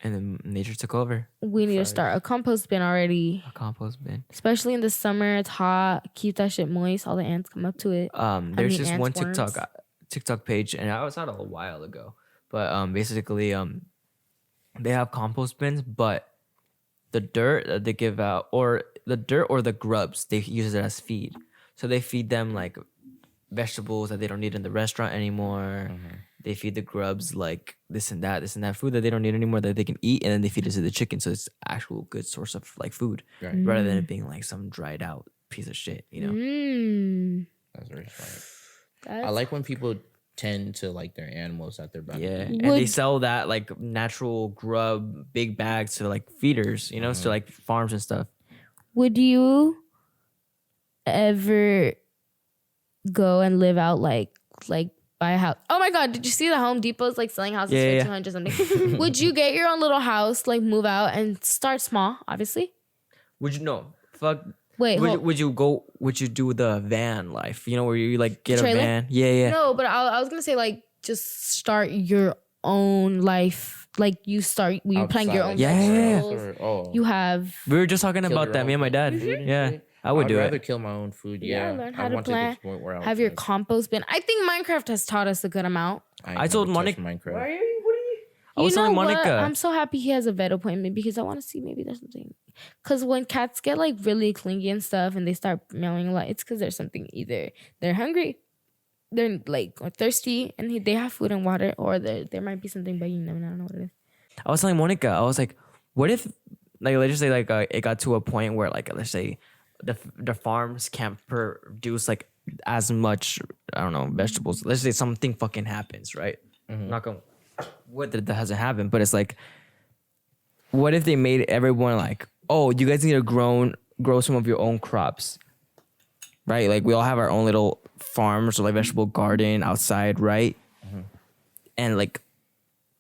And then nature took over. We need to start a compost bin already, A compost bin. especially in the summer. It's hot. Keep that shit moist. All the ants come up to it. There's this ants, one worms. TikTok page, and I was out a while ago, but basically they have compost bins, but the dirt that they give out, or the dirt or the grubs, they use it as feed. So they feed them like vegetables that they don't need in the restaurant anymore. They feed the grubs like this and that food that they don't need anymore that they can eat, and then they feed it to the chicken. So it's actual good source of like food, Right. rather than it being like some dried out piece of shit, you know? That's very smart. That's I like when people tend to like their animals at their back. Yeah, and they sell that like natural grub big bags to like feeders, you know, to like farms and stuff. Would you ever go and live out like buy a house? Oh my god, did you see the Home Depot's like selling houses Yeah, for yeah. 200 something? Would you get your own little house, like move out and start small, obviously? Would you no fuck? Wait, Would you do the van life? You know, where you like get Trailer? a van? Yeah. No, but I was gonna say like just start your own life. Like you plant your own Yeah. vegetables. You have We were just talking about your that, me and my dad. Yeah, I would do rather it. kill my own food. Yeah, Yeah, learn how I to want to plant, get to the point where have your compost bin. I think Minecraft has taught us a good amount. I told Monica- Minecraft. I was telling what? Monica. I'm so happy he has a vet appointment because I want to see maybe there's something. Because when cats get like really clingy and stuff and they start meowing a lot, it's because there's something. Either they're hungry, they're like or thirsty, and they have food and water, or there might be something bugging them, and I don't know what it is. I was telling Monica, I was like, what if, like, let's just say, like, it got to a point where, like, let's say the farms can't produce, like, as much, I don't know, vegetables. Let's say something fucking happens, right? Not going, what that hasn't happened, but it's like, what if they made everyone like, oh, you guys need to grow some of your own crops, right? Like, we all have our own little farms or, like, vegetable garden outside, right? And, like,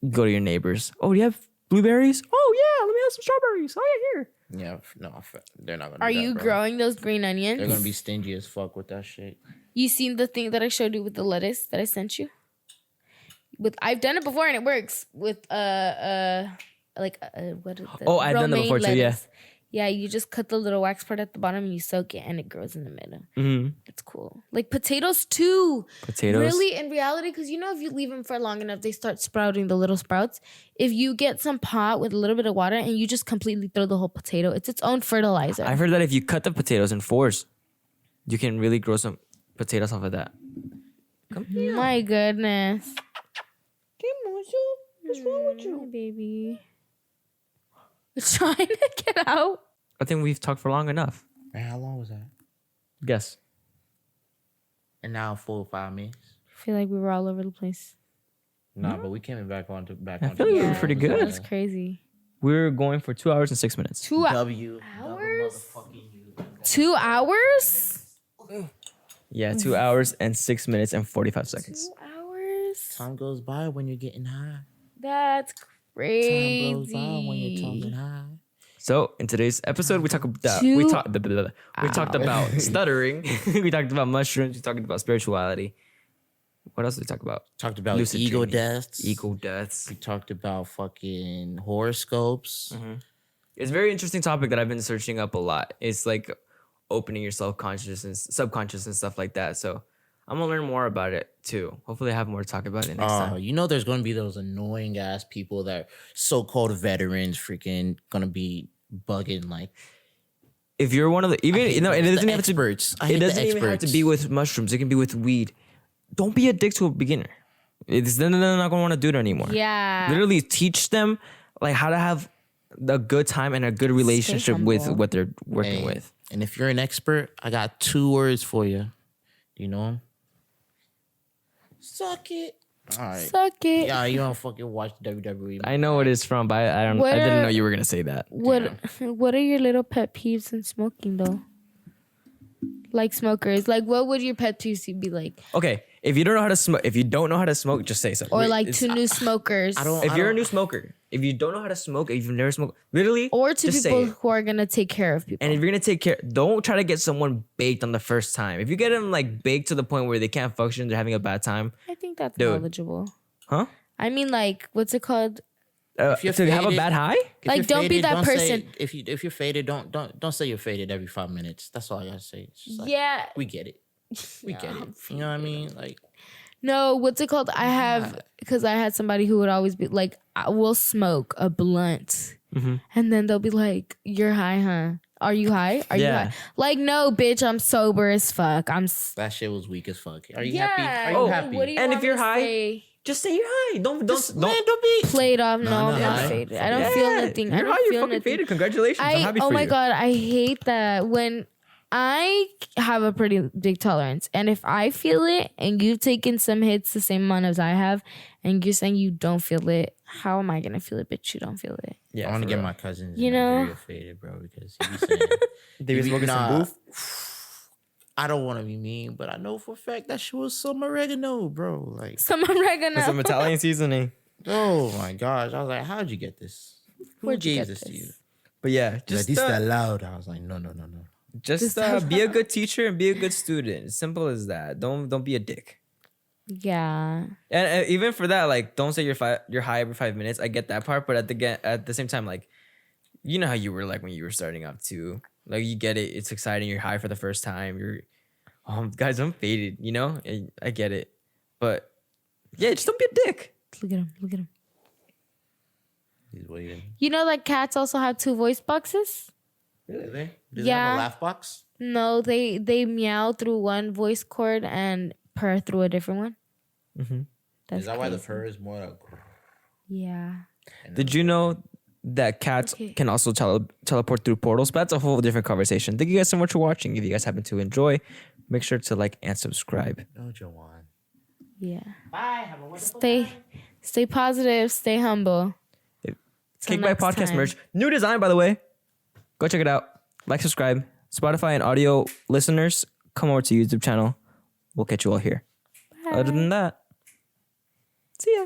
go to your neighbors. Oh, do you have blueberries? Oh yeah, let me have some strawberries. Oh yeah, here. Yeah, they're not gonna. Are do that, you bro. growing those green onions? They're gonna be stingy as fuck with that shit. You seen the thing that I showed you with the lettuce that I sent you? I've done it before and it works with what is the Oh, I've done that romaine before too, yeah. lettuce. Yeah, you just cut the little wax part at the bottom and you soak it and it grows in the middle. Mm-hmm. It's cool. Like potatoes too. Potatoes. Really, in reality, because you know if you leave them for long enough, they start sprouting the little sprouts. If you get some pot with a little bit of water and you just completely throw the whole potato, it's its own fertilizer. I've heard that if you cut the potatoes in fours, you can really grow some potatoes off of that. My goodness. What's wrong with you? Hi, baby. Trying to get out. I think we've talked for long enough. Man, how long was that? Guess. And now 4 or 5 minutes. I feel like we were all over the place. Nah, but we came back on. I feel like we were pretty good. That's crazy. We're going for 2 hours and 6 minutes. 2 W. hours? 2 hours? Yeah, 2 hours and 6 minutes and 45 seconds. 2 hours? Time goes by when you're getting high. That's Time crazy. goes by when you're talking high. So in today's episode, we talk about we talked about stuttering. We talked about mushrooms. We talked about spirituality. What else did we talk about? Talked about Lucid ego dreaming. deaths. Ego deaths. We talked about fucking horoscopes. It's a very interesting topic that I've been searching up a lot. It's like opening your self-conscious and subconscious and stuff like that. So I'm gonna learn more about it too. Hopefully I have more to talk about it next time. You know there's going to be those annoying ass people that so-called veterans freaking going to be bugging like If you're one of the even hate you know, it the doesn't have to experts. I it hate the doesn't even have to experts. be with mushrooms. It can be with weed. Don't be a dick to a beginner. They're not gonna want to do it anymore. Yeah. Literally teach them like how to have a good time and a good relationship with humble. what they're working Hey, with. And if you're an expert, I got 2 words for you. Do you know them? Suck it. All right. Suck it. Yeah, you don't fucking watch WWE. I know what it's from, but I What didn't are- know you were gonna say that. What are your little pet peeves in smoking though? Like smokers. Like what would your pet peeves be like? Okay, if you don't know how to smoke, just say something. Or like It's- to new smokers. If you're a new smoker, if you don't know how to smoke, if you've never smoked, literally, or to just say people it. who are gonna take care of people. And if you're gonna take care, don't try to get someone baked on the first time. If you get them like baked to the point where they can't function, they're having a bad time, I think that's Dude. knowledgeable. huh? I mean, like, what's it called? If you're to have a faded- bad high, If Like, you're don't be that don't say- person. if you're faded, don't say you're faded every 5 minutes. That's all I gotta say. It's just like, Yeah. we get it. We get it. I'm You know what I mean? Like, No, what's it called? I have, because I had somebody who would always be like, I will smoke a blunt. Mm-hmm. And then they'll be like, you're high, huh? Are you high? Are you Yeah. high? Like, no, bitch, I'm sober as fuck. that shit was weak as fuck. Are you Yeah. happy? Are Oh, you happy? What do you And want if me you're to high, say? just say you're high. Don't don't be. Played off. No, No, I'm no, not high. faded. I don't feel nothing. I You're don't high. You're feel fucking nothing. faded. Congratulations. I'm happy for Oh my you. God, I hate that when I have a pretty big tolerance. And if I feel it and you've taken some hits the same amount as I have, and you're saying you don't feel it, how am I going to feel it, bitch? You don't feel it. Yeah, I want to for get real. my cousins You in know? Nigeria faded, bro, because he be saying They be smoking some booth. I don't want to be mean, but I know for a fact that shit was some oregano, bro. Like, Some oregano. With some Italian seasoning. oh my gosh. I was like, how'd you get this? Who Where'd you gave get this to you? this? But yeah, Like, just this that loud. I was like, no. just be a good teacher and be a good student. Simple as that. Don't be a dick. Yeah. And even for that, like, don't say you're high every 5 minutes. I get that part, but at the same time, like, you know how you were like when you were starting up too. Like, you get it. It's exciting. You're high for the first time. Guys, I'm faded. You know, I get it, but yeah, just don't be a dick. Look at him. Look at him. He's waiting. You know that cats also have 2 voice boxes? Really? Does it Yeah. have a laugh box? No, they meow through one voice cord and purr through a different one. Mm-hmm. That's Is that why the crazy. purr is more like? Yeah. Did you know that cats Okay. can also teleport through portals? But that's a whole different conversation. Thank you guys so much for watching. If you guys happen to enjoy, make sure to like and subscribe. No, Joan. Yeah. Bye. Have a wonderful Stay positive, stay humble. Till Kickback next podcast time. merch, new design by the way. Go check it out. Like, subscribe. Spotify and audio listeners, come over to YouTube channel. We'll catch you all here. Other than that, see ya.